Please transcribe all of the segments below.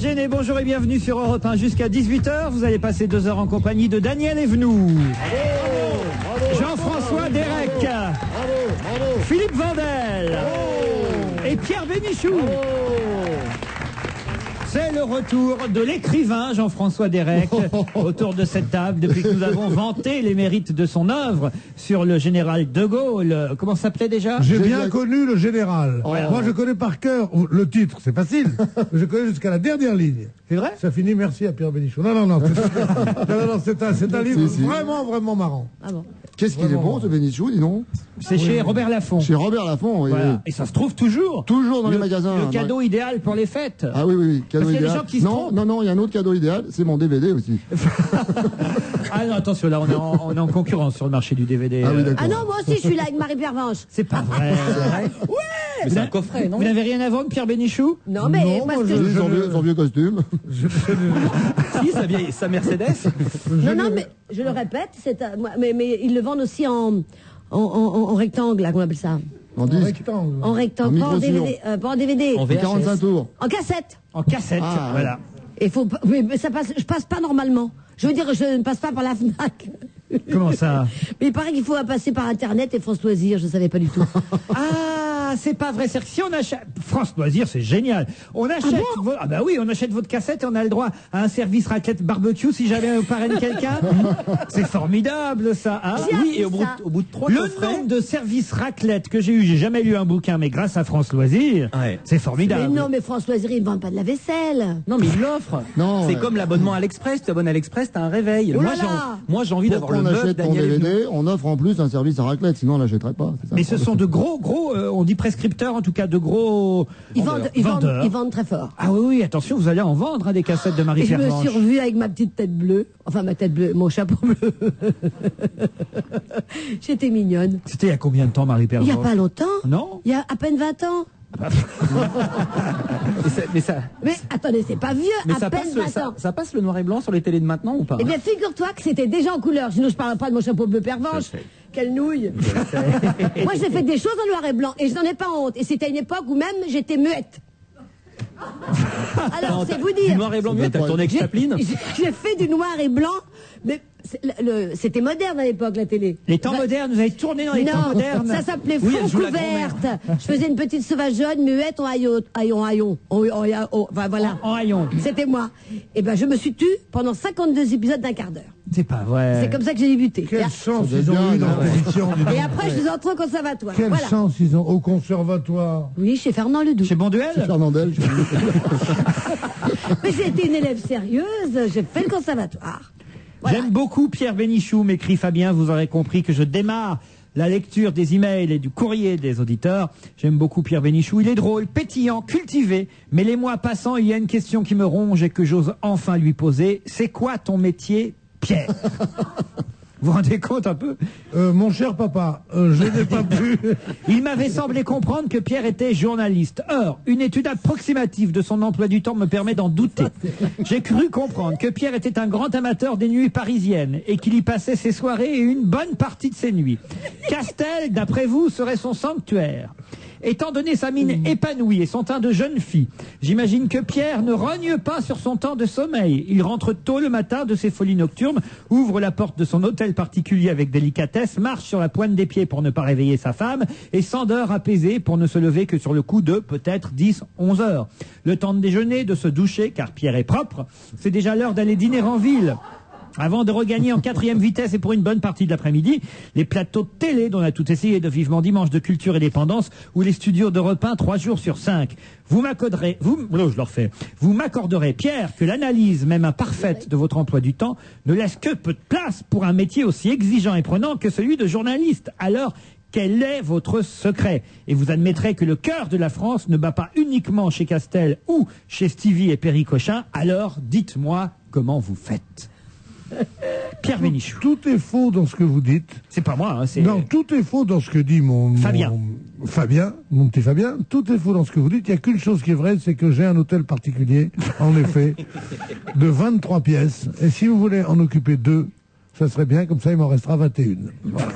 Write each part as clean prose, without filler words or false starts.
gêner, bonjour et bienvenue sur Europe 1 jusqu'à 18h. Vous allez passer 2 heures en compagnie de Daniel Evenou, Jean-François Derek, Philippe Vandel et Pierre Bénichou. C'est le retour de l'écrivain Jean-François Derek autour de cette table depuis que nous avons vanté les mérites de son œuvre sur le général de Gaulle. Comment ça s'appelait déjà? J'ai bien connu le général. Moi, je connais par cœur le titre, c'est facile. Je connais jusqu'à la dernière ligne. C'est vrai? Ça finit merci à Pierre Bénichou. Non, c'est un livre vraiment marrant. Ah bon. Qu'est-ce qu'il est bon, ce Bénichou, dis donc? C'est chez Robert Laffont. Chez Robert Laffont, oui. Voilà. Et ça se trouve toujours. Toujours dans les magasins. Le cadeau idéal pour les fêtes. Ah oui, cadeau Parce qu'il y a idéal. des gens qui se trompent. Non, il y a un autre cadeau idéal, c'est mon DVD aussi. Ah non, attention, là, on est en concurrence sur le marché du DVD. Ah oui, d'accord. Ah non, moi aussi, je suis là avec Marie Pervenche. C'est pas vrai. Ouais. Mais c'est un coffret, non? Vous n'avez rien à vendre, Pierre Bénichou? Non, mais moi, Son vieux costume. Si, sa Mercedes. Non, mais je le répète, mais ils le vendent aussi en rectangle, là, qu'on appelle ça. En disque. Rectangle. En rectangle, pas en DVD. Pas en DVD. En En 45 tours. En cassette. En cassette, Ah, voilà. Et mais ça passe, je passe pas normalement. Je veux dire, je ne passe pas par la FNAC. Comment ça? Mais il paraît qu'il faut passer par Internet et France Loisirs, je ne savais pas du tout. Ah, c'est pas vrai. C'est que si on achète France Loisirs, c'est génial. On achète on achète votre cassette et on a le droit à un service raclette barbecue si jamais on parraine quelqu'un. C'est formidable ça. Hein, Oui, et au bout de 3 le coffrets. nombre de services raclette que j'ai jamais lu un bouquin, mais grâce à France Loisirs, Ouais. c'est formidable. Mais non, mais France Loisirs, ils ne vendent pas de la vaisselle. Non, mais il l'offre. Non, C'est ouais. comme l'abonnement à l'Express. Tu t'abonnes à l'Express, t'as un réveil. Oh là là. Moi, j'ai envie Pour d'avoir le qu'on meuf achète ton Daniel Evenou. DVD, on offre en plus un service à raclette, sinon on l'achèterait pas. C'est ça, Mais le ce problème. sont de gros, on dit prescripteurs en tout cas, de gros vendeurs. Ils vendent très fort. Ah oui, attention, vous allez en vendre des cassettes de Marie Et je me Pervenche. suis revue avec ma petite tête bleue. Enfin, ma tête bleue, mon chapeau bleu. J'étais mignonne. C'était il y a combien de temps, Marie Il Pervenche? n'y a pas longtemps. Non? Il y a à peine 20 ans. Mais attendez, c'est pas vieux, Mais à ça peine passe, 20 ans. ça passe le noir et blanc sur les télés de maintenant ou pas? Eh bien, figure-toi que c'était déjà en couleur. Sinon, je parle pas de mon chapeau bleu Pervenche. Quelle nouille. Moi, j'ai fait des choses en noir et blanc et je n'en ai pas honte. Et c'était à une époque où même j'étais muette. Alors, c'est vous Du dire. noir et blanc, mieux, t'as tourné avec J'ai Chaplin. j'ai fait du noir et blanc, mais c'était moderne à l'époque, la télé. Les temps modernes, vous avez tourné dans les temps Non, modernes. ça s'appelait Oui, Fond elle joue la couverte. Je faisais une petite sauvageonne muette en haillon. Enfin, voilà. En haillon. C'était moi. Et ben, je me suis tue pendant 52 épisodes d'1 quart d'heure. C'est pas vrai. C'est comme ça que j'ai débuté. Quelle chance Ça ils doit ont être eu dans bien, l'émission. Et après, je suis entrée au conservatoire. Quelle Voilà. chance ils ont au conservatoire. Oui, chez Fernand Ledoux. Chez Bonduel? Fernandel. Mais j'ai été une élève sérieuse, j'ai fait le conservatoire. Voilà. J'aime beaucoup Pierre Bénichou, m'écrit Fabien. Vous aurez compris que je démarre la lecture des emails et du courrier des auditeurs. J'aime beaucoup Pierre Bénichou. Il est drôle, pétillant, cultivé. Mais les mois passant, il y a une question qui me ronge et que j'ose enfin lui poser. C'est quoi ton métier, Pierre? Vous vous rendez compte un peu? Mon cher papa, je n'ai pas pu. Il m'avait semblé comprendre que Pierre était journaliste. Or, une étude approximative de son emploi du temps me permet d'en douter. J'ai cru comprendre que Pierre était un grand amateur des nuits parisiennes et qu'il y passait ses soirées et une bonne partie de ses nuits. Castel, d'après vous, serait son sanctuaire. Étant donné sa mine épanouie et son teint de jeune fille, j'imagine que Pierre ne rogne pas sur son temps de sommeil. Il rentre tôt le matin de ses folies nocturnes, ouvre la porte de son hôtel particulier avec délicatesse, marche sur la pointe des pieds pour ne pas réveiller sa femme et s'endort apaisé pour ne se lever que sur le coup de peut-être 10, 11 heures. Le temps de déjeuner, de se doucher, car Pierre est propre, c'est déjà l'heure d'aller dîner en ville. Avant de regagner en 4e vitesse et pour une bonne partie de l'après-midi, les plateaux de télé dont on a tout essayé de Vivement Dimanche, de Culture et Dépendance ou les studios d'Europe 1 3 jours sur 5. Vous m'accorderez, Pierre, que l'analyse même imparfaite de votre emploi du temps ne laisse que peu de place pour un métier aussi exigeant et prenant que celui de journaliste. Alors, quel est votre secret? Et vous admettrez que le cœur de la France ne bat pas uniquement chez Castel ou chez Stevie et Perry Cochin. Alors, dites-moi comment vous faites. Pierre Bénichou. Tout est faux dans ce que vous dites. C'est pas moi, hein, c'est... Non, tout est faux dans ce que dit mon petit Fabien. Tout est faux dans ce que vous dites. Il n'y a qu'une chose qui est vraie, c'est que j'ai un hôtel particulier, en effet, de 23 pièces. Et si vous voulez en occuper 2, ça serait bien, comme ça il m'en restera 21. Voilà.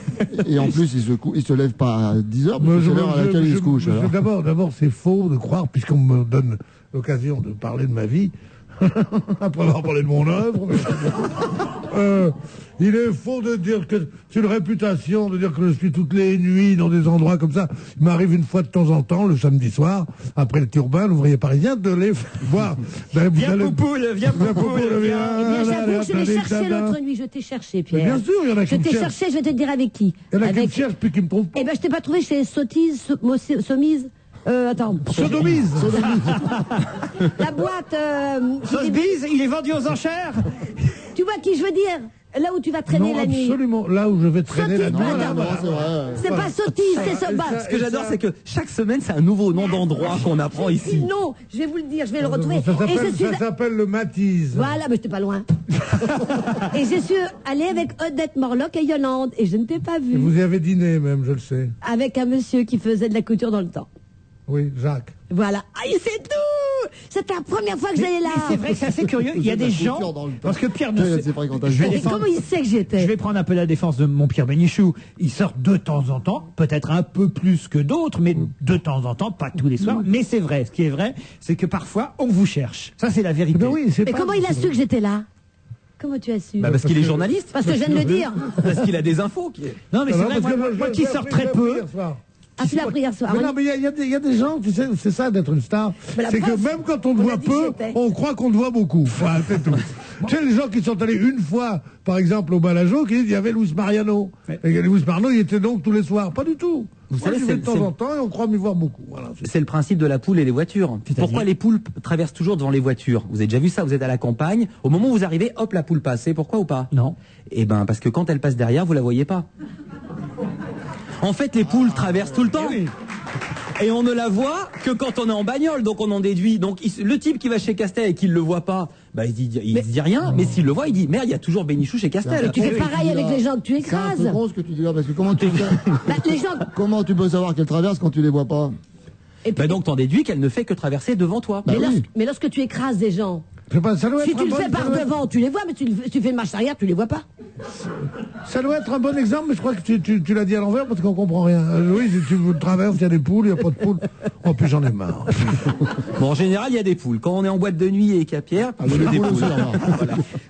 Et en plus, il se lève pas à 10 heures, parce que c'est l'heure à laquelle il se couche. alors. D'abord, c'est faux de croire, puisqu'on me donne l'occasion de parler de ma vie, Après avoir parlé de mon œuvre. Il est faux de dire que c'est une réputation, de dire que je suis toutes les nuits dans des endroits comme ça. Il m'arrive une fois de temps en temps, le samedi soir, après le turbin, l'ouvrier parisien, de les voir. Viens Poupoule, viens Poupoule. Eh bien, j'avoue, je l'ai cherché l'autre nuit. Je t'ai cherché, Pierre. Mais bien sûr, il y en a qui Je me t'ai cherchent. cherché, je vais te dire avec qui. Il y en a qui me Avec... cherchent puis qui me trouvent pas. Eh ben, je t'ai pas trouvé chez Sottise, Somise. Attends. Sodomise. La boîte. Sauce-bise, il est vendu aux enchères. Tu vois qui je veux dire? Là où tu vas traîner Non, la nuit. absolument. Là où je vais traîner la Sottise, nuit. pardon. Non, c'est vrai. C'est pas Sottise, c'est Soba. Ce que j'adore, c'est que chaque semaine, c'est un nouveau nom d'endroit qu'on apprend ici. Non, je vais vous le dire, je vais le retrouver. Ça Et je suis... s'appelle le Matisse. Voilà, mais j'étais pas loin. Et je suis allée avec Odette Morlock et Yolande, et je ne t'ai pas vu. Vous y avez dîné même, je le sais. Avec un monsieur qui faisait de la couture dans le temps. Oui, Jacques. Voilà. Ah, c'est tout. C'était la première fois que j'allais là. Mais c'est vrai que c'est assez curieux. Il y a des gens. Parce que Pierre ne Quelle sait- fréquentation. Je vais Et défendre- comment il sait que j'y Je étais? vais prendre un peu la défense de mon Pierre Bénichou. Il sort de temps en temps, peut-être un peu plus que d'autres, mais de temps en temps, pas tous les soirs. Mais c'est vrai. Ce qui est vrai, c'est que parfois, on vous cherche. Ça, c'est la vérité. Ben oui, c'est Mais pas- comment il a su que j'étais là? Comment tu as su? Bah parce qu'il est journaliste, Parce que je viens de le dire. parce qu'il a des infos. Non, mais c'est Non, vrai, parce moi, que moi je- qui je- sors je- très je- peu. hier soir. Ah, tu l'as pris hier soir. Mais non, mais il y a des gens, tu sais, c'est ça d'être une star. Mais la C'est que preuve, même quand on te on a voit dit que peu, j'étais. on croit qu'on te voit beaucoup. Voilà, c'est tout. Tu sais, les gens qui sont allés une fois, par exemple, au Balajo, qui disent il y avait Luis Mariano. Et Luis Mariano, il était donc tous les soirs. Pas du tout. Vous Moi, savez, j'y vais de c'est- temps en temps et on croit m'y voir beaucoup. Voilà, c'est- C'est le principe de la poule et les voitures. Pourquoi les poules traversent toujours devant les voitures? Vous avez déjà vu ça, vous êtes à la campagne, au moment où vous arrivez, hop, la poule passe. C'est pourquoi ou pas? Non. Eh ben, parce que quand elle passe derrière, vous la voyez pas. En fait, les poules traversent tout le temps. Et on ne la voit que quand on est en bagnole, donc on en déduit. Donc le type qui va chez Castel et qui ne le voit pas, bah il se dit rien. Mais s'il le voit, il dit merde, il y a toujours Bénichou chez Castel. Tu fais pareil avec les gens que tu C'est un peu écrases. con ce que tu dis là, parce que comment tu Bah, les gens. comment tu peux savoir qu'elle traverse quand tu les vois pas? Et puis- Bah donc t'en déduis qu'elle ne fait que traverser devant toi. Bah oui. mais lorsque tu écrases des gens, Je sais pas, ça doit si être tu un le bon- fais par ça doit être- devant, tu les vois, mais tu fais une marche arrière, tu les vois pas. Ça doit être un bon exemple, mais je crois que tu l'as dit à l'envers parce qu'on comprend rien. Oui, si tu traverses, il y a des poules, il n'y a pas de poules. Oh, puis j'en ai marre. Bon, en général, il y a des poules. Quand on est en boîte de nuit et qu'il y a Pierre, Ah, il y a il y a des des poules poules. aussi, alors.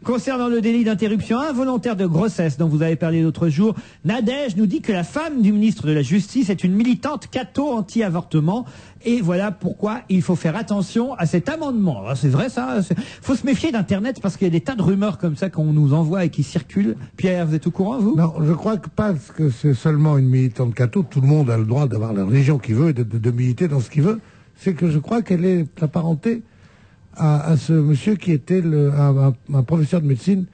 Concernant le délit d'interruption involontaire de grossesse dont vous avez parlé l'autre jour, Nadège nous dit que la femme du ministre de la Justice est une militante catho anti-avortement. Et voilà pourquoi il faut faire attention à cet amendement. Alors, c'est vrai ça. Faut se méfier d'Internet parce qu'il y a des tas de rumeurs comme ça qu'on nous envoie et qui circulent. Pierre, vous êtes au courant, vous? Non, je crois que pas que c'est seulement une militante catho. Tout le monde a le droit d'avoir la religion qu'il veut et de militer dans ce qu'il veut. C'est que je crois qu'elle est apparentée à ce monsieur qui était un professeur de médecine.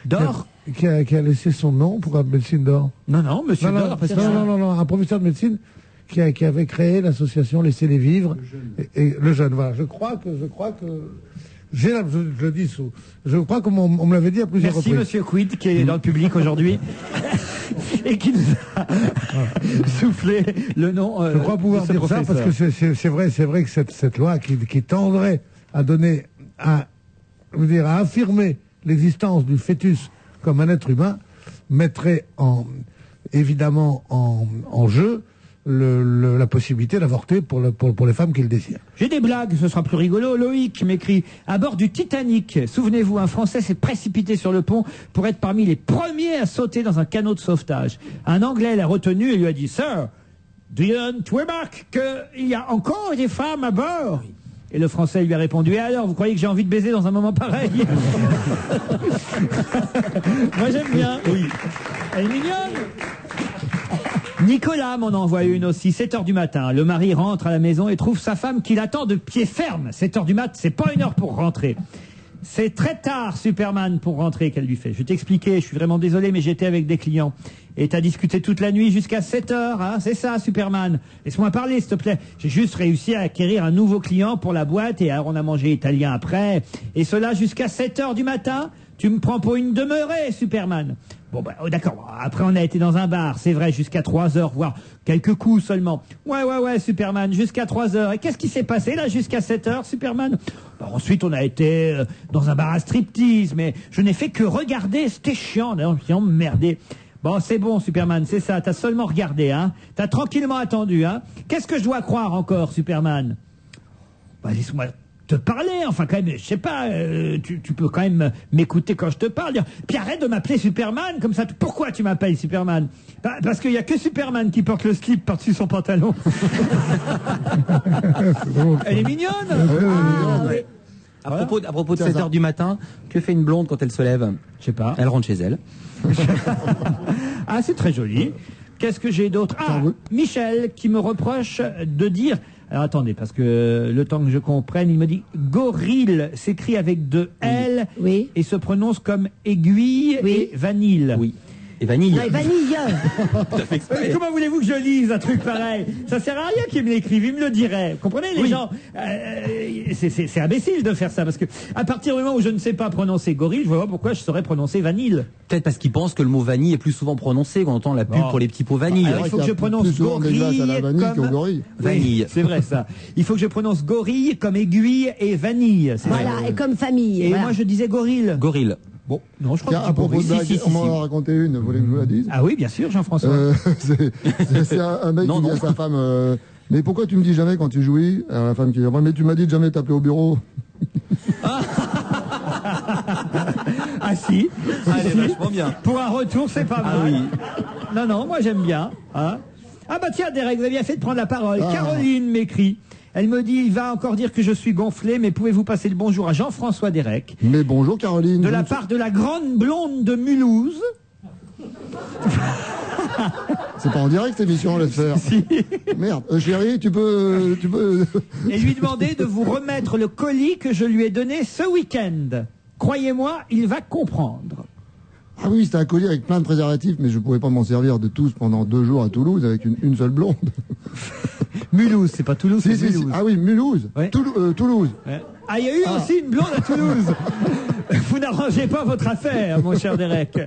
D'or? Qui a laissé son nom pour la médecine d'or. Non, non, monsieur Non, D'or. parce que- non, un professeur de médecine qui avait créé l'association Laissez-les vivre. Et le jeune, voilà. Je crois que je le dis sous. Je crois qu'on me l'avait dit à plusieurs Merci reprises. monsieur Quid qui est dans le public aujourd'hui et qui nous a soufflé le nom. Je crois pouvoir de ce dire ça parce professeur. que c'est vrai que cette loi qui tendrait à donner, à affirmer l'existence du fœtus comme un être humain mettrait évidemment en jeu la possibilité d'avorter pour les femmes qui le désirent. J'ai des blagues, ce sera plus rigolo. Loïc m'écrit à bord du Titanic. Souvenez-vous, un Français s'est précipité sur le pont pour être parmi les premiers à sauter dans un canot de sauvetage. Un Anglais l'a retenu et lui a dit Sir, do you remark qu'il y a encore des femmes à bord? Et le Français lui a répondu et alors, vous croyez que j'ai envie de baiser dans un moment pareil? Moi j'aime bien. Oui. Elle est mignonne. Nicolas m'en envoie une aussi, 7h du matin. Le mari rentre à la maison et trouve sa femme qui l'attend de pied ferme. 7h du mat, c'est pas une heure pour rentrer. C'est très tard, Superman, pour rentrer, qu'elle lui fait. Je vais t'expliquer, je suis vraiment désolé, mais j'étais avec des clients. Et t'as discuté toute la nuit jusqu'à 7h, hein, c'est ça, Superman. Laisse-moi parler, s'il te plaît. J'ai juste réussi à acquérir un nouveau client pour la boîte et alors on a mangé italien après. Et cela jusqu'à 7h du matin. Tu me prends pour une demeurée, Superman. Bon, bah, oh, d'accord. Après, on a été dans un bar, c'est vrai, jusqu'à 3h, voire quelques coups seulement. Ouais, Superman, jusqu'à 3h. Et qu'est-ce qui s'est passé, là, jusqu'à 7h, Superman? Bah, ensuite, on a été dans un bar à striptease, mais je n'ai fait que regarder. C'était chiant, d'ailleurs, je me suis emmerdé. Bon, c'est bon, Superman, c'est ça. T'as seulement regardé, hein. T'as tranquillement attendu, hein. Qu'est-ce que je dois croire encore, Superman? Bah, laisse-moi te parler. Enfin, quand même, je sais pas, tu peux quand même m'écouter quand je te parle. Dire, puis arrête de m'appeler Superman comme ça. Pourquoi tu m'appelles Superman? Parce qu'il y a que Superman qui porte le slip par-dessus son pantalon. Elle est mignonne. Oui. À propos de 7h du matin, que fait une blonde quand elle se lève? Je sais pas. Elle rentre chez elle. Ah, c'est très joli. Qu'est-ce que j'ai d'autre? Ah, Michel qui me reproche de dire... Alors attendez, parce que le temps que je comprenne, il me dit gorille s'écrit avec 2 L et se prononce comme aiguille et vanille. Oui. Et vanille. Non, et vanille. Comment voulez-vous que je lise un truc pareil? Ça sert à rien qu'il me l'écrive, il me le dirait. Vous comprenez, les gens, c'est imbécile de faire ça, parce que à partir du moment où je ne sais pas prononcer gorille, je vois pas pourquoi je saurais prononcer vanille. Peut-être parce qu'ils pensent que le mot vanille est plus souvent prononcé quand on entend la pub pour les petits pots vanille. Alors, il faut que je prononce gorille comme gorille. Vanille. Oui, c'est vrai ça. Il faut que je prononce gorille comme aiguille et vanille. Voilà, et comme famille. Et voilà. moi je disais gorille. Gorille. Bon, non, je crois Tiens, que à propos de blague, on m'en a raconté une, vous voulez que je vous la dise? Ah oui, bien sûr, Jean-François. C'est un mec qui dit à sa femme, mais pourquoi tu me dis jamais quand tu jouis? Alors la femme qui dit, mais tu m'as dit de jamais t'appeler au bureau. Ah si. Elle est vachement bien. Pour un retour, c'est pas mal. Ah oui. Non, moi j'aime bien. Hein. Ah bah tiens, Derek, vous avez bien fait de prendre la parole. Caroline m'écrit. Elle me dit, il va encore dire que je suis gonflé, mais pouvez-vous passer le bonjour à Jean-François Derek? Mais bonjour Caroline. De la part de la grande blonde de Mulhouse. C'est pas en direct émission, laisse faire. Si. Merde, chérie, tu peux. Et lui demander de vous remettre le colis que je lui ai donné ce week-end. Croyez-moi, il va comprendre. Ah oui, c'était un collier avec plein de préservatifs, mais je pouvais pas m'en servir de tous pendant 2 jours à Toulouse avec une seule blonde. Mulhouse, c'est pas Toulouse, c'est Si. Mulhouse. Ah oui, Mulhouse. Ouais. Toulouse. Ouais. Ah, il y a eu aussi une blonde à Toulouse. Vous n'arrangez pas votre affaire, mon cher Derek.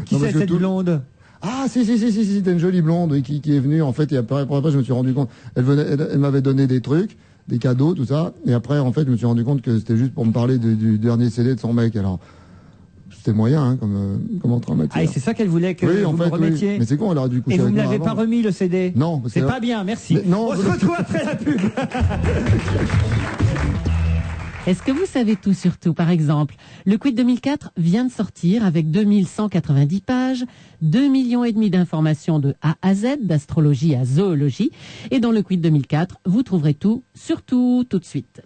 Qui c'est cette blonde? Ah si, c'était une jolie blonde qui est venue, en fait, et après, je me suis rendu compte, elle m'avait donné des trucs, des cadeaux, tout ça, et après, en fait, je me suis rendu compte que c'était juste pour me parler du dernier CD de son mec, alors... C'était moyen, hein, comme entrée en matière. Ah, et c'est ça qu'elle voulait que vous me remettiez. Oui. Mais c'est con, elle aurait dû coucher avec moi. Et vous moi ne l'avez pas remis, le CD? Non. C'est pas bien, merci. Non, on se retrouve après la pub. Est-ce que vous savez tout sur tout? Par exemple, le Quiz 2004 vient de sortir avec 2190 pages, 2,5 millions d'informations de A à Z, d'astrologie à zoologie. Et dans le Quiz 2004, vous trouverez tout, sur tout de suite.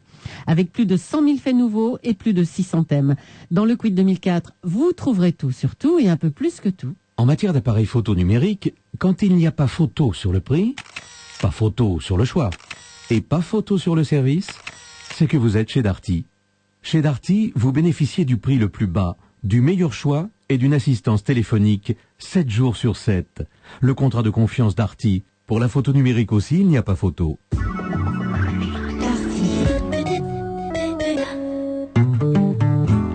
Avec plus de 100 000 faits nouveaux et plus de 600 thèmes. Dans le Quiz 2004, vous trouverez tout sur tout et un peu plus que tout. En matière d'appareils photo numériques, quand il n'y a pas photo sur le prix, pas photo sur le choix, et pas photo sur le service, c'est que vous êtes chez Darty. Chez Darty, vous bénéficiez du prix le plus bas, du meilleur choix et d'une assistance téléphonique 7 jours sur 7. Le contrat de confiance Darty. Pour la photo numérique aussi, il n'y a pas photo.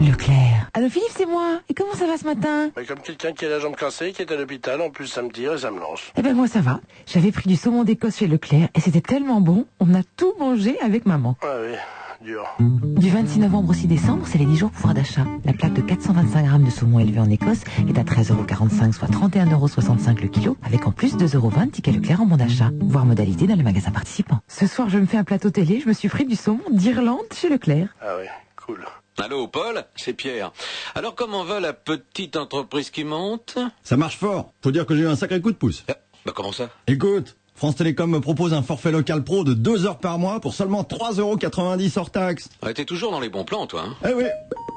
Leclerc. Allô Philippe, c'est moi. Et comment ça va ce matin? Comme quelqu'un qui a la jambe cassée, qui est à l'hôpital, en plus ça me tire et ça me lance. Eh ben moi ça va. J'avais pris du saumon d'Écosse chez Leclerc et c'était tellement bon, on a tout mangé avec maman. Ah oui, dur. Du 26 novembre au 6 décembre, c'est les 10 jours pouvoir d'achat. La plaque de 425 grammes de saumon élevé en Écosse est à 13,45 €, soit 31,65 € le kilo, avec en plus 2,20 € ticket Leclerc en bon d'achat. Voir modalité dans les magasins participants. Ce soir, je me fais un plateau télé, je me suis pris du saumon d'Irlande chez Leclerc. Ah oui, cool. Allô, Paul, c'est Pierre. Alors, comment va la petite entreprise qui monte? Ça marche fort. Faut dire que j'ai eu un sacré coup de pouce. Bah, comment ça? Écoute, France Télécom me propose un forfait local pro de 2 heures par mois pour seulement 3,90 € hors taxe. Ouais, t'es toujours dans les bons plans, toi, hein? Eh oui.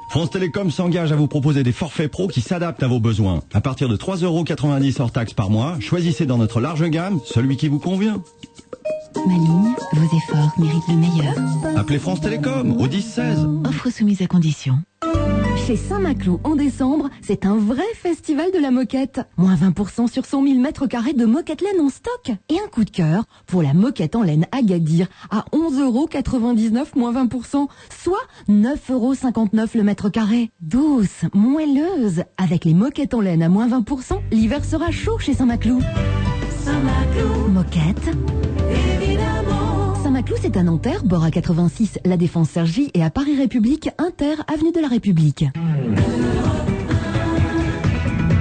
France Télécom s'engage à vous proposer des forfaits pro qui s'adaptent à vos besoins. À partir de 3,90 € hors taxe par mois, choisissez dans notre large gamme celui qui vous convient. Ma ligne, vos efforts méritent le meilleur. Appelez France Télécom au 10 16. Offre soumise à condition. Chez Saint-Maclou, en décembre, c'est un vrai festival de la moquette. Moins 20% sur 100 000 mètres carrés de moquette laine en stock. Et un coup de cœur pour la moquette en laine Agadir à 11,99 €, moins 20%, soit 9,59 € le mètre carré. Douce, moelleuse, avec les moquettes en laine à moins 20%, l'hiver sera chaud chez Saint-Maclou. Saint-Maclou. Moquette. Évidemment. Saint-Maclou, c'est à Nanterre, bord à 86, La Défense Sergi et à Paris République, Inter, avenue de la République.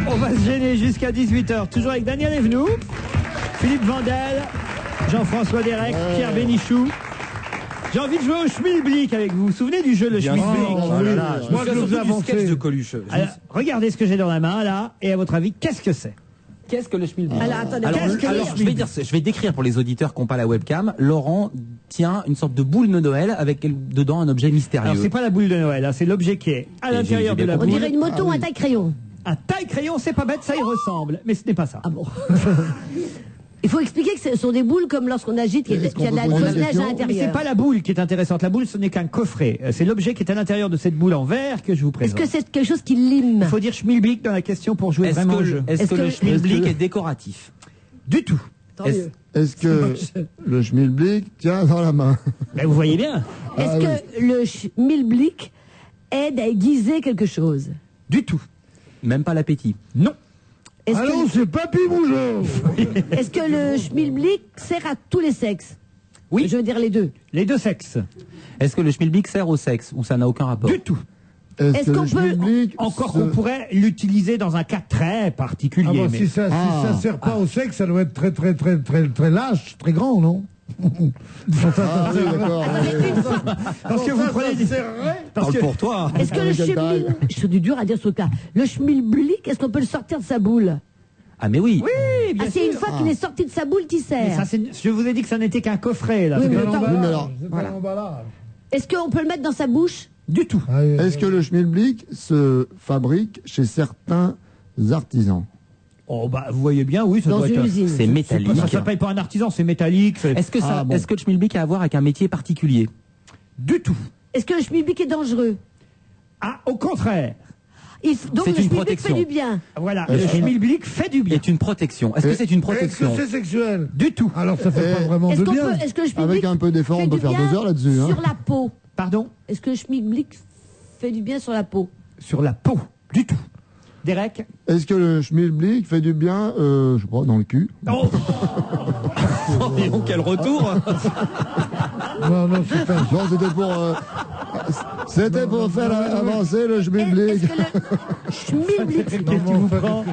On va se gêner jusqu'à 18h, toujours avec Daniel Evenou, Philippe Vandel, Jean-François Derek, Pierre Bénichou. J'ai envie de jouer au Schmilblick avec vous. Vous vous souvenez du jeu, le Bien Schmilblick? sûr. Oh là là, Moi, je vous ai du sketch inventé. de Coluche. Alors, regardez ce que j'ai dans la main, là, et à votre avis, qu'est-ce que c'est? Qu'est-ce que le Schmilblick? Alors, attendez, qu'est-ce que le je vais décrire pour les auditeurs qui n'ont pas la webcam. Laurent tient une sorte de boule de Noël avec dedans un objet mystérieux. Alors, c'est pas la boule de Noël, hein, c'est l'objet qui est à l'intérieur de la On boule. dirait une moto, un taille-crayon. Un taille-crayon, c'est pas bête, ça y ressemble, mais ce n'est pas ça. Ah bon. Il faut expliquer que ce sont des boules comme lorsqu'on agite, qu'il y a de la fausse neige à Mais c'est l'intérieur. pas la boule qui est intéressante. La boule, ce n'est qu'un coffret. C'est l'objet qui est à l'intérieur de cette boule en verre que je vous Est-ce présente. que c'est quelque chose qui lime? Il faut dire Schmilblick dans la question pour jouer vraiment au jeu. Est-ce que le Schmilblick est décoratif? Du tout. Est-ce que le Schmilblick tient dans la main? Ben, vous voyez bien. Est-ce que le Schmilblick aide à aiguiser quelque chose? Du tout. Même pas l'appétit? Non. Allons, c'est Papy Bougeot. Est-ce que le Schmilblick sert à tous les sexes? Oui. Je veux dire les deux. Les deux sexes. Est-ce que le Schmilblick sert au sexe ou ça n'a aucun rapport? Du tout. Est-ce qu'on peut... Encore qu'on pourrait l'utiliser dans un cas très particulier. Ah bon, mais... si ça sert pas au sexe, ça doit être très lâche, très grand, non? Ah oui, d'accord. Parce que vous prenez des... Parle pour toi. Est-ce que le Schmilblick... C'est du dur à dire ce cas. Le Schmilblick, est-ce qu'on peut le sortir de sa boule? Ah mais oui. Oui, bien Ah, sûr. c'est une fois qu'il est sorti de sa boule qu'il Mais sert. ça, je vous ai dit que ça n'était qu'un coffret, là. Oui, C'est mais pas attends, l'emballage. mais alors, Voilà. Est-ce qu'on peut le mettre dans sa bouche? Du tout. Est-ce que le Schmilblick se fabrique chez certains artisans? Oh bah vous voyez bien, oui, ça Dans doit une être. usine. C'est métallique. Ça s'appelle pas un artisan, c'est métallique. Est-ce que ça, est-ce que le Schmilblick a à voir avec un métier particulier? Du tout. Est-ce que le Schmilblick est dangereux? Ah, au contraire. Donc C'est le une Schmilblick protection. fait du bien. Voilà, le Schmilblick fait du bien. Est une protection. Est-ce que c'est une protection? Est-ce que c'est sexuel? Du tout. Alors ça fait pas vraiment Est-ce de qu'on bien. peut, est-ce que le Schmilblick Avec un peu d'effort, fait on peut du faire bien 2 heures là-dessus. Hein. sur la peau? Pardon? Est-ce que le Schmilblick fait du bien sur la peau? Sur la peau. Du tout. Derek? Est-ce que le Schmilblick fait du bien, je sais pas, dans le cul? Oh Oh, dis donc, quel retour! Non, c'est pas... Non, c'était pour faire avancer le Schmilblick. Est-ce que le Schmilblick... Qu'est-ce qui vous prend?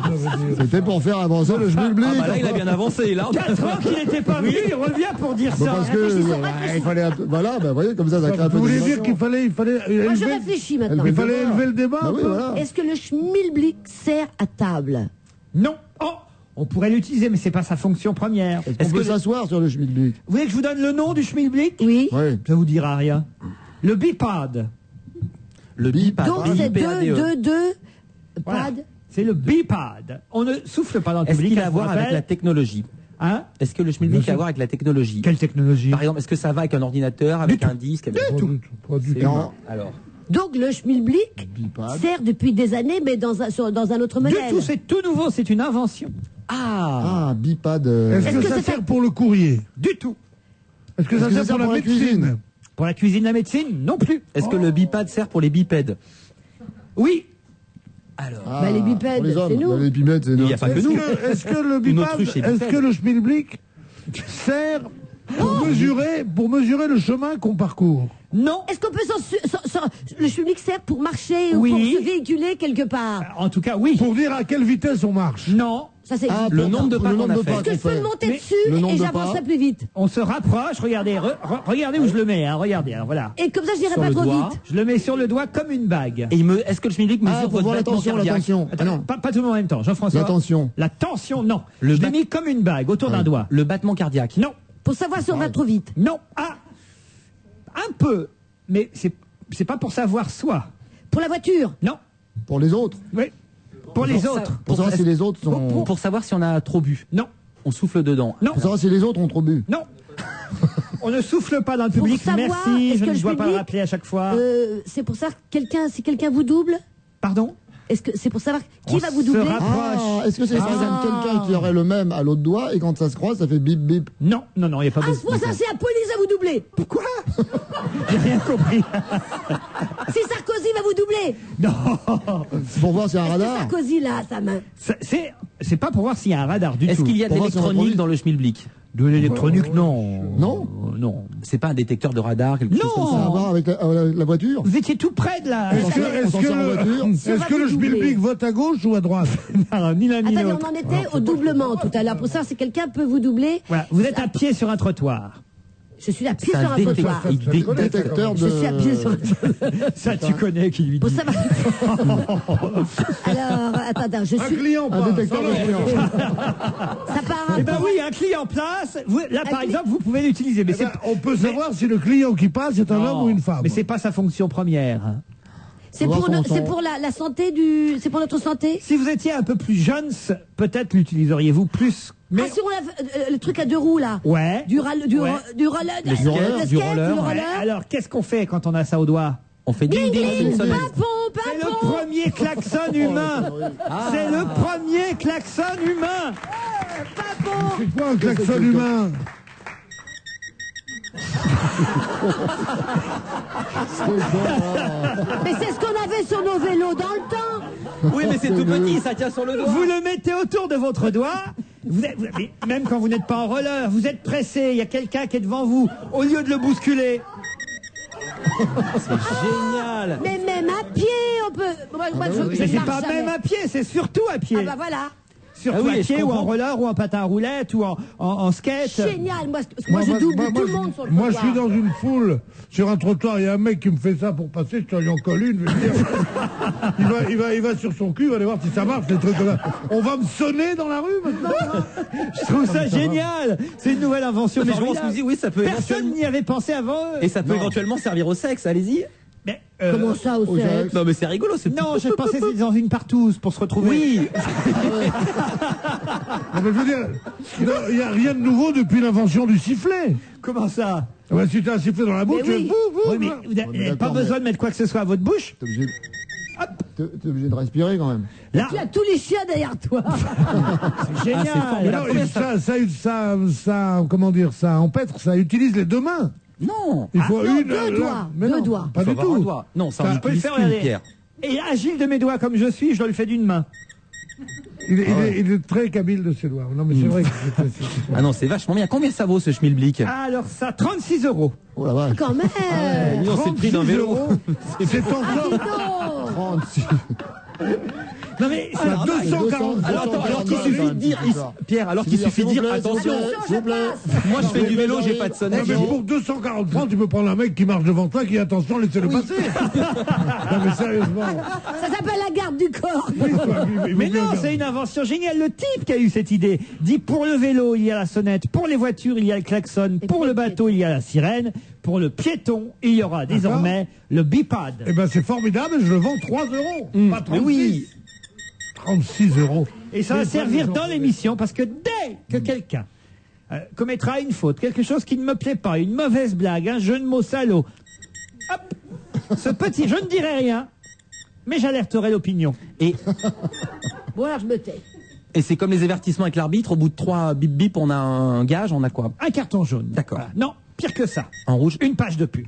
C'était pour faire avancer le Schmilblick. Ah bah là, il a bien avancé. Là, 4 ans qu'il n'était pas venu, il revient pour dire Bah, ça. parce que il fallait voilà, bah, vous voyez, comme ça crée un peu Vous voulez d'émotion. dire qu'il fallait Moi, je réfléchis maintenant. il fallait élever le débat Bah un oui, peu. voilà. Est-ce que le Schmilblick sert à table? Non. Oh, on pourrait l'utiliser, mais c'est pas sa fonction première. Est-ce qu'on peut s'asseoir sur le Schmilblick? Vous voulez que je vous donne le nom du Schmilblick? Oui. Oui. Ça vous dira rien. Le bipad. le bipad. Donc c'est deux Voilà. pads. C'est le bipad. On ne souffle pas dans le Est-ce public. qu'il a je à vous voir avec rappelle. la technologie? Hein? Est-ce que le Schmilblick a à voir avec la technologie? Quelle technologie? Par exemple, est-ce que ça va avec un ordinateur, avec un disque, avec... Pas du C'est tout. humain. Alors, Donc le Schmilblick Bipad. sert depuis des années, mais dans un autre Du modèle. tout, c'est tout nouveau, c'est une invention. ah, Ah, bipad. Est-ce que ça sert pour le courrier? Du tout. Est-ce que ça sert pour la médecine? Pour la cuisine, la médecine, non plus. est-ce que le bipad sert pour les bipèdes? Oui. Alors, Bah, les bipèdes, pour les hommes. c'est nous. Bah, les bipèdes, c'est nous. il n'y a pas que nous. Est-ce que le Une bipad, autruche est est-ce bipède. que le Schmilblick sert pour mesurer le chemin qu'on parcourt? Non. Est-ce qu'on peut le Schmilblick sert pour marcher Oui. ou pour se véhiculer quelque part? En tout cas, oui. Pour dire à quelle vitesse on marche? Non. Ça c'est Ah, le nombre de pas le qu'on nombre a de fait. pas Est-ce que je peux qu'on le fait. monter Mais dessus le nombre et de j'avancerai pas. plus vite? On se rapproche. Regardez, regardez où je le mets. Hein, regardez, hein, voilà. Et comme ça je n'irai Sur pas le trop doigt. vite. Je le mets sur le doigt comme une bague. Et est-ce que le Schmilblick mesure Ah, pour votre voir la battement tension, la cardiaque? tension. Ah, non. Pas tout le monde en même temps. Jean-François. La tension. La tension, non. Le je l'ai bat- mis comme une bague autour d'un doigt. Le battement cardiaque? Non. Pour savoir si on va trop vite. Non. Ah. Un peu. Mais c'est pas pour savoir soi. Pour la voiture. Non. Pour les autres. Oui. Pour les autres. Pour savoir si les autres sont. Pour savoir si on a trop bu. Non. On souffle dedans. Non. Pour savoir si les autres ont trop bu. Non. On ne souffle pas dans le Pour public. savoir, Merci. est-ce Je que ne le dois pas le public, rappeler à chaque fois. C'est pour ça que si quelqu'un vous double, Pardon. est-ce que c'est pour savoir qui On va vous se doubler? rapproche. Ah, est-ce que c'est par exemple quelqu'un qui aurait le même à l'autre doigt et quand ça se croise, ça fait bip bip? Non, il n'y a pas Ah, c'est pour ça c'est la police à vous doubler. Pourquoi? J'ai rien compris. Si Sarkozy va vous doubler. Non. C'est pour voir s'il y a un Est-ce que radar. Sarkozy là, sa main. C'est pas pour voir s'il y a un radar du tout. Est-ce qu'il y a de Pour voir si on a l'électronique trop dans le Schmilblick? De l'électronique, non. Non. Non. C'est pas un détecteur de radar, quelque chose comme Ça a à ça? voir avec la voiture. Vous étiez tout près de la. Est-ce On s'en sert en voiture. est-ce que le Schmilblick vote à gauche ou à droite? Non, ni l'un ni Attendez, l'autre. on en était au doublement tout à l'heure. Pour savoir si quelqu'un peut vous doubler. Voilà. Vous êtes à pied sur un trottoir. Je suis à pied C'est sur un un trottoir. Détecteur Je suis à pied sur un trottoir. Ça, tu connais qui lui Bon, dit. ça va. Alors, attends, je Un suis... client passe. détecteur de clients. Ça part Eh ben oui, un client place. Là, par exemple, vous pouvez l'utiliser. Mais Eh ben, on peut savoir si le client qui passe est un homme ou une femme. Mais c'est pas sa fonction première. C'est pour, la santé du... C'est pour notre santé. Si vous étiez un peu plus jeune, peut-être l'utiliseriez-vous plus. Mais Ah, sur le truc à deux roues, là. ouais. Du roller. Du skate, roller. Ouais. Alors, qu'est-ce qu'on fait quand on a ça au doigt? On fait ding ding Gling, Simpson. papon, C'est le papon. premier klaxon humain. C'est le premier klaxon humain. C'est quoi un klaxon humain? Mais c'est ce qu'on avait sur nos vélos dans le temps. Oui, mais c'est tout petit, ça tient sur le doigt. Vous le mettez autour de votre doigt. Mais même quand vous n'êtes pas en roller, vous êtes pressé, il y a quelqu'un qui est devant vous. Au lieu de le bousculer, C'est génial. Mais même à pied, on peut... Moi, je mais c'est marche pas jamais. même à pied, c'est surtout à pied. Ah bah voilà. Surtout Ah oui, à je pied ou en comprends. roller ou en patin à roulettes ou en skate. Génial. Moi, je double tout le monde sur le Moi, je trottoir. suis dans une foule, sur un trottoir, il y a un mec qui me fait ça pour passer, je t'en colle une, je vais dire. il va sur son cul, il va aller voir si ça marche, les trucs là. On va me sonner dans la rue maintenant. Hein. Je trouve ça génial. C'est une nouvelle invention. Non, mais je pense formidable. que vous dites, oui, ça peut Personne éventuellement... n'y avait pensé avant. Et ça peut éventuellement servir au sexe, allez-y. Mais, Comment ça, au sexe? Non, mais c'est rigolo, c'est non, j'ai pensé que c'était dans une partouze pour se retrouver. Oui. Non, mais je veux dire, il n'y a rien de nouveau depuis l'invention du sifflet. Comment ça? Ah bah, si tu as un sifflet dans la bouche, Mais oui. Oui, mais vous n'avez pas besoin de mettre quoi que ce soit à votre bouche. T'es obligé de respirer quand même. Là, Tu as tous les chiens derrière toi. c'est génial. formidable. Non, ça, comment dire, ça empêtre, ça utilise les deux mains. Non. Il faut non, une. deux là, doigts, mais deux non, doigts. Pas Faut du avoir un tout. doigt. Non, ça, Ça on peut le utilise faire, qu'une regardez. pierre. Et agile de mes doigts comme je suis, je dois le faire d'une main. Il est très kabyle de ses doigts. Non, mais c'est vrai que c'est- Ah non, c'est vachement bien. Combien ça vaut ce schmilblick? Alors ça, 36 €. Oh la vache. Quand même. Non, c'est le prix d'un 36 vélo. euros. C'est encore Non. 36. Non mais c'est à 240. Alors attends, alors qu'il suffit de dire, Pierre, alors qu'il suffit de dire, attention, S'il vous plaît. moi je fais du vélo, j'ai pas de Non, sonnette. mais pour 240 francs, tu peux prendre un mec qui marche devant toi, qui dit attention, laissez-le passer. Non, mais sérieusement. Ça s'appelle la garde du corps. Oui, il vaut Mais mieux non, garder. c'est une invention géniale. Le type qui a eu cette idée dit pour le vélo, il y a la sonnette, pour les voitures, il y a le klaxon, pour le bateau, il y a la sirène, pour le piéton, il y aura désormais le bipad. Eh ben, c'est formidable, je le vends 3 euros. Pas 36. Mais oui. 36 €. Et ça va Mais servir pas dans l'émission parce que dès que quelqu'un commettra une faute, quelque chose qui ne me plaît pas, une mauvaise blague, un jeu de mots salaud, hop, ce petit, je ne dirai rien, mais j'alerterai l'opinion. Et, Bon, alors je me tais. et c'est comme les avertissements avec l'arbitre, au bout de 3 bip bip, on a un gage, on a quoi? Un carton jaune. D'accord. Voilà. Non, pire que ça. En rouge? Une page de pub.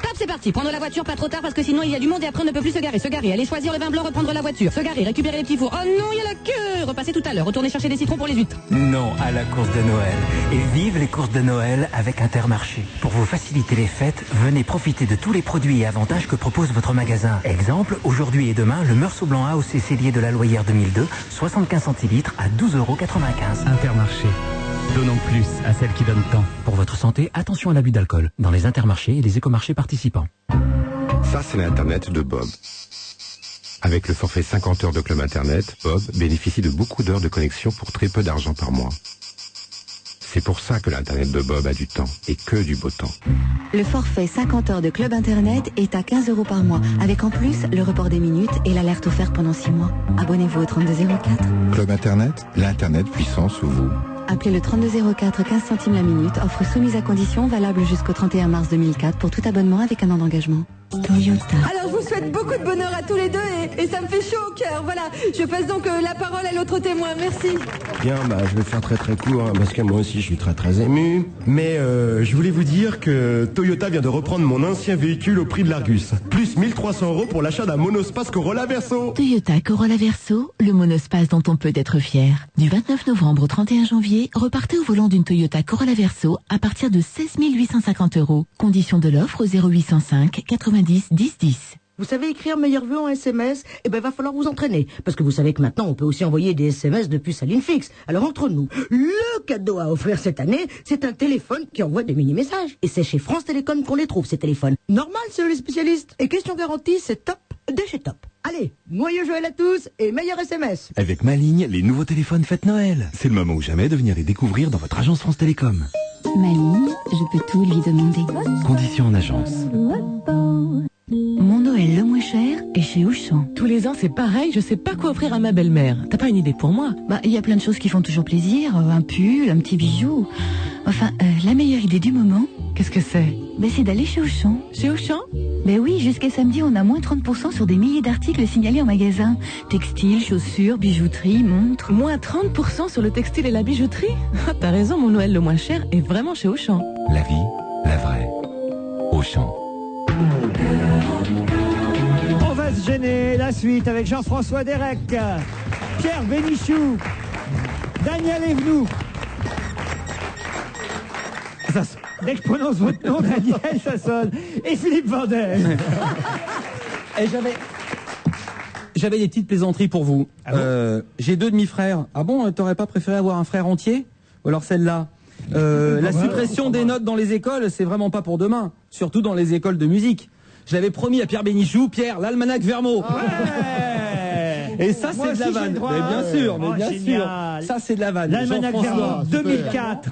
Top, c'est parti. Prendre la voiture pas trop tard parce que sinon il y a du monde et après on ne peut plus se garer. Se garer, aller choisir le vin blanc, reprendre la voiture. Se garer, récupérer les petits fours. Oh non, il y a la queue. Repasser tout à l'heure. Retourner chercher des citrons pour les huîtres. Non à la course de Noël. Et vive les courses de Noël avec Intermarché. Pour vous faciliter les fêtes, venez profiter de tous les produits et avantages que propose votre magasin. Exemple, aujourd'hui et demain, le Meursault Blanc AOC Cellier de la Loyère 2002, 75 centilitres à 12,95 €. Intermarché. Donnons plus à celles qui donnent tant. Pour votre santé, attention à l'abus d'alcool. Dans les intermarchés et les écomarchés participants. Ça, c'est l'Internet de Bob. Avec le forfait 50 heures de Club Internet, Bob bénéficie de beaucoup d'heures de connexion pour très peu d'argent par mois. C'est pour ça que l'Internet de Bob a du temps, et que du beau temps. Le forfait 50 heures de Club Internet est à 15 € par mois, avec en plus le report des minutes et l'alerte offerte pendant 6 mois. Abonnez-vous au 3204. Club Internet, l'Internet puissant sous vous. Appelez le 3204, 15 centimes la minute, offre soumise à condition, valable jusqu'au 31 mars 2004 pour tout abonnement avec un an d'engagement. Toyota. Alors je vous souhaite beaucoup de bonheur à tous les deux et ça me fait chaud au cœur. Voilà, je passe donc la parole à l'autre témoin. Merci. Bien, je vais faire très très court hein, parce que moi aussi je suis très très ému. Mais je voulais vous dire que Toyota vient de reprendre mon ancien véhicule au prix de l'Argus. Plus 1300 € pour l'achat d'un monospace Corolla Verso. Toyota Corolla Verso, le monospace dont on peut être fier. Du 29 novembre au 31 janvier, repartez au volant d'une Toyota Corolla Verso à partir de 16 850 €. Conditions de l'offre au 0805 90 10 10. Vous savez écrire meilleurs vœux en SMS? Eh ben, va falloir vous entraîner. Parce que vous savez que maintenant, on peut aussi envoyer des SMS depuis sa ligne fixe. Alors, entre nous, le cadeau à offrir cette année, c'est un téléphone qui envoie des mini-messages. Et c'est chez France Télécom qu'on les trouve, ces téléphones. Normal, c'est les spécialistes. Et question garantie, c'est top de chez top. Allez, joyeux Joël à tous et meilleur SMS. Avec ma ligne, les nouveaux téléphones fêtent Noël. C'est le moment ou jamais de venir les découvrir dans votre agence France Télécom. Ma ligne, je peux tout lui demander. Conditions en agence. Mon Noël le moins cher est chez Auchan. Tous les ans, c'est pareil, je sais pas quoi offrir à ma belle-mère. T'as pas une idée pour moi? Bah, il y a plein de choses qui font toujours plaisir. Un pull, un petit bijou. Enfin, la meilleure idée du moment... Qu'est-ce que c'est? Ben, c'est d'aller chez Auchan. Chez Auchan? Ben oui, jusqu'à samedi, on a moins 30% sur des milliers d'articles signalés en magasin. Textiles, chaussures, bijouterie, montres. Moins 30% sur le textile et la bijouterie? T'as raison, mon Noël le moins cher est vraiment chez Auchan. La vie, la vraie. Auchan. On va se gêner. La suite avec Jean-François Derek, Pierre Bénichou, Daniel Evenou. Dès que je prononce votre nom, Daniel, ça sonne. Et Philippe Vandel. Et j'avais des petites plaisanteries pour vous. J'ai 2 demi-frères. Ah bon, t'aurais pas préféré avoir un frère entier? Ou alors celle-là? La suppression des notes dans les écoles, c'est vraiment pas pour demain. Surtout dans les écoles de musique. Je l'avais promis à Pierre Bénichou, Pierre, l'almanach Vermeau. Et ça, c'est de la vanne. Mais bien sûr, Ça, c'est de la vanne. L'almanach Vermeau, 2004.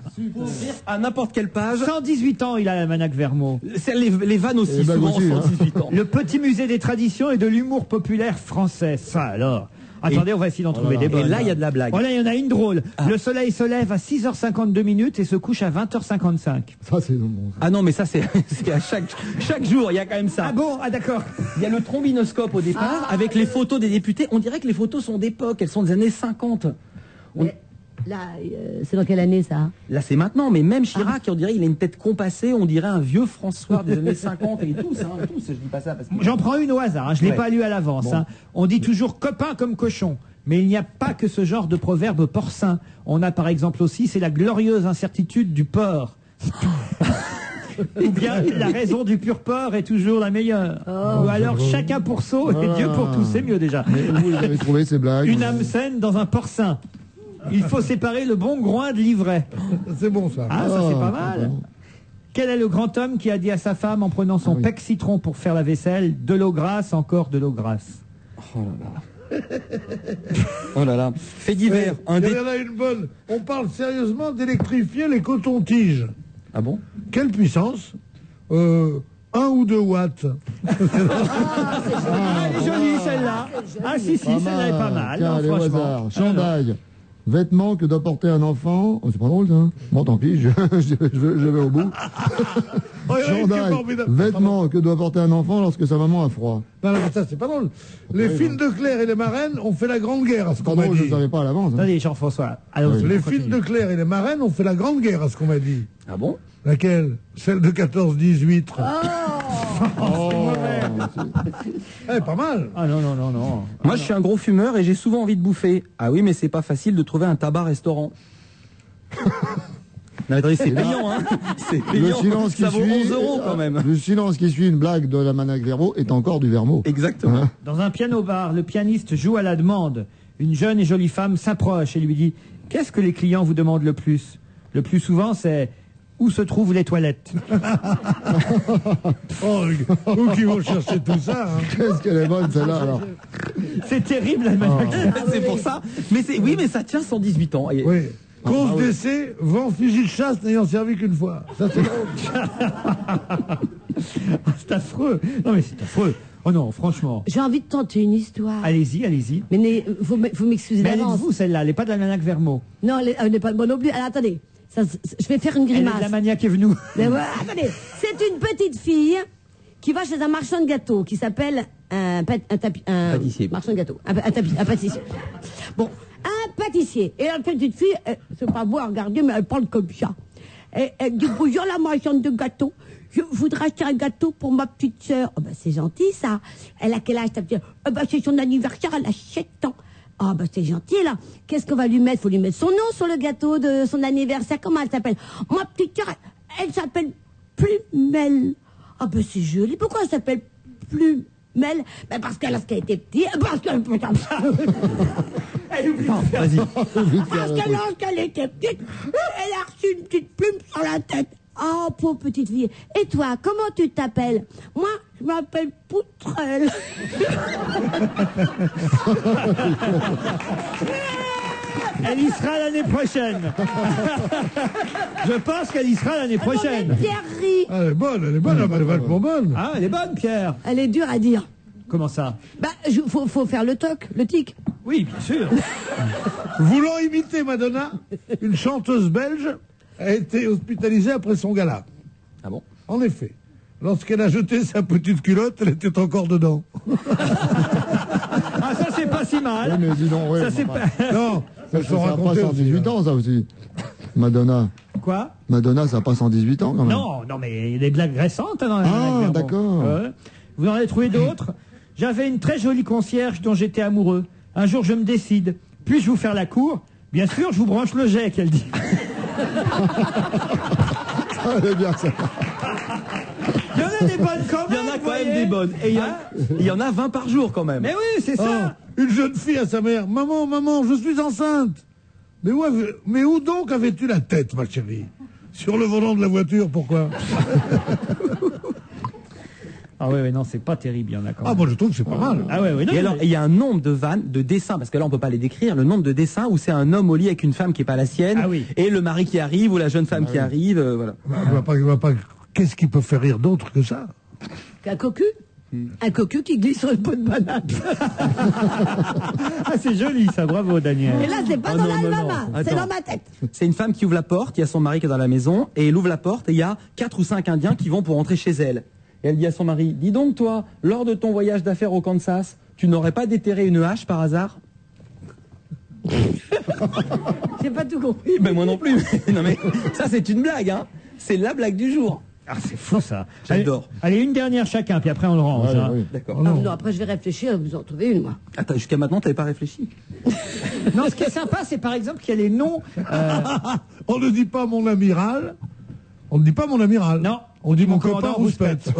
À n'importe quelle page. 118 ans, il a l'almanach Vermeau. Les vannes aussi, souvent, 118 ans. Le petit musée des traditions et de l'humour populaire français. Ça, alors. Attendez, on va essayer d'en trouver des bonnes. Et là, il y a de la blague. Voilà, il y en a une drôle. Le soleil se lève à 6h52 minutes et se couche à 20h55. Ça, c'est bon. Ah non, mais ça, c'est à chaque jour, il y a quand même ça. Ah bon? Ah d'accord. Il y a le trombinoscope au départ, avec les photos des députés. On dirait que les photos sont d'époque, elles sont des années 50. Là, c'est dans quelle année ça? Là, c'est maintenant, mais même Chirac, on dirait, il a une tête compassée, on dirait un vieux François des années 50 et tous, je dis pas ça parce que... J'en prends une au hasard, hein, je l'ai pas lu à l'avance. Bon. Hein. On dit toujours copain comme cochon. Mais il n'y a pas que ce genre de proverbe porcin. On a par exemple aussi, c'est la glorieuse incertitude du porc. Ou bien la raison du pur porc est toujours la meilleure. Ou alors chacun pour soi et Dieu pour tous, c'est mieux déjà. Mais où vous avez trouvé ces blagues? Une âme saine dans un porcin. Il faut séparer le bon groin de l'ivraie. C'est bon ça. Ah, ça c'est pas mal. Quel est le grand homme qui a dit à sa femme en prenant son pec citron pour faire la vaisselle, de l'eau grasse, encore de l'eau grasse? Oh là là. Oh là là. Fait divers. Il y en a une bonne. On parle sérieusement d'électrifier les cotons-tiges. Ah bon? Quelle puissance? 1 ou 2 watts. Elle est jolie celle-là. Ah si, celle-là est pas mal. Tiens, Non, allez, au franchement. hasard. Chandail. Vêtements que doit porter un enfant. Oh, c'est pas drôle, ça. Bon, tant pis, je vais au bout. Chandail. Vêtements que doit porter un enfant lorsque sa maman a froid. Non, mais ça, c'est pas drôle. Les films de Claire et les marraines ont fait la grande guerre, à ce qu'on Pas m'a drôle, je dit. ne savais pas à l'avance. hein. Attendez, Jean-François. Alors, Les films de Claire et les marraines ont fait la grande guerre, à ce qu'on m'a dit. Ah bon? Laquelle? Celle de 14-18. Pas mal. Ah non. Moi, je suis un gros fumeur et j'ai souvent envie de bouffer. Ah oui, mais c'est pas facile de trouver un tabac-restaurant. Non, attendez, c'est payant, hein. C'est Le payant. silence qui Ça vaut suit, 11 € quand même. Le silence qui suit une blague de l'almanach Vermeau est encore du Vermeau. Exactement. Hein? Dans un piano-bar, le pianiste joue à la demande. Une jeune et jolie femme s'approche et lui dit « Qu'est-ce que les clients vous demandent le plus ?» Le plus souvent, c'est « Où se trouvent les toilettes ?» Oh, où qui vont chercher tout ça, hein. Qu'est-ce qu'elle est bonne, celle-là, alors. C'est terrible, l'almanach. C'est pour ça. Mais oui, mais ça tient 118 ans. Et... Oui. Cause bah oui. d'essai, vent fusil de chasse n'ayant servi qu'une fois. Ça, c'est drôle. C'est affreux. Non, mais c'est affreux. Oh non, franchement. J'ai envie de tenter une histoire. Allez-y. Mais vous m'excusez Mais elle est de d'avance. vous, celle-là. Elle n'est pas de l'almanach Vermeau. Non, elle n'est pas de moi non plus. Alors, attendez. Je vais faire une Elle est grimace. de la maniaque est venue. Mais ouais, attendez, c'est une petite fille qui va chez un marchand de gâteaux qui s'appelle un pâtissier. marchand de gâteaux, un pâtissier. Bon, un pâtissier. Et la petite fille, c'est pas beau à regarder, mais elle parle comme ça. Et elle dit bonjour la marchande de gâteaux. Je voudrais acheter un gâteau pour ma petite sœur. Oh, bah, c'est gentil ça. Elle a quel âge ta petite sœur? Oh, bah, c'est son anniversaire, elle a 7 ans. Ah bah c'est gentil là. Qu'est-ce qu'on va lui mettre? Faut lui mettre son nom sur le gâteau de son anniversaire. Comment elle s'appelle? Ma petite sœur, elle s'appelle Plumel. Ah bah c'est joli. Pourquoi elle s'appelle Mel, ben parce qu'elle lorsqu'elle était petite, parce que Elle oublie. Vas-y. parce que lorsqu'elle était petite, elle a reçu une petite plume sur la tête. Oh, pauvre petite fille. Et toi, comment tu t'appelles? Moi, je m'appelle Poutrelle. Elle y sera l'année prochaine. Je pense qu'elle y sera l'année prochaine. Thierry. Elle est bonne, elle est vachement bonne. Ah, elle est bonne, Pierre. Elle est dure à dire. Comment ça? Bah, faut faire le toc, le tic. Oui, bien sûr. Voulant imiter Madonna, une chanteuse belge a été hospitalisée après son gala. Ah bon? En effet, lorsqu'elle a jeté sa petite culotte, elle était encore dedans. Ah, ça, c'est pas si mal. Oui, mais dis donc, ouais, Ça, c'est enfin, pas... Non, ça elles sont a pas racontées 118 ans, ça aussi. Madonna. Quoi? Madonna, ça a pas 118 ans, quand même. Non, mais il y a des blagues récentes dans les Ah, blagues, d'accord. Ouais. Vous en avez trouvé d'autres? J'avais une très jolie concierge dont j'étais amoureux. Un jour, je me décide. Puis-je vous faire la cour? Bien sûr, je vous branche le jet, qu'elle dit. Ça, elle est bien, ça. Il y en a des bonnes quand même. Il y en a vous quand même voyez. des bonnes. Et il y en a 20 par jour quand même. Mais oui, c'est ça. Une jeune fille à sa mère. Maman, je suis enceinte. Mais où donc avais-tu la tête, ma chérie? Sur le volant de la voiture, pourquoi? Ah ouais, non, c'est pas terrible, il y en a quand même. Ah, moi je trouve que c'est pas mal. Ah ouais, non, Et alors, il y a un nombre de vannes, de dessins, parce que là on peut pas les décrire, le nombre de dessins où c'est un homme au lit avec une femme qui est pas la sienne, Ah oui. et le mari qui arrive, ou la jeune femme qui arrive, voilà. Il va pas... Qu'est-ce qui peut faire rire d'autre que ça? Un cocu. Un cocu qui glisse sur une peau de banane. Ah, c'est joli ça, bravo Daniel. Et là, c'est pas Oh dans non, non, l'album, non. c'est Attends. dans ma tête. C'est une femme qui ouvre la porte, il y a son mari qui est dans la maison, et elle ouvre la porte, et il y a 4 ou 5 Indiens qui vont pour entrer chez elle. Et elle dit à son mari, dis donc toi, lors de ton voyage d'affaires au Kansas, tu n'aurais pas déterré une hache par hasard? J'ai pas tout compris. Ben moi non plus. Non mais ça c'est une blague, hein. C'est la blague du jour. Ah, c'est fou ça. J'adore. Allez, une dernière chacun, puis après on le range. Ouais, hein. oui. D'accord. Ah, non, après, je vais réfléchir, vous en trouvez une, moi. Attends, jusqu'à maintenant t'avais pas réfléchi. Non, ce qui est sympa, c'est par exemple qu'il y a les noms. On ne dit pas mon amiral. On ne dit pas mon amiral. Non. On dit mon commandant copain Rouspette.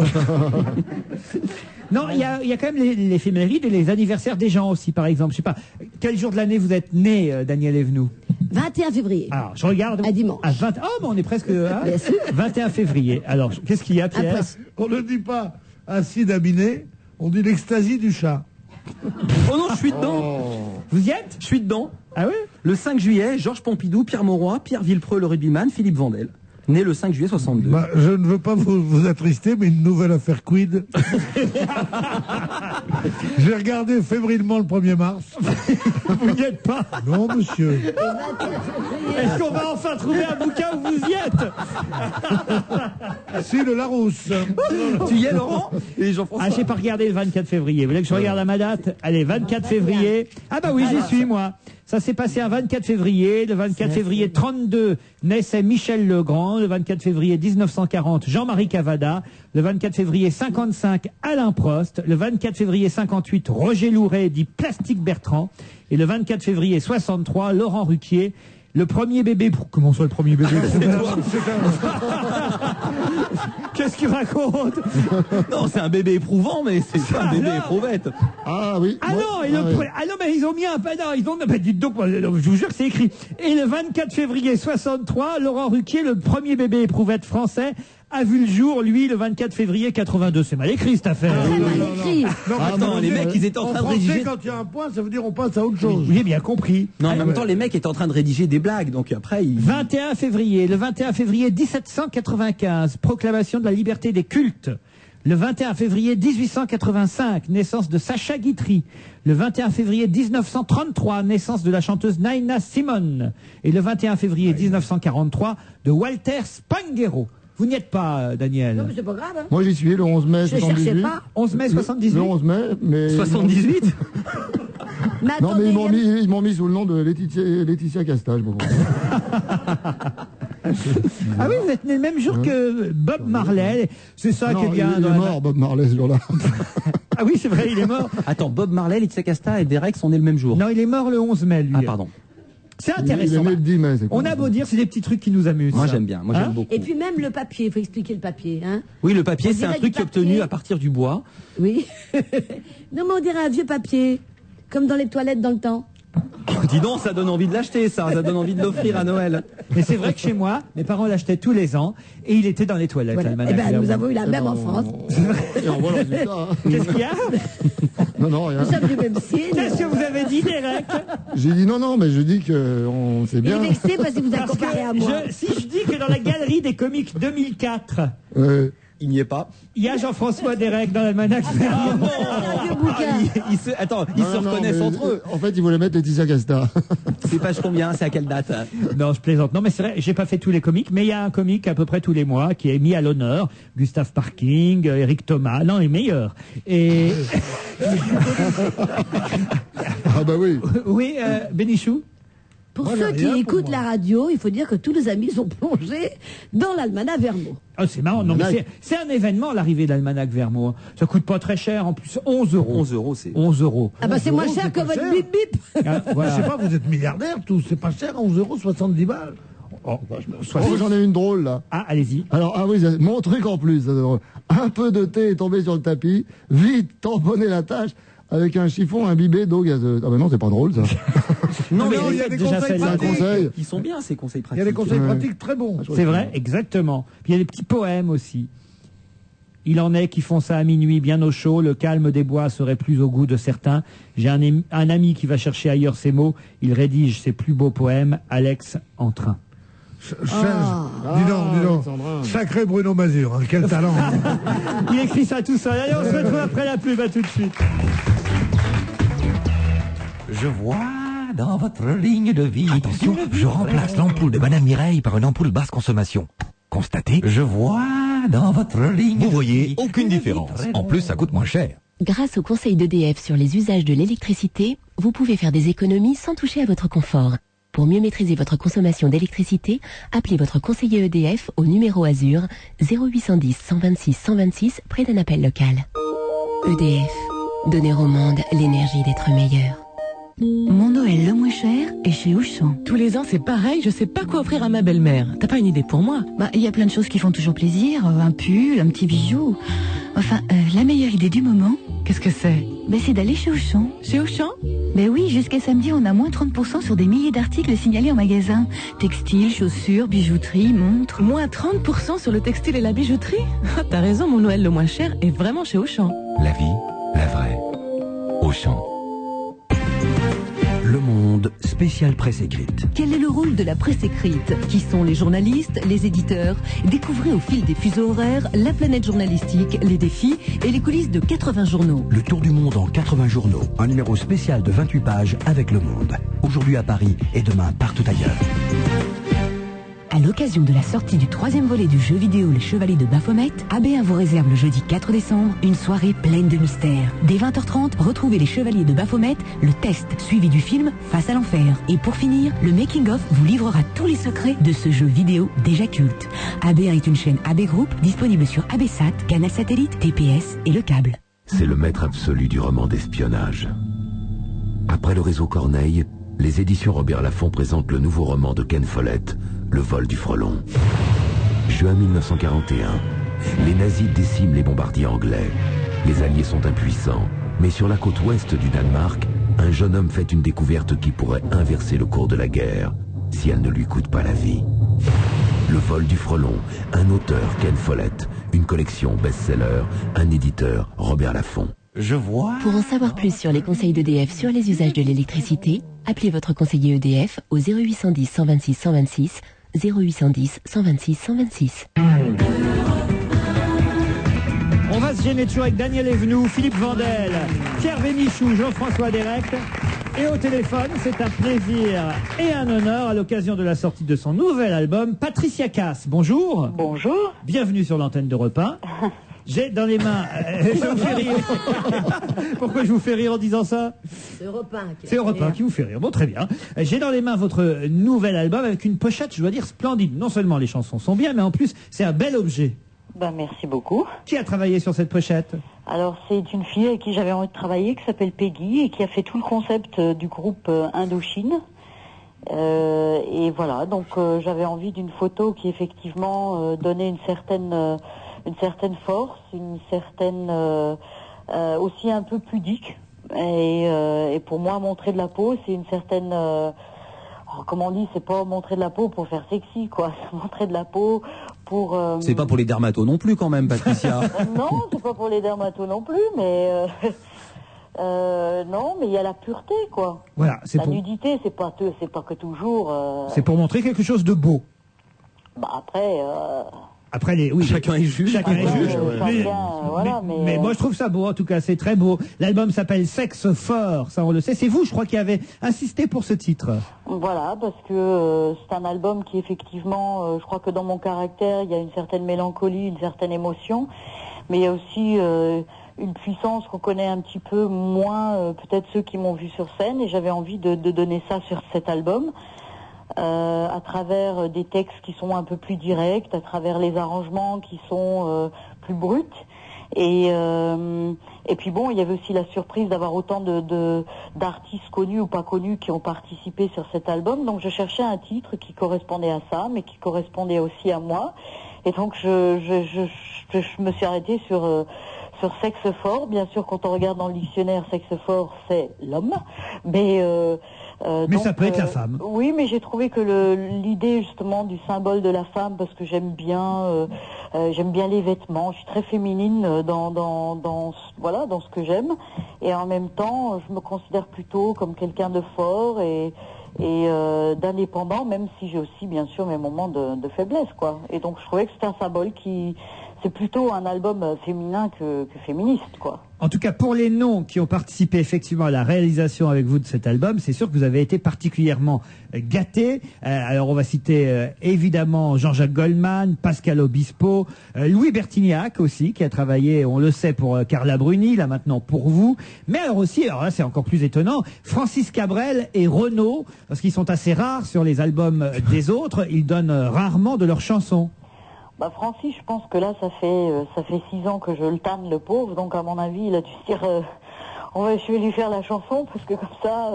Non, il y a quand même les éphémérides et les anniversaires des gens aussi, par exemple. Je sais pas, quel jour de l'année vous êtes né, Daniel Evenou? 21 février. Alors, je regarde. À dimanche. À 20... Oh, mais on est presque. Hein, Bien sûr. 21 février. Alors, qu'est-ce qu'il y a, Pierre? Après, On ne dit pas acide aminé, on dit l'extasie du chat. Oh non, je suis dedans. Vous y êtes? Je suis dedans. Ah oui? Le 5 juillet, Georges Pompidou, Pierre Mauroy, Pierre Villepreux, le rugbyman, Philippe Vandel. Né le 5 juillet 62. Bah, je ne veux pas vous attrister, mais une nouvelle affaire quid. J'ai regardé fébrilement le 1er mars. Vous n'y êtes pas? Non, monsieur. Est-ce qu'on va enfin trouver un bouquin où vous y êtes? Si, le Larousse. Tu y es, Laurent? Et Jean-François? Ah, j'ai pas regardé le 24 février. Vous voulez que je regarde à ma date? Allez, 24 février. Ah bah oui, j'y suis, moi. Ça s'est passé un 24 février. Le 24 février 32 naissait Michel Legrand. Le 24 février 1940, Jean-Marie Cavada. Le 24 février 55, Alain Prost. Le 24 février 58, Roger Louret, dit Plastique Bertrand. Et le 24 février 63, Laurent Ruquier. Le premier bébé... Comment ça, le premier bébé? Qu'est-ce qu'il raconte? Non, c'est un bébé éprouvant, mais c'est pas un bébé éprouvette. Ah oui. Ah non, et ah non, mais ils ont mis un... Non, ils ont... Mais dites donc, je vous jure que c'est écrit. Et le 24 février 63, Laurent Ruquier, le premier bébé éprouvette français, a vu le jour, lui, le 24 février 82. C'est mal écrit, cette affaire. Attends, les mecs, ils étaient en train de rédiger... Quand il y a un point, ça veut dire on passe à autre chose. Oui, j'ai bien compris. Non, en même temps, les mecs étaient en train de rédiger des blagues, donc après, ils... 21 février, le 21 février 1795, proclamation de la liberté des cultes. Le 21 février 1885, naissance de Sacha Guitry. Le 21 février 1933, naissance de la chanteuse Nina Simone. Et le 21 février 1943, de Walter Spanghero. Vous n'y êtes pas, Daniel? Non, mais c'est pas grave. Hein. Moi, j'y suis le 11 mai Je 78. cherchais pas. 11 mai 78. Le 11 mai, mais... 78? Mais Non, attendez, mais ils m'ont mis sous le nom de Laetitia Castage. Bon. Ah oui, vous êtes né le même jour que Bob Marley. C'est ça Non, qui est bien. il dans est la- mort, Bob Marley, ce jour-là. Ah oui, c'est vrai, il est mort. Attends, Bob Marley, Laetitia Casta et Derek sont nés le même jour. Non, il est mort le 11 mai, lui. Ah, pardon. C'est intéressant. Il est né le 10 mai, c'est On a beau dire, c'est des petits trucs qui nous amusent. Moi ça. j'aime bien, moi j'aime beaucoup. Et puis même le papier, il faut expliquer le papier. Hein. Oui, le papier, On c'est un dirait truc du papier. obtenu à partir du bois. Oui. Non, mais on dirait un vieux papier, comme dans les toilettes dans le temps. Dis donc, ça donne envie de l'acheter, ça donne envie de l'offrir à Noël. Mais c'est vrai que chez moi, mes parents l'achetaient tous les ans et il était dans les toilettes. Voilà. l'almanach Eh ben, nous Vermeer. avons eu la même en France. Et on voit le résultat. Hein. Qu'est-ce qu'il y a Non, rien. Nous sommes du même signe. Qu'est-ce que vous avez dit, Derek? J'ai dit non, mais je dis que c'est bien. Il est vexé parce qu'il vous a Parce comparé que à moi. si je dis que dans la galerie des comiques 2004, il n'y est pas. Il y a Jean-François Derek dans l'almanach Vermeer. Il se reconnaissent entre eux. En fait, ils voulaient mettre Laetitia Casta. C'est page combien? C'est à quelle date? Non, je plaisante. Non, mais c'est vrai, j'ai pas fait tous les comiques, mais il y a un comique à peu près tous les mois qui est mis à l'honneur. Gustave Parking, Eric Thomas, non, les meilleurs. Et... Ah bah oui. Oui, Bénichou. Pour Voilà, ceux qui rien pour écoutent la radio, il faut dire que tous les amis sont plongés dans l'almanach Vermeer. Oh, c'est marrant. Non, mais c'est un événement, l'arrivée de l'almanach Vermeer. Ça coûte pas très cher, en plus. 11 euros. 11 euros, c'est... 11 euros. Ah bah c'est moins cher que pas votre cher. bip bip. Ah, voilà. Je sais pas, vous êtes milliardaire, tous. C'est pas cher, 11 euros, 70 balles. Oh, Oh, j'en ai une drôle là. Ah, allez-y. Alors, ah oui, mon truc en plus. Un peu de thé est tombé sur le tapis. Vite, tamponner la tâche avec un chiffon imbibé d'eau gazeuse. Ah ben non, c'est pas drôle ça. Non, mais il y a des déjà conseils fait ça. pratiques. Ils sont bien, ces conseils Il y pratiques. a des conseils Ouais. pratiques très bons. C'est vrai, exactement. Puis il y a des petits poèmes aussi. Il en est qui font ça à minuit, bien au chaud. Le calme des bois serait plus au goût de certains. J'ai un ami qui va chercher ailleurs ses mots. Il rédige ses plus beaux poèmes. Alex en train. Dis donc. Sacré Bruno Mazur, hein, quel talent. Il écrit ça tout seul. Allez, on se retrouve après la pub. À tout de suite. Je vois dans votre ligne de vie. Attention, je remplace l'ampoule de Madame Mireille par une ampoule basse consommation. Constatez, je vois dans votre ligne. Vous voyez, aucune différence. En plus, ça coûte moins cher. Grâce au conseil d'EDF sur les usages de l'électricité, vous pouvez faire des économies sans toucher à votre confort. Pour mieux maîtriser votre consommation d'électricité, appelez votre conseiller EDF au numéro Azur 0810 126 126 près d'un appel local. EDF, donner au monde l'énergie d'être meilleur. Mon Noël le moins cher est chez Auchan. Tous les ans, c'est pareil, je sais pas quoi offrir à ma belle-mère. T'as pas une idée pour moi? Bah, il y a plein de choses qui font toujours plaisir. Un pull, un petit bijou. Enfin, la meilleure idée du moment, Qu'est-ce que c'est? c'est d'aller chez Auchan. Chez Auchan? Oui, jusqu'à samedi, on a moins 30% sur des milliers d'articles signalés en magasin. Textiles, chaussures, bijouterie, montres. Moins 30% sur le textile et la bijouterie? T'as raison, mon Noël le moins cher est vraiment chez Auchan. La vie, la vraie. Auchan. Le Monde, spécial presse écrite. Quel est le rôle de la presse écrite? Qui sont les journalistes, les éditeurs? Découvrez au fil des fuseaux horaires la planète journalistique, les défis et les coulisses de 80 journaux. Le tour du monde en 80 journaux. Un numéro spécial de 28 pages avec Le Monde. Aujourd'hui à Paris et demain partout ailleurs. À l'occasion de la sortie du 3e volet du jeu vidéo Les Chevaliers de Baphomet, AB1 vous réserve le jeudi 4 décembre une soirée pleine de mystères. Dès 20h30, retrouvez Les Chevaliers de Baphomet, le test suivi du film Face à l'enfer. Et pour finir, le making-of vous livrera tous les secrets de ce jeu vidéo déjà culte. AB1 est une chaîne AB Group disponible sur ABSat, Canal Satellite, TPS et le câble. C'est le maître absolu du roman d'espionnage. Après le réseau Corneille, les éditions Robert Laffont présentent le nouveau roman de Ken Follett, Le vol du frelon. Juin 1941. Les nazis déciment les bombardiers anglais. Les Alliés sont impuissants. Mais sur la côte ouest du Danemark, un jeune homme fait une découverte qui pourrait inverser le cours de la guerre, si elle ne lui coûte pas la vie. Le vol du frelon, un auteur, Ken Follett, une collection best-seller, un éditeur, Robert Laffont. Je vois. Pour en savoir plus sur les conseils d'EDF sur les usages de l'électricité, appelez votre conseiller EDF au 0810 126 126, 0810 126 126. On va se gêner toujours avec Daniel Evenou, Philippe Vandel, Pierre Bénichou, Jean-François Derek. Et au téléphone, c'est un plaisir et un honneur à l'occasion de la sortie de son nouvel album, Patricia Cass. Bonjour. Bonjour. Bienvenue sur l'antenne d'Europe 1. J'ai dans les mains... je vous fais rire. Pourquoi je vous fais rire en disant ça? C'est Europe 1 C'est Europe 1 qui vous fait rire. Bon, très bien. J'ai dans les mains votre nouvel album avec une pochette, je dois dire, splendide. Non seulement les chansons sont bien, mais en plus, c'est un bel objet. Merci beaucoup. Qui a travaillé sur cette pochette? Alors, c'est une fille avec qui j'avais envie de travailler, qui s'appelle Peggy, et qui a fait tout le concept du groupe Indochine. Et voilà, donc j'avais envie d'une photo qui effectivement donnait une certaine force, une certaine aussi un peu pudique. Et pour moi, montrer de la peau, c'est une certaine comment on dit, c'est pas montrer de la peau pour faire sexy, quoi. C'est montrer de la peau pour... C'est pas pour les dermatos non plus, quand même, Patricia. Non, c'est pas pour les dermatos non plus, mais... non, mais il y a la pureté, quoi. Voilà, c'est la nudité, c'est pas que toujours... C'est pour montrer quelque chose de beau. Bah après... Après oui, chacun est juge. Chacun est juge. Mais moi je trouve ça beau, en tout cas, c'est très beau. L'album s'appelle Sexe Fort, ça on le sait. C'est vous, je crois, qui avez insisté pour ce titre. Voilà, parce que c'est un album qui effectivement, je crois que dans mon caractère, il y a une certaine mélancolie, une certaine émotion, mais il y a aussi une puissance qu'on connaît un petit peu moins, peut-être ceux qui m'ont vu sur scène, et j'avais envie de donner ça sur cet album. À travers des textes qui sont un peu plus directs, à travers les arrangements qui sont plus bruts. Et puis bon, il y avait aussi la surprise d'avoir autant d'artistes connus ou pas connus qui ont participé sur cet album. Donc je cherchais un titre qui correspondait à ça, mais qui correspondait aussi à moi. Et donc je me suis arrêtée sur Sexe Fort. Bien sûr, quand on regarde dans le dictionnaire, Sexe Fort, c'est l'homme. Mais donc, ça peut être la femme. Oui, mais j'ai trouvé que l'idée justement du symbole de la femme, parce que j'aime bien les vêtements, je suis très féminine dans ce que j'aime, et en même temps, je me considère plutôt comme quelqu'un de fort et d'indépendant, même si j'ai aussi bien sûr mes moments de faiblesse, quoi. Et donc je trouvais que c'était un symbole c'est plutôt un album féminin que féministe, quoi. En tout cas, pour les noms qui ont participé effectivement à la réalisation avec vous de cet album, c'est sûr que vous avez été particulièrement gâtés. Alors, on va citer évidemment Jean-Jacques Goldman, Pascal Obispo, Louis Bertignac aussi, qui a travaillé, on le sait, pour Carla Bruni, là maintenant pour vous. Mais alors aussi, alors là c'est encore plus étonnant, Francis Cabrel et Renaud, parce qu'ils sont assez rares sur les albums des autres, ils donnent rarement de leurs chansons. Bah Francis, je pense que là ça fait 6 ans que je le tanne, le pauvre, donc à mon avis il a dû se dire je vais lui faire la chanson parce que comme ça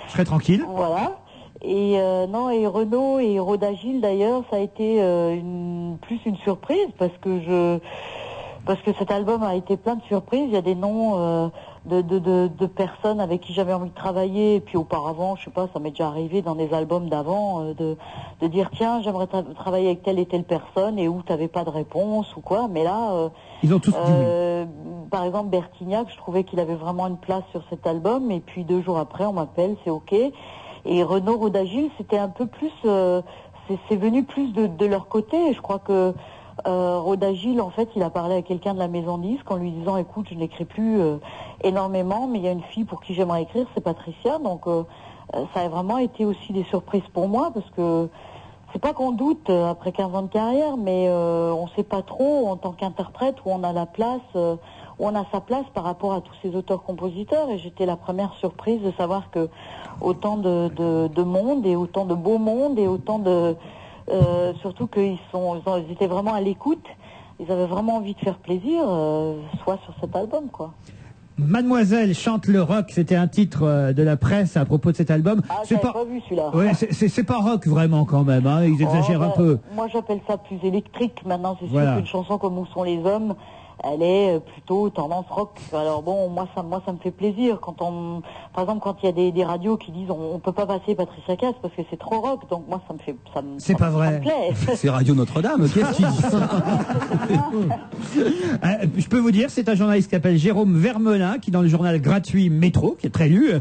je serai tranquille. Voilà. Et et Renaud et Rodagil d'ailleurs, ça a été plus une surprise parce que cet album a été plein de surprises. Il y a des noms de personnes avec qui j'avais envie de travailler, et puis auparavant, je sais pas, ça m'est déjà arrivé dans des albums d'avant de dire tiens, j'aimerais travailler avec telle et telle personne, et où t'avais pas de réponse ou quoi, mais là ils ont tous dit oui. Par exemple Bertignac, je trouvais qu'il avait vraiment une place sur cet album, et puis 2 jours après on m'appelle, c'est ok. Et Renaud Rodagil, c'était un peu plus c'est venu plus de leur côté, et je crois que Rodagil, en fait, il a parlé à quelqu'un de la maison disque en lui disant écoute, je n'écris plus énormément, mais il y a une fille pour qui j'aimerais écrire, c'est Patricia. Donc ça a vraiment été aussi des surprises pour moi, parce que c'est pas qu'on doute après 15 ans de carrière, mais on sait pas trop en tant qu'interprète où on a la place, où on a sa place par rapport à tous ces auteurs-compositeurs. Et j'étais la première surprise de savoir que autant de monde, et autant de beau monde, et autant de surtout qu'ils étaient vraiment à l'écoute, ils avaient vraiment envie de faire plaisir, soit sur cet album, quoi. Mademoiselle chante le rock, c'était un titre de la presse à propos de cet album. Ah, j'avais pas vu celui-là. Ouais, c'est pas rock vraiment quand même, hein. Ils exagèrent un peu. Moi j'appelle ça plus électrique maintenant, c'est voilà. sûr qu'une chanson comme Où sont les hommes, elle est plutôt tendance rock. Alors bon, moi ça me fait plaisir quand par exemple, quand il y a des radios qui disent on peut pas passer Patricia Cass parce que c'est trop rock, donc moi ça me c'est pas vrai. C'est Radio Notre-Dame, qu'est-ce qu'il dit ça? Je peux vous dire, c'est un journaliste qui s'appelle Jérôme Vermelin, qui dans le journal gratuit Métro, qui est très lu,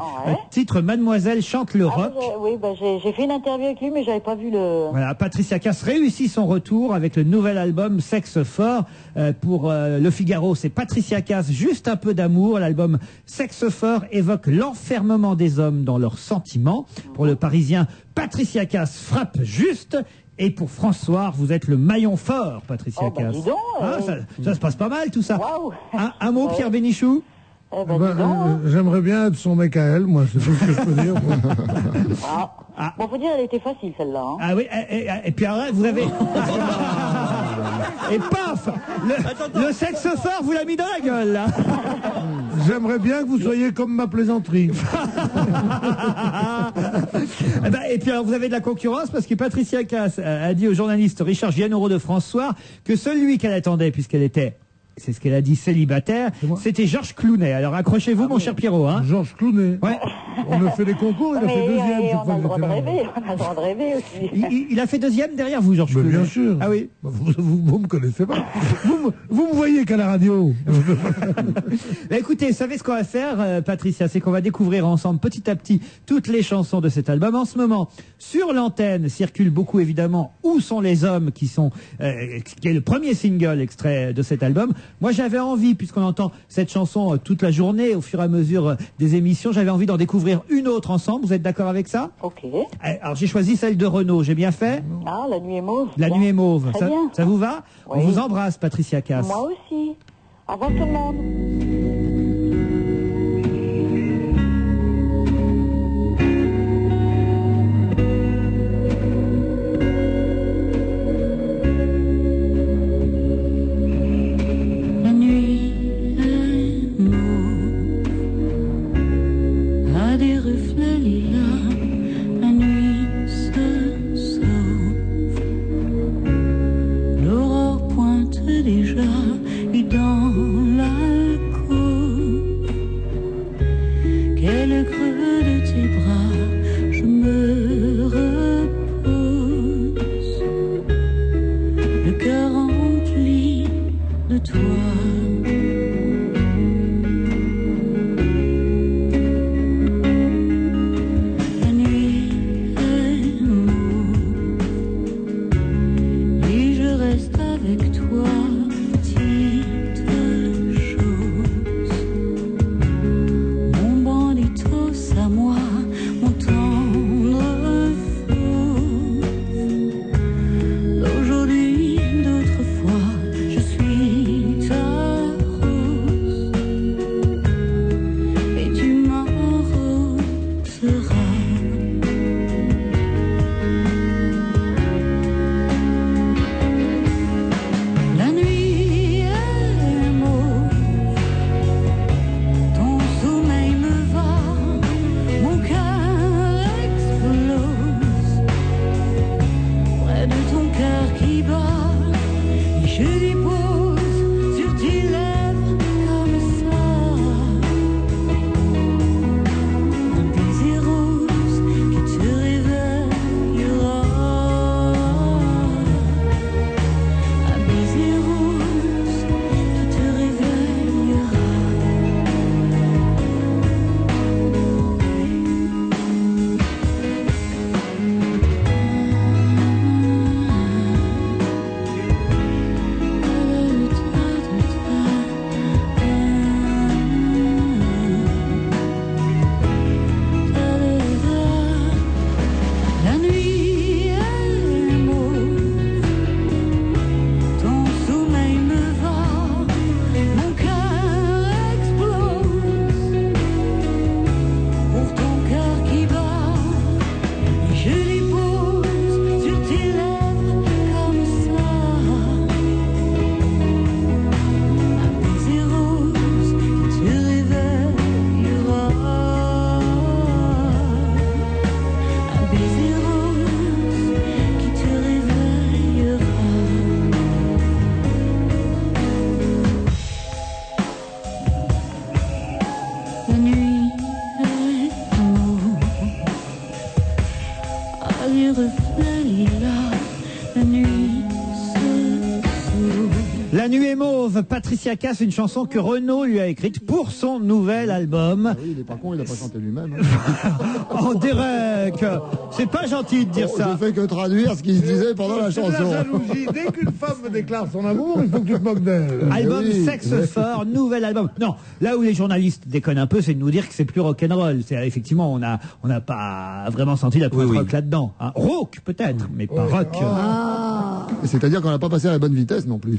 titre Mademoiselle chante le rock. Oui, j'ai fait une interview avec lui, mais j'avais pas vu le... Voilà, Patricia Cass réussit son retour avec le nouvel album Sexe Fort. Pour Le Figaro, c'est Patricia Cass, juste un peu d'amour. L'album Sexe Fort évoque l'enfermement des hommes dans leurs sentiments. Pour Le Parisien, Patricia Cass frappe juste. Et pour François, vous êtes le maillon fort, Patricia Cass. Dis donc, ça se passe pas mal tout ça. Wow. Un mot, Pierre Bénichou? J'aimerais bien être son mec à elle, moi, c'est tout ce que je peux dire. Bon, faut dire, elle était facile celle-là. Hein. Ah oui, et puis alors, vous avez... Et paf, le sexe fort vous l'a mis dans la gueule, là. J'aimerais bien que vous soyez comme ma plaisanterie. Et puis alors vous avez de la concurrence parce que Patricia Cass a dit au journaliste Richard Gianoro de France Soir que celui qu'elle attendait, puisqu'elle était, c'est ce qu'elle a dit, célibataire, c'était Georges Clooney. Alors accrochez-vous, mon cher Pierrot. Hein. Georges Clooney. Ouais. On a fait les concours, il a fait deuxième. On a le droit de rêver, on a le droit de rêver aussi. Il a fait deuxième derrière vous, Georges Clooney. Bien sûr. Ah oui. Vous me connaissez pas. Vous me voyez qu'à la radio. Écoutez, vous savez ce qu'on va faire, Patricia, c'est qu'on va découvrir ensemble petit à petit toutes les chansons de cet album. En ce moment, sur l'antenne, circule beaucoup évidemment Où sont les hommes, qui est le premier single extrait de cet album. Moi, j'avais envie, puisqu'on entend cette chanson toute la journée, au fur et à mesure des émissions, j'avais envie d'en découvrir une autre ensemble. Vous êtes d'accord avec ça? Ok. Alors, j'ai choisi celle de Renaud. J'ai bien fait? Ah, La nuit est mauve. La nuit est mauve. Très bien. Ça vous va? Oui. On vous embrasse, Patricia Cass. Moi aussi. Au revoir tout le monde. La nuit est mauve, Patricia Cass, une chanson que Renaud lui a écrite pour son nouvel album. Ah oui, il est pas con, il n'a pas chanté lui-même. On dirait que c'est pas gentil de dire ça. Je fais que traduire ce qu'il se disait pendant la chanson. C'est la jalousie. Dès qu'une femme me déclare son amour, il faut que tu te moques d'elle. Album oui. Sexe Fort, nouvel album. Non, là où les journalistes déconnent un peu, c'est de nous dire que c'est plus rock'n'roll. C'est effectivement, on n'a pas vraiment senti la pointe rock là-dedans. Hein. Rock peut-être, mais pas rock. C'est-à-dire qu'on n'a pas passé à la bonne vitesse non plus.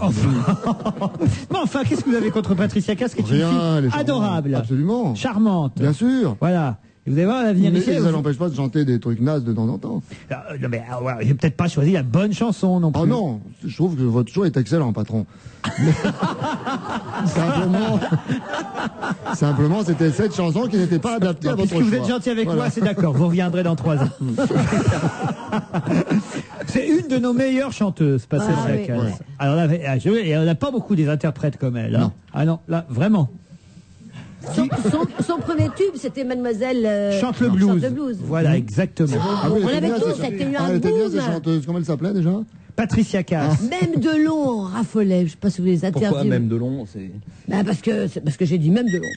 Mais enfin, qu'est-ce que vous avez contre Patricia Cass, qui est Rien, une elle est fille adorable, absolument, charmante. bien sûr. Voilà. Et vous allez voir l'avenir Mais ici. ça n'empêche pas de chanter des trucs nazes de temps en temps. Non, mais voilà, j'ai peut-être pas choisi la bonne chanson non plus. Oh non, je trouve que votre choix est excellent, patron. Mais simplement, c'était cette chanson qui n'était pas adaptée à votre choix. Puisque vous êtes gentil avec moi, c'est d'accord. Vous reviendrez dans 3 ans. C'est une de nos meilleures chanteuses, pas celle-ci. oui. Alors là, et on n'a pas beaucoup des interprètes comme elle. Hein. Non. Ah non, là, vraiment. Son premier tube, c'était Mademoiselle Chante le blues. Voilà, Mmh. exactement. Ah oui, On elle était l'avait bien, tous, c'était eu un elle était bien, boom. cette chanteuse. Comment elle s'appelait déjà? Patricia Cass. Même Delon en raffolait. Je sais pas si vous les interviewez. Pourquoi même Delon Bah parce que j'ai dit même Delon.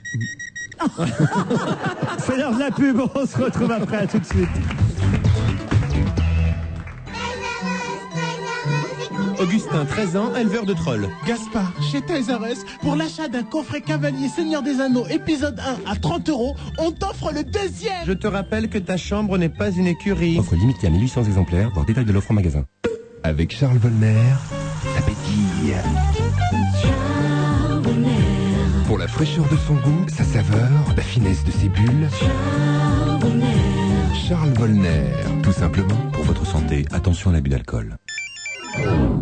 C'est l'heure de la pub, on se retrouve après, à tout de suite. Augustin, 13 ans, éleveur de trolls. Gaspard, chez Toys R Us, pour l'achat d'un coffret Cavalier Seigneur des Anneaux, épisode 1 à 30 €, on t'offre le deuxième. Je te rappelle que ta chambre n'est pas une écurie. Offre limitée à 1800 exemplaires, voir détail de l'offre en magasin. Avec Charles Volner, la pétille. Pour la fraîcheur de son goût, sa saveur, la finesse de ses bulles. Charles Volner. Tout simplement, pour votre santé, attention à l'abus d'alcool.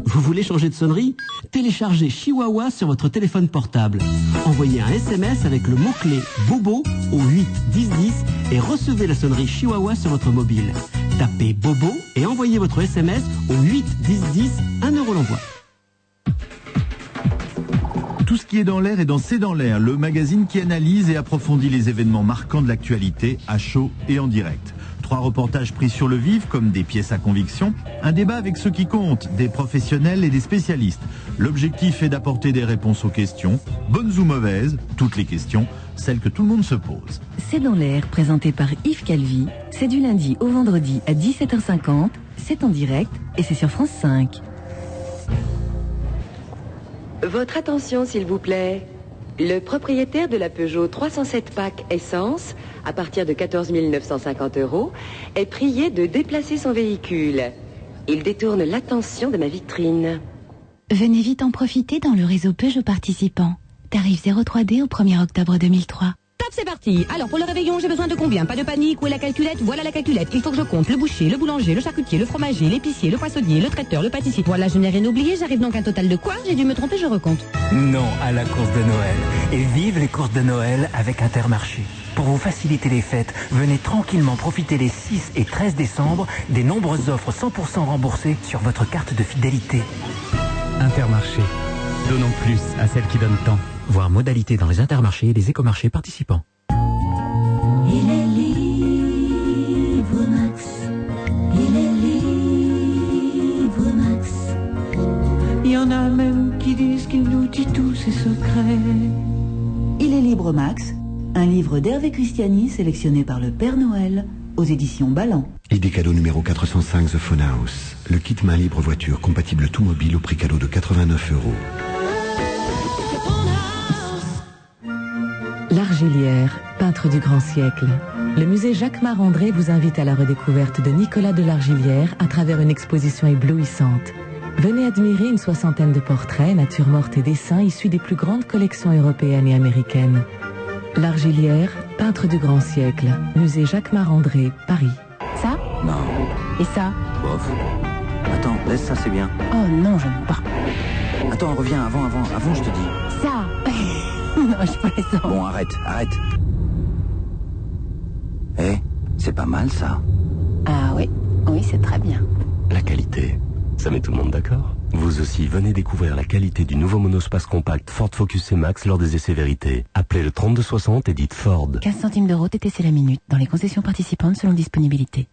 Vous voulez changer de sonnerie? Téléchargez Chihuahua sur votre téléphone portable. Envoyez un SMS avec le mot-clé Bobo au 8 10 10 et recevez la sonnerie Chihuahua sur votre mobile. Tapez Bobo et envoyez votre SMS au 8 10 10, 1 € l'envoi. Tout ce qui est dans l'air est dans C'est dans l'air, le magazine qui analyse et approfondit les événements marquants de l'actualité à chaud et en direct. 3 reportages pris sur le vif comme des pièces à conviction, un débat avec ceux qui comptent, des professionnels et des spécialistes. L'objectif est d'apporter des réponses aux questions, bonnes ou mauvaises, toutes les questions, celles que tout le monde se pose. C'est dans l'air, présenté par Yves Calvi. C'est du lundi au vendredi à 17h50, c'est en direct et c'est sur France 5. Votre attention, s'il vous plaît. Le propriétaire de la Peugeot 307 PAC Essence, à partir de 14 950 €, est prié de déplacer son véhicule. Il détourne l'attention de ma vitrine. Venez vite en profiter dans le réseau Peugeot participant. Tarif 0,3D au 1er octobre 2003. Top, c'est parti. Alors, pour le réveillon, j'ai besoin de combien? Pas de panique, où est la calculette? Voilà la calculette. Il faut que je compte le boucher, le boulanger, le charcutier, le fromager, l'épicier, le poissonnier, le traiteur, le pâtissier. Voilà, je n'ai rien oublié. J'arrive donc à un total de quoi? J'ai dû me tromper, je recompte. Non à la course de Noël. Et vive les courses de Noël avec Intermarché. Pour vous faciliter les fêtes, venez tranquillement profiter les 6 et 13 décembre des nombreuses offres 100% remboursées sur votre carte de fidélité. Intermarché. Donnons plus à celles qui donnent tant. Voir modalité dans les intermarchés et les écomarchés participants. Il est libre Max. Il est libre Max. Il y en a même qui disent qu'il nous dit tous ses secrets. Il est libre Max, un livre d'Hervé Christiani sélectionné par le Père Noël aux éditions Ballant. Idée cadeau numéro 405 The Phone House. Le kit main libre voiture compatible tout mobile au prix cadeau de 89 €. L'Argilière, peintre du grand siècle. Le musée Jacques Marandré vous invite à la redécouverte de Nicolas de l'Argilière à travers une exposition éblouissante. Venez admirer une 60aine de portraits, natures mortes et dessins issus des plus grandes collections européennes et américaines. L'Argilière, peintre du grand siècle. Musée Jacques Marandré, Paris. Ça? Non. Et ça? Bof. Attends, laisse ça, c'est bien. Oh non, j'aime pas. Attends, reviens, avant, je te dis. Ça? Non, je plaisante. Bon, arrête. Eh, c'est pas mal, ça. Ah oui, c'est très bien. La qualité, ça met tout le monde d'accord. Vous aussi, venez découvrir la qualité du nouveau monospace compact Ford Focus C-Max lors des essais vérité. Appelez le 3260 et dites Ford. 15 centimes d'euros TTC la minute dans les concessions participantes selon disponibilité.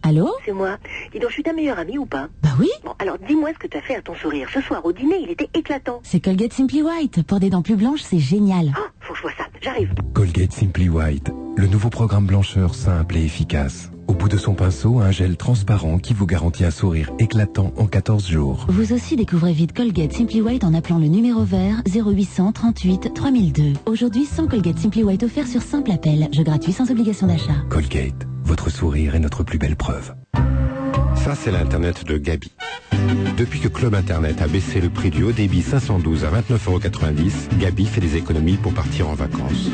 Allô? C'est moi. Dis donc, je suis ta meilleure amie ou pas? Bah oui. Bon, alors dis-moi ce que t'as fait à ton sourire. Ce soir, au dîner, il était éclatant. C'est Colgate Simply White. Pour des dents plus blanches, c'est génial. Oh, faut que je vois ça. J'arrive. Colgate Simply White, le nouveau programme blancheur simple et efficace. Au bout de son pinceau, un gel transparent qui vous garantit un sourire éclatant en 14 jours. Vous aussi découvrez vite Colgate Simply White en appelant le numéro vert 0800 38 3002. Aujourd'hui, 100 Colgate Simply White offerts sur simple appel. Jeu gratuit sans obligation d'achat. Colgate, votre sourire est notre plus belle preuve. Ça, c'est l'Internet de Gabi. Depuis que Club Internet a baissé le prix du haut débit 512 à 29,90 €, Gabi fait des économies pour partir en vacances.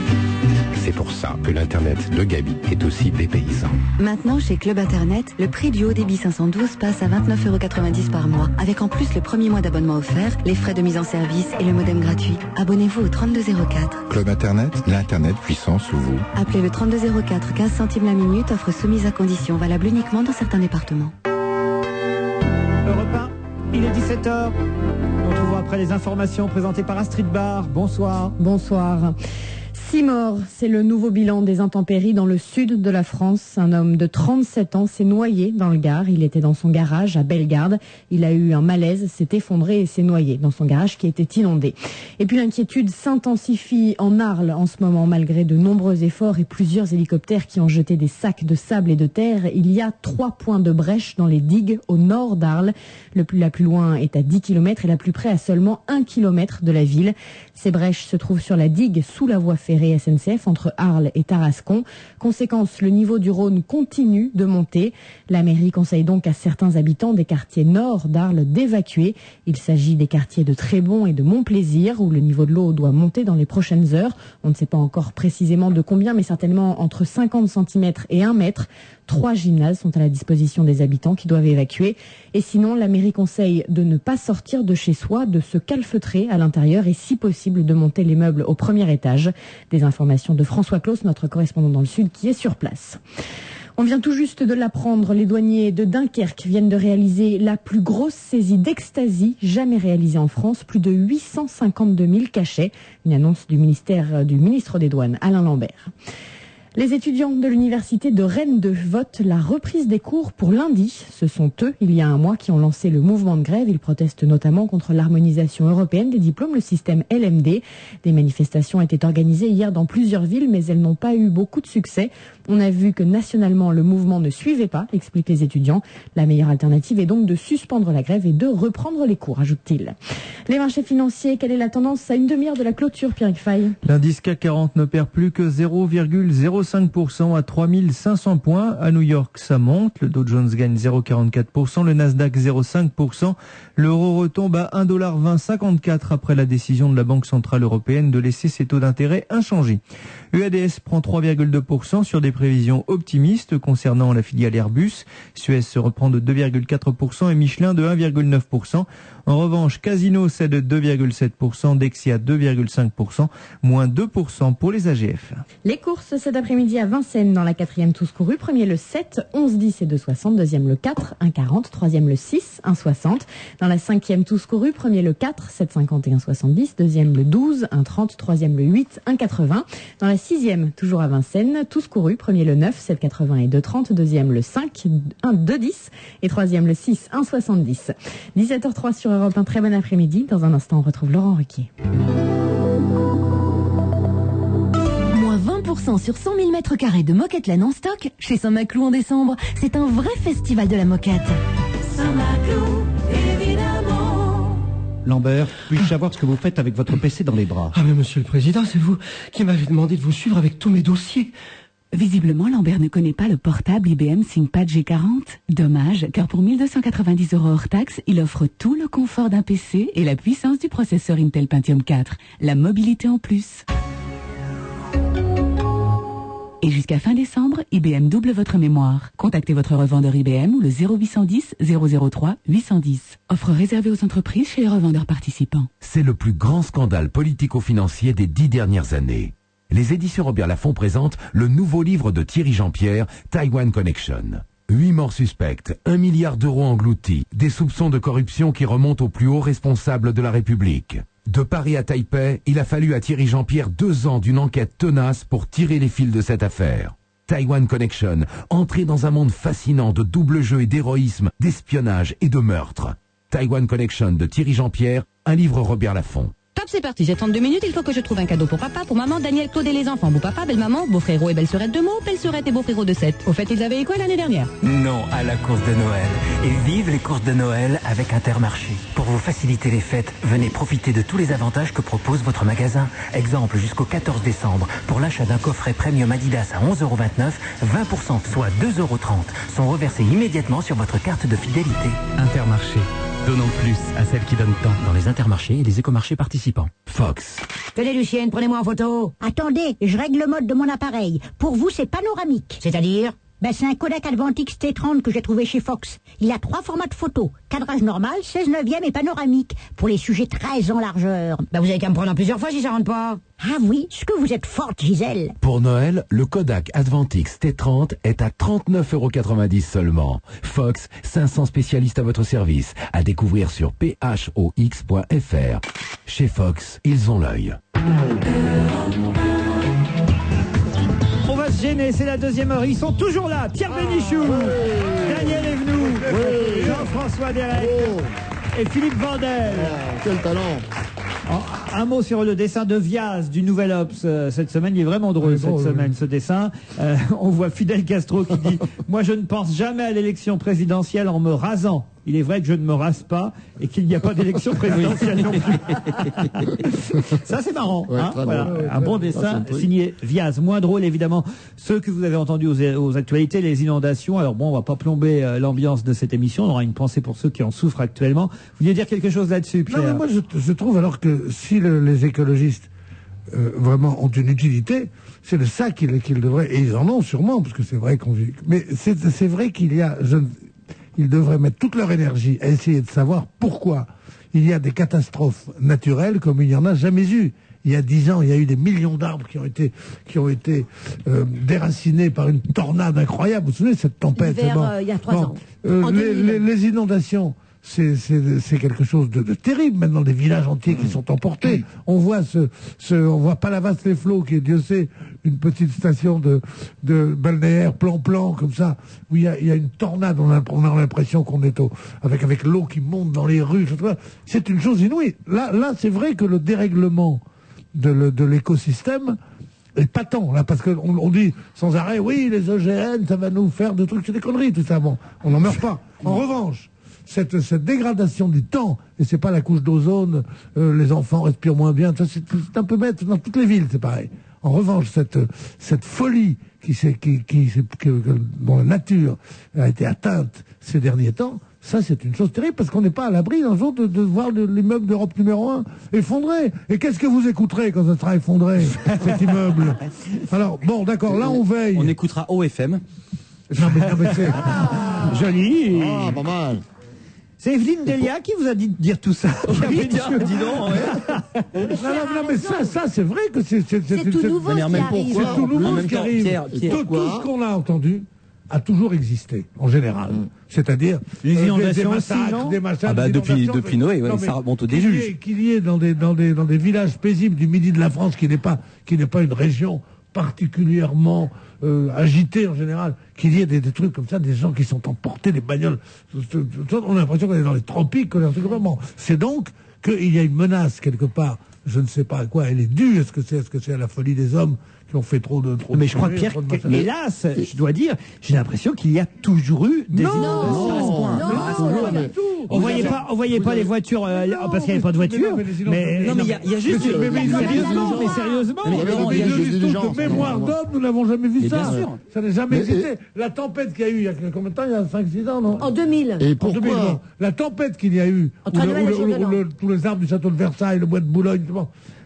C'est pour ça que l'Internet de Gabi est aussi dépaysant. Maintenant, chez Club Internet, le prix du haut débit 512 passe à 29,90 € par mois, avec en plus le premier mois d'abonnement offert, les frais de mise en service et le modem gratuit. Abonnez-vous au 3204. Club Internet, l'Internet puissant sous vous. Appelez le 3204, 15 centimes la minute, offre soumise à condition, valable uniquement dans certains départements. Europe 1, il est 17h. On retrouve après les informations présentées par Astrid Barr. Bonsoir. Bonsoir. 6 morts, c'est le nouveau bilan des intempéries dans le sud de la France. Un homme de 37 ans s'est noyé dans le Gard. Il était dans son garage à Bellegarde. Il a eu un malaise, s'est effondré et s'est noyé dans son garage qui était inondé. Et puis l'inquiétude s'intensifie en Arles en ce moment, malgré de nombreux efforts et plusieurs hélicoptères qui ont jeté des sacs de sable et de terre. Il y a 3 points de brèche dans les digues au nord d'Arles. La plus loin est à 10 km et la plus près à seulement 1 km de la ville. Ces brèches se trouvent sur la digue sous la voie ferrée SNCF entre Arles et Tarascon. Conséquence, le niveau du Rhône continue de monter. La mairie conseille donc à certains habitants des quartiers nord d'Arles d'évacuer. Il s'agit des quartiers de Trébon et de Montplaisir où le niveau de l'eau doit monter dans les prochaines heures. On ne sait pas encore précisément de combien, mais certainement entre 50 cm et 1 mètre. 3 gymnases sont à la disposition des habitants qui doivent évacuer. Et sinon, la mairie conseille de ne pas sortir de chez soi, de se calfeutrer à l'intérieur et si possible de monter les meubles au premier étage. Des informations de François Claus, notre correspondant dans le sud, qui est sur place. On vient tout juste de l'apprendre, les douaniers de Dunkerque viennent de réaliser la plus grosse saisie d'ecstasy jamais réalisée en France, plus de 852 000 cachets. Une annonce du ministre des Douanes, Alain Lambert. Les étudiants de l'université de Rennes 2 votent la reprise des cours pour lundi. Ce sont eux, il y a un mois, qui ont lancé le mouvement de grève. Ils protestent notamment contre l'harmonisation européenne des diplômes, le système LMD. Des manifestations étaient organisées hier dans plusieurs villes, mais elles n'ont pas eu beaucoup de succès. On a vu que nationalement, le mouvement ne suivait pas, expliquent les étudiants. La meilleure alternative est donc de suspendre la grève et de reprendre les cours, ajoute-t-il. Les marchés financiers, quelle est la tendance à une demi-heure de la clôture, Pierre Fay? L'indice CAC 40 ne perd plus que 0,05% à 3500 points. À New York, ça monte. Le Dow Jones gagne 0,44%. Le Nasdaq 0,5%. L'euro retombe à 1,2054 $ après la décision de la Banque Centrale Européenne de laisser ses taux d'intérêt inchangés. UADS prend 3,2% sur des prévisions optimistes concernant la filiale Airbus. Suez se reprend de 2,4% et Michelin de 1,9%. En revanche, Casino cède 2,7%, Dexia 2,5%, moins 2% pour les AGF. Les courses cet après-midi à Vincennes dans la 4e tous courue. Premier le 7, 11,10 et 2,60. Deuxième le 4, 1,40. Troisième le 6, 1,60. Dans la 5e tous courue, premier le 4, 7,50 et 1,70. Deuxième le 12, 1,30. Troisième le 8, 1,80. Dans la 6e, toujours à Vincennes, tous courus. Premier le 9, 7,80 et 2,30. Deuxième le 5, 2,10. Et troisième le 6, 1,70. 17h03 sur Europe 1. Très bon après-midi. Dans un instant, on retrouve Laurent Ruquier. Moins 20% sur 100 000 mètres carrés de moquette laine en stock chez Saint-Maclou en décembre. C'est un vrai festival de la moquette. Saint-Maclou, évidemment. Lambert, puis-je savoir ce que vous faites avec votre PC dans les bras? Ah mais monsieur le président, c'est vous qui m'avez demandé de vous suivre avec tous mes dossiers. Visiblement, Lambert ne connaît pas le portable IBM ThinkPad G40. Dommage, car pour 1 290 € hors taxe, il offre tout le confort d'un PC et la puissance du processeur Intel Pentium 4. La mobilité en plus. Et jusqu'à fin décembre, IBM double votre mémoire. Contactez votre revendeur IBM ou le 0810 003 810. Offre réservée aux entreprises chez les revendeurs participants. C'est le plus grand scandale politico-financier des 10 dernières années. Les éditions Robert Laffont présentent le nouveau livre de Thierry Jean-Pierre, Taiwan Connection. 8 morts suspectes, 1 milliard d'euros engloutis, des soupçons de corruption qui remontent aux plus hauts responsables de la République. De Paris à Taipei, il a fallu à Thierry Jean-Pierre 2 ans d'une enquête tenace pour tirer les fils de cette affaire. Taiwan Connection, entrée dans un monde fascinant de double jeu et d'héroïsme, d'espionnage et de meurtre. Taiwan Connection de Thierry Jean-Pierre, un livre Robert Laffont. Top, c'est parti, j'ai 32 minutes, il faut que je trouve un cadeau pour papa, pour maman, Daniel, Claude et les enfants. Beau papa, belle maman, beau frérot et belle sœurette de mots, belle sœurette et beau frérot de 7. Au fait, ils avaient eu quoi l'année dernière? Non à la course de Noël. Et vive les courses de Noël avec Intermarché. Pour vous faciliter les fêtes, venez profiter de tous les avantages que propose votre magasin. Exemple, jusqu'au 14 décembre, pour l'achat d'un coffret premium Adidas à 11,29 €, 20%, soit 2,30 € sont reversés immédiatement sur votre carte de fidélité. Intermarché. Donnons plus à celles qui donnent tant dans les intermarchés et les écomarchés participants. Fox. Tenez, Lucienne, prenez-moi en photo. Attendez, je règle le mode de mon appareil. Pour vous, c'est panoramique. C'est-à-dire? Ben, c'est un Kodak Advantix T30 que j'ai trouvé chez Fox. Il a 3 formats de photos. Cadrage normal, 16/9 et panoramique. Pour les sujets très en largeur. Bah, vous avez qu'à me prendre en plusieurs fois si ça rentre pas. Ah oui, ce que vous êtes forte, Gisèle. Pour Noël, le Kodak Advantix T30 est à 39,90 € seulement. Fox, 500 spécialistes à votre service. À découvrir sur phox.fr. Chez Fox, ils ont l'œil. On va se gêner, c'est la deuxième heure. Ils sont toujours là. Pierre Bénichou, Daniel Evenou, Jean-François Derek et Philippe Vandel. Quel talent! Un mot sur le dessin de Viaz du Nouvel Obs cette semaine. Il est vraiment drôle semaine, ce dessin. On voit Fidel Castro qui dit « Moi, je ne pense jamais à l'élection présidentielle en me rasant. Il est vrai que je ne me rase pas et qu'il n'y a pas d'élection présidentielle non plus. » Ça, c'est marrant. Ouais, hein, voilà. drôle. Un bon dessin signé Viaz. Moins drôle, évidemment, ceux que vous avez entendus aux actualités, les inondations. Alors bon, on va pas plomber l'ambiance de cette émission. On aura une pensée pour ceux qui en souffrent actuellement. Vous vouliez dire quelque chose là-dessus, Pierre? Non, moi, je trouve alors que si les écologistes vraiment ont une utilité, c'est de ça qu'ils devraient, et ils en ont sûrement, parce que c'est vrai qu'on vit. Mais c'est vrai qu'il y a, ils devraient mettre toute leur énergie à essayer de savoir pourquoi il y a des catastrophes naturelles comme il n'y en a jamais eu. Il y a 10 ans, il y a eu des millions d'arbres qui ont été déracinés par une tornade incroyable. Vous vous souvenez de cette tempête? Il y a 3 ans. Les inondations, c'est quelque chose de terrible maintenant, des villages entiers qui sont emportés. On voit on voit Palavas-les-Flots, qui est, Dieu sait, une petite station de balnéaire plan comme ça, où il y a une tornade, on a l'impression qu'on est avec l'eau qui monte dans les rues. C'est une chose inouïe. Là, c'est vrai que le dérèglement de l'écosystème est patent, là, parce qu'on dit sans arrêt, oui, les OGN, ça va nous faire des trucs, c'est des conneries, tout ça. Bon, on n'en meurt pas. En revanche, cette dégradation du temps, et c'est pas la couche d'ozone, les enfants respirent moins bien, ça c'est un peu bête, dans toutes les villes c'est pareil. En revanche, cette folie dont la nature a été atteinte ces derniers temps, ça c'est une chose terrible, parce qu'on n'est pas à l'abri un jour de voir l'immeuble d'Europe numéro 1 effondré. Et qu'est-ce que vous écouterez quand ça sera effondré, cet immeuble? Alors, bon, d'accord, là on veille. On écoutera OFM. Non mais c'est... Joli. Ah, pas mal. C'est Evelyne Delia qui vous a dit de dire tout ça. Oui, tiens, dis donc, ouais. Non, mais ça, c'est vrai que c'est tout nouveau ce qui arrive. C'est tout nouveau ce qui arrive. Tout ce qu'on a entendu a toujours existé, en général. C'est-à-dire les inondations des massacres, aussi, des machins. Ah bah des depuis inondations, Noé, non, ça remonte au déluge. Qu'il y ait dans des villages paisibles du midi de la France, qui n'est pas une région particulièrement agité en général, qu'il y ait des trucs comme ça, des gens qui sont emportés, des bagnoles. On a l'impression qu'on est dans les tropiques, vraiment. C'est donc qu'il y a une menace quelque part. Je ne sais pas à quoi elle est due. Est-ce que c'est à la folie des hommes qui ont fait trop de mais je crois que Pierre, hélas, je dois dire, j'ai l'impression qu'il y a toujours eu des inondations. On voyait pas les voitures parce qu'il n'y avait pas de voitures. Mais non, mais il y a juste. Mais sérieusement, de mémoire d'homme, nous n'avons jamais vu ça. Ça n'a jamais existé. La tempête qu'il y a eu il y a combien de temps? Il y a 5-6 ans, non? En 2000. Et pourquoi? La tempête qu'il y a eu, tous les arbres du château de Versailles, le bois de Boulogne,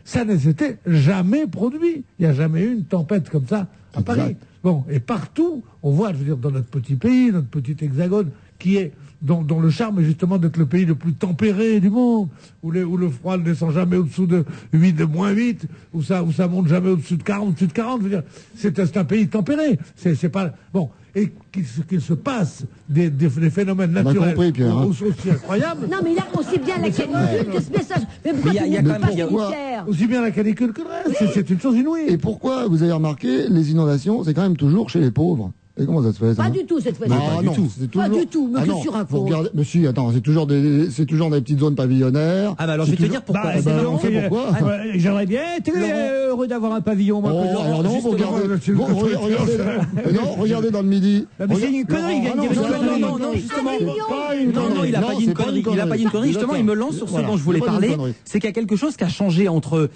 ça ne s'était jamais produit. Il n'y a jamais eu une tempête comme ça à Paris. Bon, et partout, on voit, je veux dire, dans notre petit pays, notre petit hexagone, dont le charme est justement d'être le pays le plus tempéré du monde, où le froid ne descend jamais au-dessous de -8, où ça monte jamais au-dessus de 40, je veux dire, c'est un pays tempéré. C'est pas bon. Et qu'il se passe des phénomènes naturels aussi incroyables. Non, mais il y a aussi bien la canicule que ce message. Mais pourquoi tu n'es pas sincère? Aussi bien la canicule que le reste. C'est une chose inouïe. Et pourquoi, vous avez remarqué, les inondations, c'est quand même toujours chez les pauvres? Et comment ça se fait, ça? Pas du tout cette fois-ci. Pas du tout. Pas du tout, mais que sur un faut regarder. Mais si, attends, c'est toujours des petites zones pavillonnaires. Ah bah alors je vais te dire pourquoi. On sait pourquoi. J'aimerais bien être heureux d'avoir un pavillon. Moi, alors non, regardez dans le Midi. Mais c'est une connerie, non, justement. Pas une connerie. il n'a pas dit une connerie. Il n'a pas dit une connerie. Justement, il me lance sur ce dont je voulais parler. C'est qu'il y a quelque chose qui a changé entre.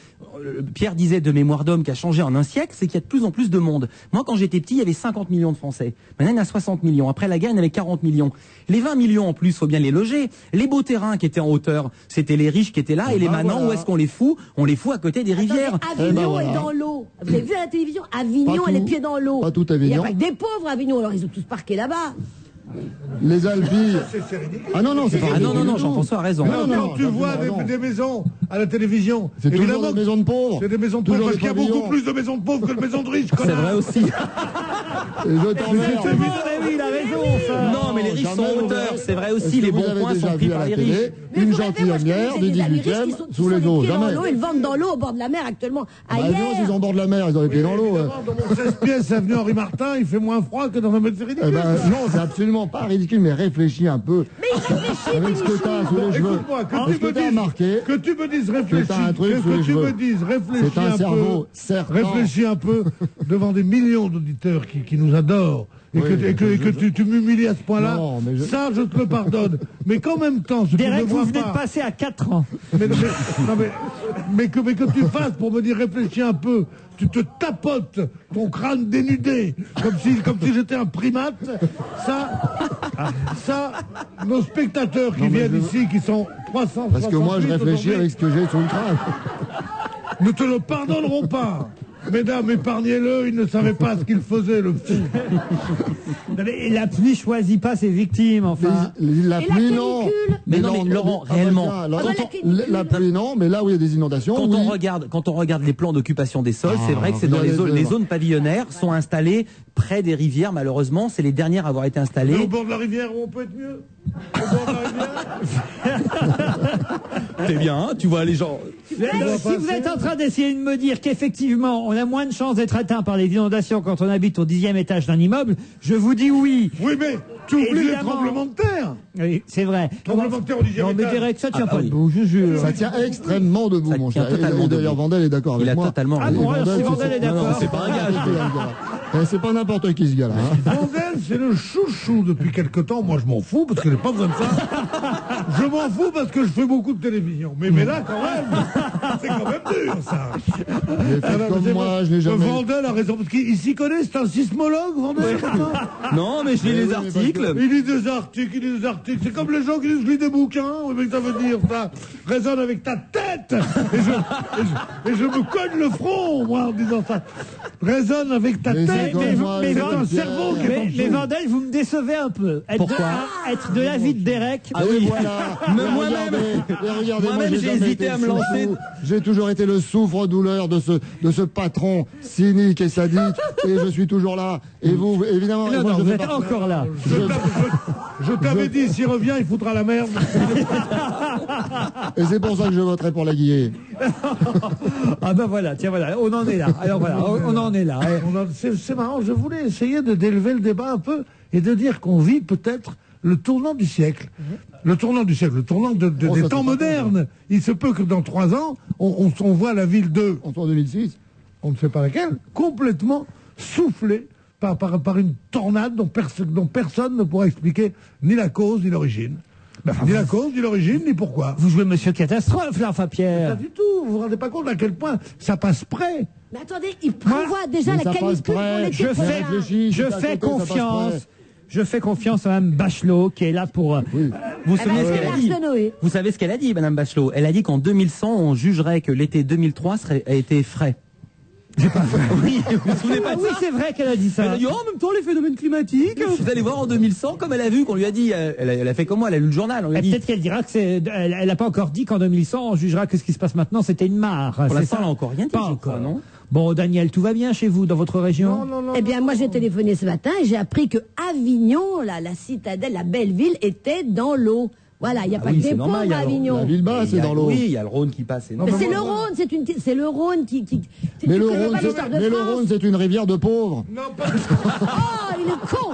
Pierre disait de mémoire d'homme qui a changé en un siècle, c'est qu'il y a de plus en plus de monde. Moi, quand j'étais petit, il y avait 50 millions de Français. Maintenant, il y en a 60 millions. Après la guerre, il y en avait 40 millions. Les 20 millions en plus, faut bien les loger. Les beaux terrains qui étaient en hauteur, c'était les riches qui étaient là. Et les manants, où est-ce qu'on les fout? On les fout à côté des rivières. Avignon est dans l'eau. Vous avez vu à la télévision? Avignon a les pieds dans l'eau. Pas tout Il n'y a Avignon. pas que des pauvres à Avignon, alors ils ont tous parqué là-bas. Les Alpilles. Ah non, non, c'est pas non, Jean-François a raison. Quand tu vois des maisons à la télévision, c'est toujours des maisons de pauvres. C'est des maisons de pauvres parce qu'il y a beaucoup plus de maisons de pauvres que de maisons de riches. C'est vrai aussi. Je t'emmerde. Oui, il a raison. Ça. Non, mais les riches sont en hauteur. C'est vrai aussi. Les bons points sont pris par les riches. Une gentilhommière du 18e sous les eaux. Jamais. Ils vendent dans l'eau au bord de la mer actuellement. Ailleurs, ils sont au bord de la mer, ils ont les pieds dans l'eau. Dans mon 16 pièces avenue Henri Martin, il fait moins froid que dans un mètre, c'est ridicule. Non, c'est absolument pas ridicule, mais réfléchis un peu. Mais il réfléchit, avec ce que t'as sous les cheveux. Écoute-moi, que tu me dises réfléchis, un truc sous les cheveux. C'est un cerveau certain. Réfléchis un peu devant des millions d'auditeurs qui nous adorent. Et que tu m'humilies à ce point-là, ça je te le pardonne. Mais qu'en même temps, ce Derek, que je ne vous vois venez pas, de passer à 4 ans. mais que tu fasses pour me dire réfléchis un peu, tu te tapotes ton crâne dénudé comme si j'étais un primate. Ça, nos spectateurs qui viennent ici, qui sont 300. Parce que moi je réfléchis avec ce que j'ai sous le crâne. Ne te le pardonneront pas. Mesdames, épargnez-le, il ne savait pas ce qu'il faisait, le fou. La pluie choisit pas ses victimes, enfin. La pluie, non. Mais non, mais Laurent, réellement. La pluie, non, mais là où il y a des inondations. Quand on regarde les plans d'occupation des sols, c'est vrai que c'est dans les zones pavillonnaires sont installées près des rivières, malheureusement. C'est les dernières à avoir été installées. Mais au bord de la rivière, où on peut être mieux? Au bord de la rivière? C'est bien, hein, tu vois les gens. Si vous êtes en train d'essayer de me dire qu'effectivement, on a moins de chances d'être atteint par les inondations quand on habite au 10e étage d'un immeuble, je vous dis oui. Oui, mais tu oublies les tremblements de terre. Oui, c'est vrai. Tremblements de terre au 10e étage. Non, mais Derek, ça tient pas debout, je jure. Ça tient extrêmement debout, mon cher. D'ailleurs, Vandel est d'accord avec moi. Il a totalement raison. Ah bon, alors si Vandel est d'accord. C'est pas un gage. C'est pas n'importe qui, ce gars-là. Vandel, c'est le chouchou depuis quelque temps. Moi, je m'en fous parce que j'ai pas besoin de ça. Je m'en fous parce que je fais beaucoup de télévision. Mais là, quand même, c'est quand même dur, ça. Comme moi, je n'ai jamais. Vandel a raison parce qu'il s'y connaît. C'est un sismologue, Vandel. Non, mais je lis les articles. Il lit des articles. C'est comme les gens qui disent je lis des bouquins. Oui, mais ça veut dire ça. Résonne avec ta tête. Et je me cogne le front, moi, en disant ça. Résonne avec ta tête. Mais un cerveau qui est en dessous. Mais Vandel, vous me décevez un peu. Être de l'avis de Derek. Ah oui, voilà. Moi-même, j'ai hésité à me lancer. J'ai toujours été le souffre-douleur de ce patron cynique et sadique, et je suis toujours là. Et vous, évidemment, non, vous êtes encore là. Je t'avais dit, s'il revient, il foutra la merde. Et c'est pour ça que je voterai pour la Guillée. Ah ben voilà, tiens voilà, on en est là. Alors voilà, on en est là. C'est marrant, je voulais essayer d'élever le débat un peu et de dire qu'on vit peut-être le tournant du siècle. Le tournant du siècle, le tournant des temps modernes. Il se peut que dans 3 ans, on voit la ville de... En 2006. On ne sait pas laquelle, complètement soufflée par une tornade dont personne ne pourra expliquer ni la cause ni l'origine. Ni la cause, ni l'origine, ni pourquoi. Vous jouez Monsieur Catastrophe, là, enfin Pierre. Pas du tout, vous vous rendez pas compte à quel point ça passe près. Mais attendez, il prévoit déjà la canicule pour l'été. Je fais confiance à Mme Bachelot qui est là pour... Vous vous souvenez ce qu'elle a dit? Vous savez ce qu'elle a dit, Mme Bachelot? Elle a dit qu'en 2100, on jugerait que l'été 2003 a été frais. J'ai pas fait. Oui, vous vous souvenez pas de ça? Oui, c'est vrai qu'elle a dit ça. Elle a dit, en même temps, les phénomènes climatiques. Vous allez voir en 2100, comme elle a vu, qu'on lui a dit, elle a fait comme moi, elle a lu le journal. Peut-être qu'elle dira que elle n'a pas encore dit qu'en 2100, on jugera que ce qui se passe maintenant, c'était une mare. Pour l'instant, elle n'a encore rien dit. Pas encore, non? Bon, Daniel, tout va bien chez vous, dans votre région? Non. Eh bien, moi, j'ai téléphoné ce matin et j'ai appris que Avignon, la citadelle, la belle ville, était dans l'eau. Voilà, il n'y a pas que des pauvres à Avignon. La ville basse, c'est dans l'eau. Oui, il y a le Rhône qui passe. Mais c'est le Rhône, c'est le Rhône qui... Mais le Rhône, c'est une rivière de pauvres. Non, pas... Oh, il est con.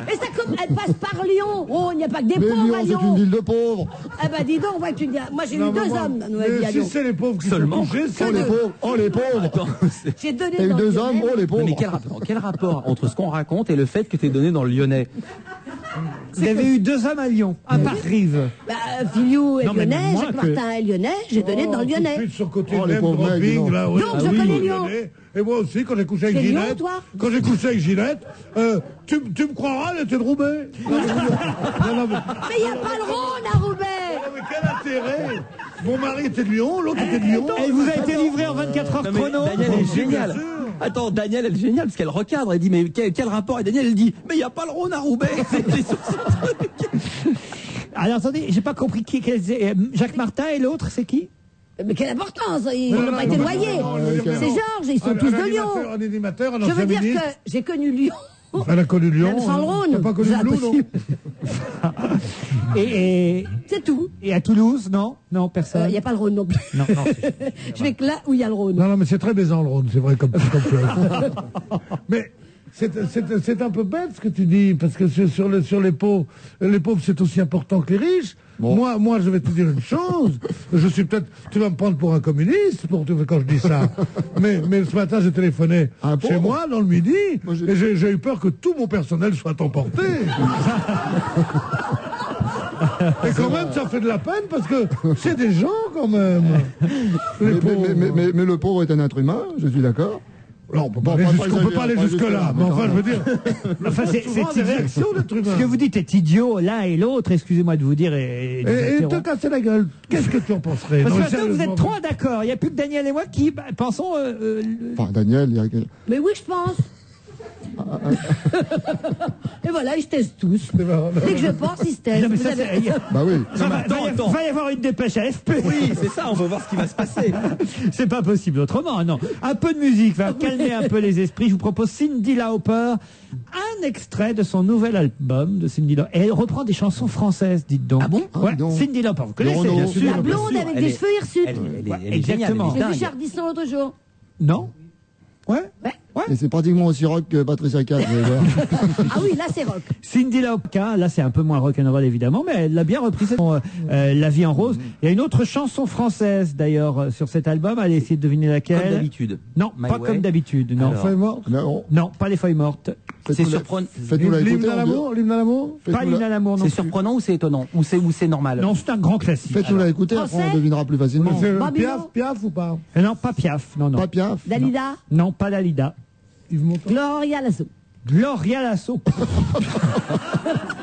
Mais ça, elle passe par Lyon. Oh, il n'y a pas que des pauvres à Lyon. C'est une ville de pauvres. Ah bah dis donc, tu dis... Moi, j'ai eu 2 hommes à Noël à Lyon. Si c'est les pauvres qui seulement sont touchés, c'est les pauvres. Oh, les pauvres. J'ai donné T'as eu 2 hommes, oh, les pauvres. Mais quel rapport entre ce qu'on raconte et le fait que t'es donné dans le Lyonnais? Vous avez eu 2 hommes à Lyon, un par rive. Filiou est Non, mais lyonnais, moins Jacques que- Martin est lyonnais, j'ai donné dans le Tout de lyonnais. suite sur le côté Oh, les même pauvres mecs, dropping, non. là, ouais. Donc, je connais Lyon. Et moi aussi, quand j'ai couché avec C'est Lyon, Ginette, toi quand j'ai couché avec Ginette, tu me croiras, elle était de Roubaix. Non, non, Mais il n'y a pas le Rhône à Roubaix. mais quel intérêt? Mon mari était de Lyon, l'autre était de Lyon. Et il vous a été livré en 24 heures Non, mais chrono. Daniel est génial. sûr. Attends, Daniel, elle est géniale parce qu'elle recadre. Elle dit mais quel rapport? Et Daniel, elle dit mais il n'y a pas le Rhône à Roubaix. C'est sur son truc. Alors attendez, j'ai pas compris Jacques Martin et l'autre, c'est qui? Mais quelle importance, ils Non, n'ont non, pas non, été non, noyés. non, non, C'est Georges, ils sont tous de Lyon. Un animateur, un Je ancien veux dire ministre. que j'ai connu Lyon. Elle a connu Lyon. Même sans le Rhône. T'as pas connu C'est le Loup, non? impossible. Et C'est tout. à Toulouse, non? Non, personne. Il n'y a pas le Rhône non plus. Non, non, Je vais que là où il y a le Rhône. Non, non, mais c'est très baisant le Rhône, c'est vrai, comme fleuve. Mais c'est un peu bête ce que tu dis, parce que sur les pauvres c'est aussi important que les riches. Bon. Moi, je vais te dire une chose. Je suis peut-être, tu vas me prendre pour un communiste quand je dis ça. mais ce matin, j'ai téléphoné chez moi, dans le midi, et j'ai eu peur que tout mon personnel soit emporté. Et quand même, ça fait de la peine parce que c'est des gens quand même. Mais le pauvre est un être humain, je suis d'accord. Non, on peut pas aller jusque-là. Mais enfin, je veux dire. Enfin, c'est souvent des réactions d'être humain. Ce que vous dites est idiot, l'un et l'autre, excusez-moi de vous dire. Et te casser la gueule, qu'est-ce que tu en penserais? Parce que Non, maintenant, vous sérieusement. êtes trois d'accord. Il n'y a plus que Daniel et moi qui pensons. Enfin, Daniel, il y a... Mais oui, je pense. Et voilà, ils se taisent tous. Dès que je pense, ils se taisent. Non, mais Vous ça, avez- c'est- Bah oui. Ça va y avoir une dépêche à FP. Oui, c'est ça. On veut voir ce qui va se passer. C'est pas possible autrement, non. Un peu de musique va calmer un peu les esprits. Je vous propose Cyndi Lauper, un extrait de son nouvel album de Cyndi Lauper. Et elle reprend des chansons françaises, dites donc. Ah bon? Ouais, dis donc. Cyndi Lauper, vous connaissez Renaud. bien sûr. La blonde avec des cheveux hirsutes. Elle est géniale. Exactement. Elle est J'ai vu dingue. Chardisson l'autre jour. Non? Ouais. Et c'est pratiquement aussi rock que Patricia Cass, vous allez voir. Ah oui, là c'est rock. Cyndi Lauper, là c'est un peu moins rock'n'roll évidemment, mais elle l'a bien repris, c'est La vie en rose. Il y a une autre chanson française d'ailleurs sur cet album, allez essayer de deviner laquelle. Comme d'habitude. Non, My pas Way. comme d'habitude, non. Alors. Feuille morte. Non, pas les feuilles mortes. C'est surprenant. Faites-nous la L'hymne écouter. à l'amour, l'hymne à l'amour. Pas l'hymne à l'amour non C'est plus. surprenant ou c'est étonnant ou c'est normal? Non, c'est un grand classique. Faites-nous la écouter, après Français on devinera plus facilement. C'est Bambino. Piaf ou pas? Non, pas Piaf, non, non. Pas Piaf. Dalida. Non, pas Dalida. Yves Montand. Gloria Lasso. Gloria Lasso.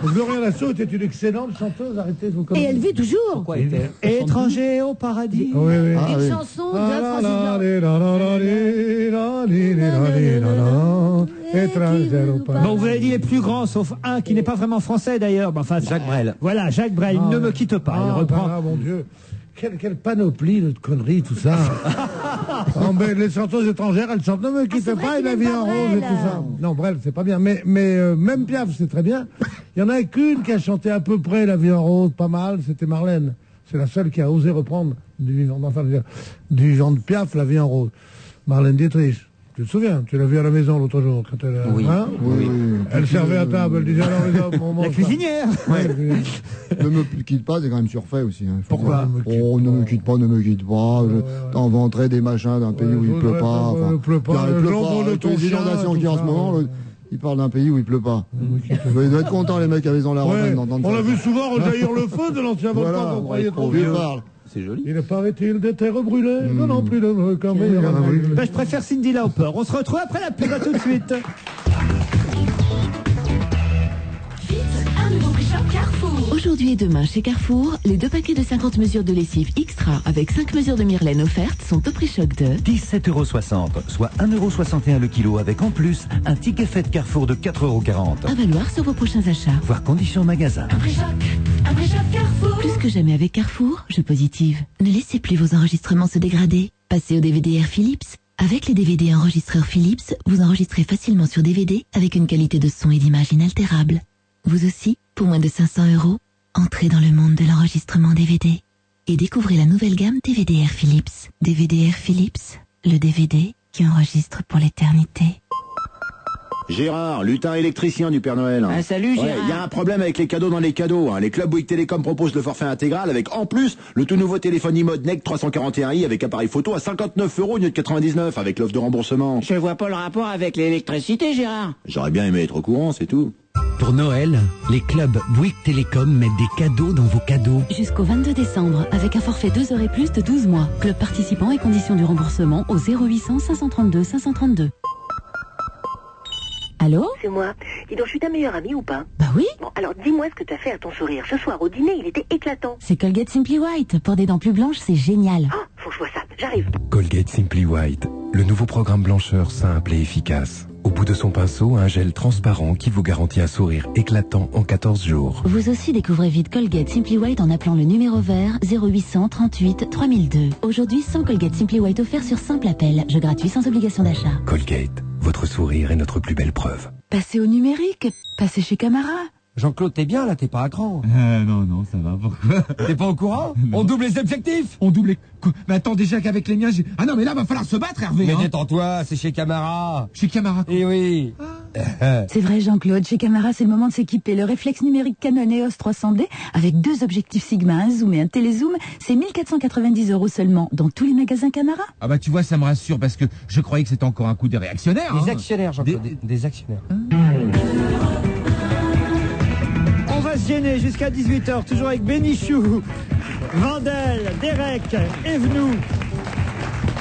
Gloria Lasso était une excellente chanteuse, arrêtez de vous Et commenter. elle vit toujours. Pourquoi était Étranger au paradis. Oui, oui. Ah, Une oui. chanson de La, la, Francis la, Blanc. li, la, la, la, li, la, li, li, la, li, la, la. Étranger au paradis. Bon, vous avez dit les plus grands, sauf un qui n'est pas vraiment français d'ailleurs. Enfin, Jacques Brel. Voilà, Jacques Brel. Ah, Ne ouais. me quitte pas. Il Ah, reprend. ben là, mon Dieu. Quelle panoplie de conneries, tout ça. Oh, mais les chanteuses étrangères, elles chantent Ne me quitte c'est vrai pas et qu'il La aime vie pas en rose et Brel. tout ça. Non, bref, c'est pas bien. Mais même Piaf, c'est très bien. Il y en a qu'une qui a chanté à peu près La vie en rose, pas mal, c'était Marlène. C'est la seule qui a osé reprendre du vivant de Piaf, La vie en rose. Marlène Dietrich. Tu te souviens, tu l'as vu à la maison l'autre jour quand elle, Oui. hein Oui, oui. Elle servait à table, elle disait alors les hommes, on mange La pas. cuisinière. Ouais. Ne me quitte pas, c'est quand même surfait aussi. Hein. Faut Pourquoi dire. Oh, ne me quitte pas, ne me quitte pas. T'inventerais des machins d'un pays où il pleut pas. Il pleut pas. Il Le pleut jambon pas. de Avec ton les chien, inondations tout qu'il y a en ça, ce moment, ouais. il parle d'un pays où il pleut pas. Ils doivent être contents, les mecs, avec la Ouais, Romaine d'entendre on ça. l'a vu souvent rejaillir le feu de l'ancien volcan Voilà, qu'on croyait trop il vieux. parle. C'est joli. Il paraît-il des terres brûlées, que non plus de quand même. Ben, je préfère Cyndi Lauper. On se retrouve après la pub. À tout de suite. Aujourd'hui et demain chez Carrefour, les 2 paquets de 50 mesures de lessive extra avec 5 mesures de Myrlaine offertes sont au prix choc de 17,60 €, soit 1,61 € le kilo avec en plus un ticket fête Carrefour de 4,40 à valoir sur vos prochains achats. €. Voir conditions magasin. Plus que jamais avec Carrefour, je positive. Ne laissez plus vos enregistrements se dégrader. Passez au DVD Air Philips. Avec les DVD enregistreurs Philips, vous enregistrez facilement sur DVD avec une qualité de son et d'image inaltérable. Vous aussi, pour moins de 500 €, entrez dans le monde de l'enregistrement DVD et découvrez la nouvelle gamme DVD Air Philips. DVD Air Philips, le DVD qui enregistre pour l'éternité. Gérard, lutin électricien du Père Noël. Ah, salut, Gérard. Il y a un problème avec les cadeaux dans les cadeaux. Les clubs Bouygues Télécom proposent le forfait intégral avec en plus le tout nouveau téléphone iMode NEC 341i avec appareil photo à 59 € au lieu de 99 avec l'offre de remboursement. Je vois pas le rapport avec l'électricité, Gérard. J'aurais bien aimé être au courant, c'est tout. Pour Noël, les clubs Bouygues Télécom mettent des cadeaux dans vos cadeaux. Jusqu'au 22 décembre, avec un forfait 2 heures et plus de 12 mois. Club participant et conditions du remboursement au 0800 532 532. Allô? C'est moi. Dis donc, je suis ta meilleure amie ou pas? Bah oui. Bon, alors dis-moi ce que t'as fait à ton sourire. Ce soir, au dîner, il était éclatant. C'est Colgate Simply White. Pour des dents plus blanches, c'est génial. Ah, faut que je vois ça. J'arrive. Colgate Simply White, le nouveau programme blancheur simple et efficace. Au bout de son pinceau, un gel transparent qui vous garantit un sourire éclatant en 14 jours. Vous aussi découvrez vite Colgate Simply White en appelant le numéro vert 0800 38 3002. Aujourd'hui, 100 Colgate Simply White offerts sur simple appel. Jeu gratuit sans obligation d'achat. Colgate, votre sourire est notre plus belle preuve. Passez au numérique. Passez chez Camara. Jean-Claude, t'es bien là, t'es pas à cran. Non, ça va, pourquoi? T'es pas au courant? Non. On double les objectifs. On double les... Mais attends, déjà qu'avec les miens, j'ai... Ah non, mais là, va falloir se battre, Hervé. Mais détends-toi, c'est chez Camara. Chez Camara. Eh oui. C'est vrai, Jean-Claude, chez Camara, c'est le moment de s'équiper. Le réflexe numérique Canon EOS 300D, avec 2 objectifs Sigma, un zoom et un télézoom, c'est 1490 € seulement, dans tous les magasins Camara. Ah bah tu vois, ça me rassure, parce que je croyais que c'était encore un coup des réactionnaires. Des actionnaires, Jean-Claude, des actionnaires. On va se gêner jusqu'à 18h, toujours avec Bénichou, Vandel, Derek, Evenou.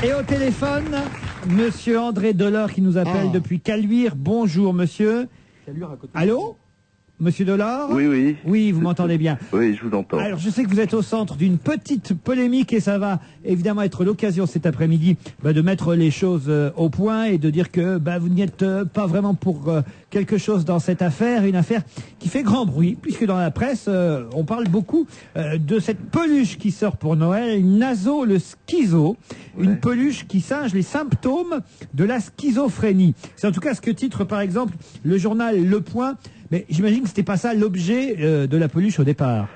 Et au téléphone, monsieur André Delors qui nous appelle depuis Caluire. Bonjour monsieur. Allô? Monsieur Delors? Oui, oui. Oui, vous m'entendez bien. Oui, je vous entends. Alors, je sais que vous êtes au centre d'une petite polémique et ça va évidemment être l'occasion cet après-midi de mettre les choses au point et de dire que vous n'y êtes pas vraiment pour quelque chose dans cette affaire, une affaire qui fait grand bruit, puisque dans la presse, on parle beaucoup de cette peluche qui sort pour Noël, Naso le schizo, une peluche qui singe les symptômes de la schizophrénie. C'est en tout cas ce que titre par exemple le journal Le Point. Mais j'imagine que c'était pas ça l'objet de la peluche au départ.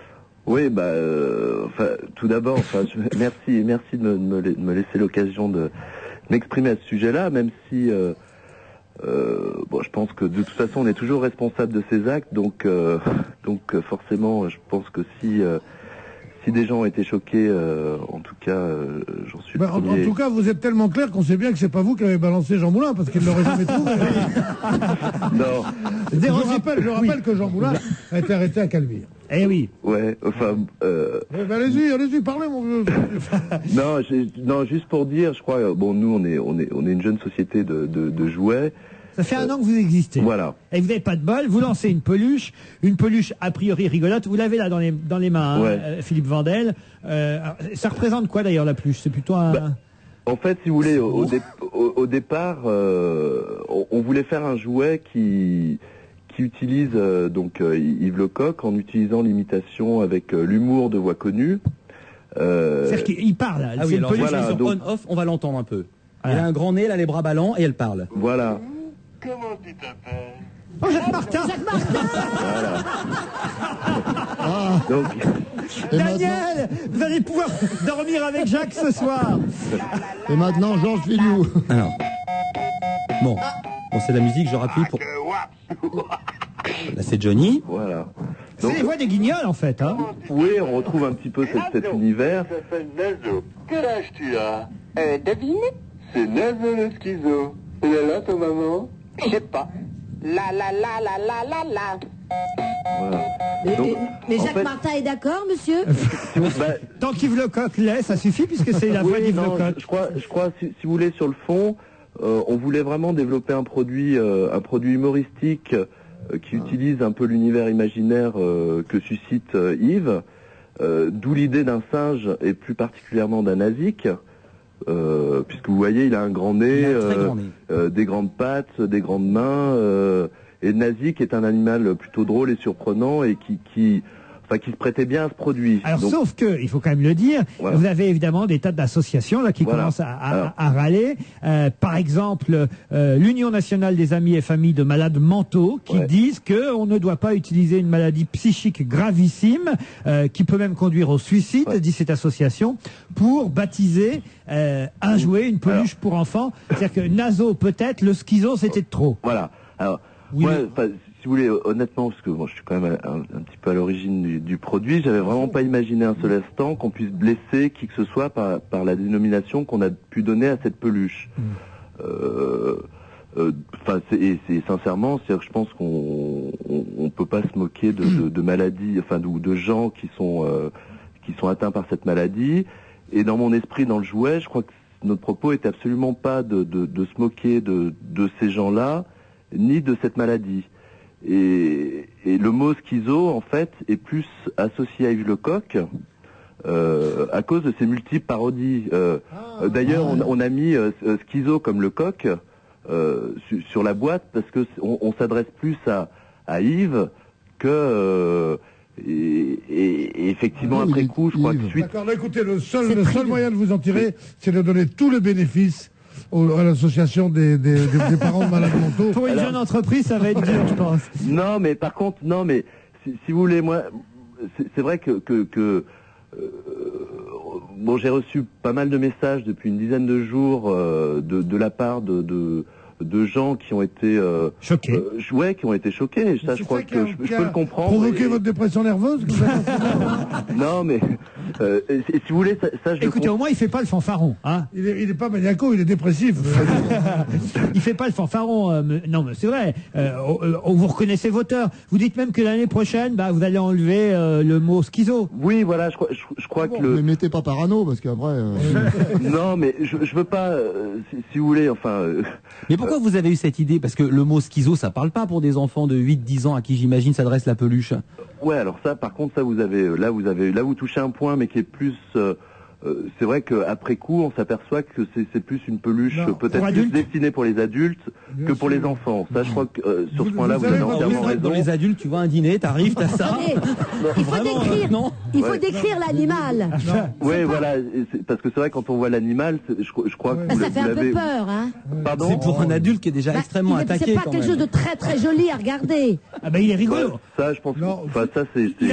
Oui, tout d'abord, merci de me laisser l'occasion de m'exprimer à ce sujet-là, même si, je pense que de toute façon, on est toujours responsable de ses actes, donc forcément, je pense que si des gens ont été choqués, en tout cas, j'en suis le premier. En tout cas, vous êtes tellement clair qu'on sait bien que c'est pas vous qui avez balancé Jean Moulin, parce qu'il ne l'aurait jamais trouvé. Non. Je rappelle que Jean Moulin a été arrêté à Caluire. Eh oui. Ouais, enfin... Allez-y, parlez, mon vieux. non, juste pour dire, je crois, nous, on est une jeune société de jouets. Ça fait 1 an que vous existez. Voilà. Et vous n'avez pas de bol, vous lancez une peluche a priori rigolote. Vous l'avez là dans les mains, Philippe Vandel. Ça représente quoi d'ailleurs la peluche? C'est plutôt un... en fait, si vous voulez, au départ, on voulait faire un jouet qui utilise Yves Lecoq en utilisant l'imitation avec l'humour de voix connue. C'est-à-dire qu'il parle. Ah oui, alors sur on-off, on va l'entendre un peu. Elle a un grand nez, elle a les bras ballants et elle parle. Voilà. Comment tu t'appelles? Oh, Jacques Martin. Donc, Daniel, vous allez pouvoir dormir avec Jacques ce soir. Et maintenant, Georges Filiou. Alors. Bon, c'est de la musique, je rappuie pour... Là, c'est Johnny. Voilà. C'est les voix des Guignols, en fait. Hein. Oui, on retrouve un petit peu cet univers. Ça s'appelle Naso. Quel âge tu as? Devine. C'est Naso le schizo. Elle est là, ta maman? Je sais pas. La. Voilà. Mais Jacques Martin est d'accord, monsieur? Tant qu'Yves Lecoq l'est, ça suffit, puisque c'est la voix d'Yves Lecoq. Je crois, si vous voulez, sur le fond, on voulait vraiment développer un produit humoristique qui utilise un peu l'univers imaginaire que suscite Yves, d'où l'idée d'un singe et plus particulièrement d'un nasique. Puisque vous voyez, il a un grand nez, des grandes pattes, des grandes mains, et le nasique est un animal plutôt drôle et surprenant et qui se prêtait bien à ce produit. Alors, sauf que, il faut quand même le dire, vous avez évidemment des tas d'associations là qui commencent à râler. Par exemple, l'Union nationale des amis et familles de malades mentaux qui disent que on ne doit pas utiliser une maladie psychique gravissime qui peut même conduire au suicide, dit cette association, pour baptiser un jouet, une peluche pour enfants. C'est-à-dire que Naso peut-être, le schizo c'était de trop. Voilà. Alors, Oui, ouais, si vous voulez, honnêtement, parce que bon, je suis quand même un petit peu à l'origine du produit, j'avais vraiment pas imaginé un seul instant qu'on puisse blesser qui que ce soit par la dénomination qu'on a pu donner à cette peluche. C'est sincèrement, c'est-à-dire que je pense qu'on peut pas se moquer de maladies, enfin de gens qui sont atteints par cette maladie. Et dans mon esprit, dans le jouet, je crois que notre propos était absolument pas de se moquer de ces gens-là, ni de cette maladie. Et le mot schizo, en fait, est plus associé à Yves Lecoq à cause de ses multiples parodies. D'ailleurs, on a mis schizo comme Lecoq sur la boîte parce que on s'adresse plus à Yves que et effectivement après coup, je crois que suite. D'accord, écoutez, le seul moyen de vous en tirer, c'est de donner tous les bénéfices à l'association des parents de malades mentaux. Pour une jeune entreprise, ça va être dur, je pense. Non, mais par contre, si vous voulez, moi, c'est vrai que bon, j'ai reçu pas mal de messages depuis une dizaine de jours de la part de gens qui ont été choqués. Qui ont été choqués. Ça, je crois que je peux le comprendre. Provoquer votre dépression nerveuse. Non, mais si vous voulez, ça je. Écoutez, au moins, il fait pas le fanfaron, hein. Il est pas maniaco, il est dépressif. Il fait pas le fanfaron. Non, mais c'est vrai. Vous reconnaissez vos torts. Vous dites même que l'année prochaine, vous allez enlever le mot schizo. Oui, voilà. Je crois que Ne mettez pas parano parce qu'après. Non, mais je veux pas. Si vous voulez, enfin. Mais pourquoi vous avez eu cette idée? Parce que le mot schizo, ça parle pas pour des enfants de 8-10 ans à qui j'imagine s'adresse la peluche. Ouais, alors ça, par contre, ça vous touchez un point, mais qui est plus. C'est vrai qu'après coup, on s'aperçoit que c'est plus une peluche peut-être plus destinée pour les adultes que pour les enfants. Ça, je crois que sur ce point-là, vous avez entièrement raison. Dans les adultes, tu vois un dîner, t'arrives, t'as ça. Il faut décrire l'animal. Oui, voilà, parce que c'est vrai quand on voit l'animal, je crois que ça fait un peu peur, hein. Pardon. C'est pour un adulte qui est déjà extrêmement attaqué. C'est pas quelque chose de très très joli à regarder. Ah il est rigolo. Ça, je pense. Enfin, ça c'est. Il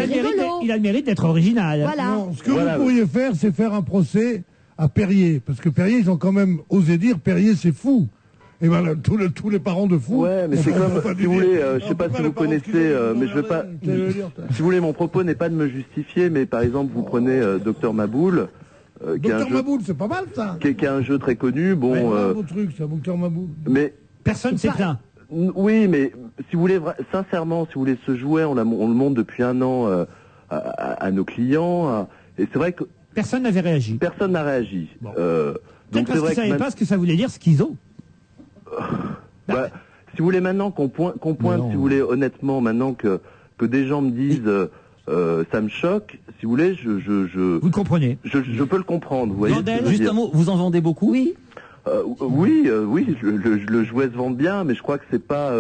a le mérite d'être original. Voilà. Non, ce que vous pourriez faire, c'est faire un procès à Perrier, parce que Perrier, ils ont quand même osé dire Perrier, c'est fou. Et voilà, tous les parents de fous. Ouais, mais c'est comme, si vous voulez, je sais pas si vous connaissez, mais je veux pas. Si vous voulez, mon propos n'est pas de me justifier, mais par exemple, vous prenez Docteur Maboul. Docteur Maboul, c'est pas mal ça. Qui est un jeu très connu, bon. C'est un beau truc, ça, Docteur Maboul. Mais personne s'est plaint. Oui, mais si vous voulez, sincèrement, si vous voulez, ce jouet, on le montre depuis un an à nos clients, et c'est vrai que personne n'avait réagi. Personne n'a réagi. Bon. Donc parce qu'ils ne savaient pas ce que ça voulait dire schizo. Si vous voulez maintenant qu'on pointe, si vous voulez honnêtement, maintenant que des gens me disent ça me choque, si vous voulez, vous le comprenez. Je peux le comprendre. Vous voyez. Juste un mot, vous en vendez beaucoup? Oui. Oui, le jouet se vend bien, mais je crois que c'est pas.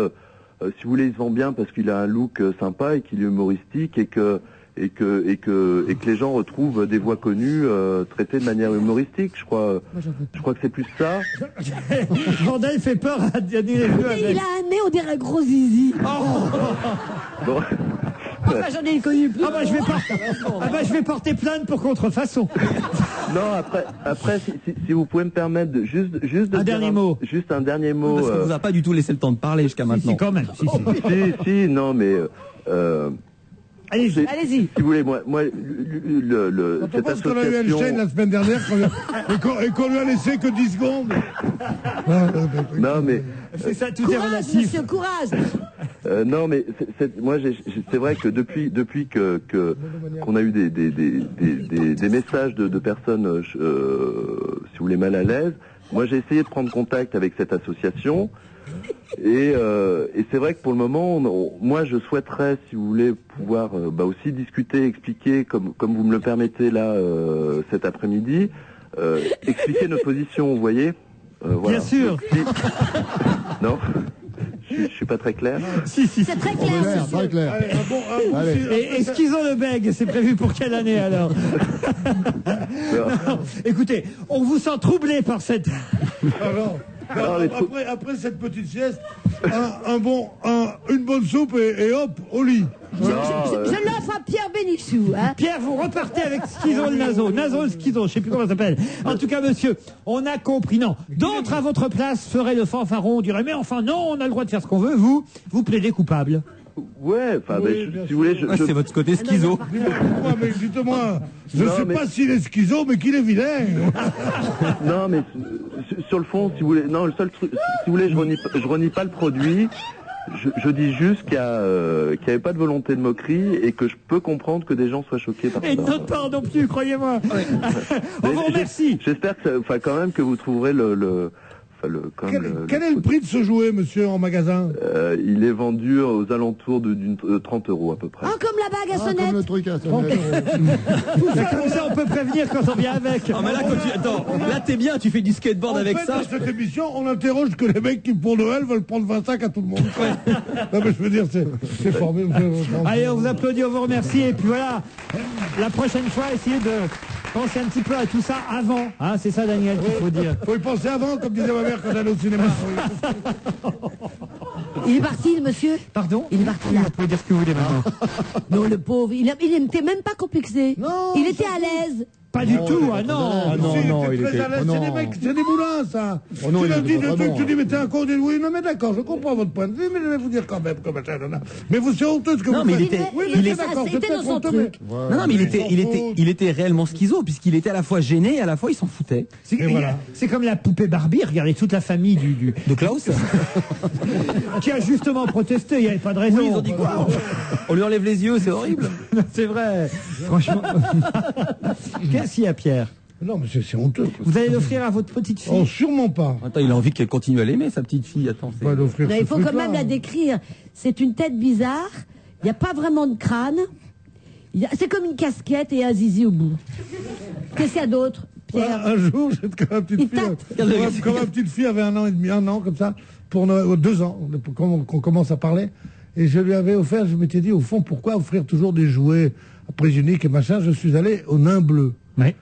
Si vous voulez, il se vend bien parce qu'il a un look sympa et qu'il est humoristique et que les gens retrouvent des voix connues traitées de manière humoristique. Je crois que c'est plus ça. Vandel fait peur à Daniel. Il a un nez, on dirait un gros zizi. Bon. J'en ai connu plus. je vais porter plainte pour contrefaçon. Non, après, si vous pouvez me permettre de juste un dernier mot. Juste un dernier mot. Parce qu'on vous a pas du tout laissé le temps de parler jusqu'à maintenant. Si, quand même. Si, non, mais. Allez-y. Si vous voulez, moi, cette association... qu'on a eu Einstein la semaine dernière et qu'on lui a laissé que 10 secondes. Non, mais... C'est ça, tout courage, est relatif. Monsieur, courage. Non, mais moi, c'est vrai que depuis qu'on a eu des messages de personnes, si vous voulez, mal à l'aise, moi, j'ai essayé de prendre contact avec cette association. Et c'est vrai que pour le moment, moi je souhaiterais, si vous voulez, pouvoir aussi discuter, expliquer, comme vous me le permettez là cet après-midi, expliquer nos positions, vous voyez. Bien sûr. Non, je suis pas très clair. Si. C'est très clair. Très clair. Et Schizo le bègue, c'est prévu pour quelle année alors? Non, écoutez, on vous sent troublé par cette... Après cette petite sieste, une bonne soupe et hop, au lit. Je l'offre fera Pierre Bénichou. Hein. Pierre, vous repartez avec Schizo le Naso. Naso le Schizo, je sais plus comment ça s'appelle. En tout cas, monsieur, on a compris. Non, d'autres à votre place feraient le fanfaron, diraient, mais enfin, non, on a le droit de faire ce qu'on veut. Vous plaidez coupable. Ouais, enfin, si vous voulez, c'est votre côté schizo. Dites-moi, je sais pas s'il est schizo, mais qu'il est vilain. Non, mais sur le fond, si vous voulez, non, le seul truc, si vous voulez, je renie pas le produit. Je dis juste qu'il y avait pas de volonté de moquerie et que je peux comprendre que des gens soient choqués par ça. Et notre part non plus, croyez-moi. On vous remercie. J'espère que, quand même que vous trouverez Quel est le prix de ce jouet, monsieur, en magasin? Il est vendu aux alentours de 30 € à peu près. Ah, comme la bague à sonnette. Comme le truc à sonnette. Comme ça, on peut prévenir quand on vient avec. Ah, mais là, attends, là, t'es bien, tu fais du skateboard avec ça. Dans cette émission, on interroge que les mecs qui, pour Noël, veulent prendre 20 sacs à tout le monde. Non, mais je veux dire, c'est formidable. Allez, on vous applaudit, on vous remercie. Et puis voilà, la prochaine fois, essayez de penser un petit peu à tout ça avant. Hein, c'est ça, Daniel, qu'il faut dire. Faut y penser avant, comme disait ma mère quand j'allais au cinéma. Il est parti, le monsieur. Pardon? Il est parti là. Vous pouvez dire ce que vous voulez maintenant. Non, le pauvre, il n'était même pas complexé. Non. Il était à l'aise. Pas du tout, ah non. Il était très à l'aise. C'est des mecs, c'est des moulins, ça. Tu leur dis des trucs, tu dis, mais t'es un con, oui, non, mais d'accord, je comprends votre point de vue, mais je vais vous dire quand même, comme ça, mais vous, c'est honteux ce que vous faites. Il était dans son truc. Non, mais il était réellement schizo, puisqu'il était à la fois gêné et à la fois il s'en foutait. C'est comme la poupée Barbie, regardez toute la famille de Klaus qui a justement protesté, il n'y avait pas de raison. Oui, ils ont dit quoi? On lui enlève les yeux, c'est horrible. C'est vrai, franchement. Qu'est-ce qu'il y a, Pierre? Non, mais c'est honteux. Vous allez l'offrir à votre petite fille? Oh, sûrement pas. Attends, il a envie qu'elle continue à l'aimer, sa petite fille. Attends, il faut quand même la décrire. C'est une tête bizarre. Il n'y a pas vraiment de crâne. C'est comme une casquette et un zizi au bout. Qu'est-ce qu'il y a d'autre, Pierre? Un jour, j'étais comme ma petite fille avait 1 an et demi, 1 an, comme ça, pour 2 ans, qu'on commence à parler. Et je lui avais offert, je m'étais dit, au fond, pourquoi offrir toujours des jouets après unique et machin? Je suis allé au Nain Bleu. Oui.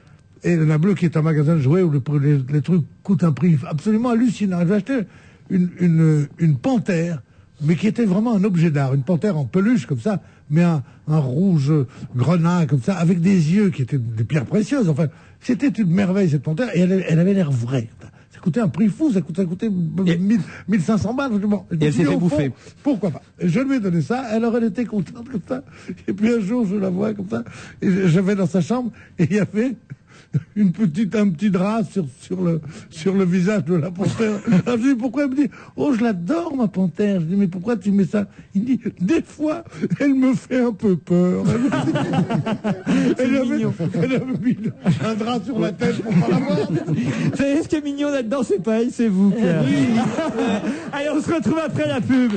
Et le Nain Bleu, qui est un magasin de jouets où les trucs coûtent un prix absolument hallucinant. J'ai acheté une panthère, mais qui était vraiment un objet d'art. Une panthère en peluche, comme ça, mais un rouge grenat, comme ça, avec des yeux qui étaient des pierres précieuses. Enfin, c'était une merveille, cette panthère, et elle avait l'air vraie. Ça coûtait un prix fou, ça coûtait 1500 balles. Bon, et elle s'est fait bouffer. Pourquoi pas? Je lui ai donné ça, alors elle était contente comme ça. Et puis un jour, je la vois comme ça, et je vais dans sa chambre, et il y avait un petit drap sur le visage de la panthère. Alors je dis, pourquoi? Elle me dit, oh, je l'adore, ma panthère. Je dis, mais pourquoi tu mets ça? Il dit, des fois, elle me fait un peu peur. Elle avait mis un drap sur la tête pour pas la voir. Vous savez ce qui est mignon là-dedans, c'est pas elle, c'est vous, Pierre. Allez, on se retrouve après la pub.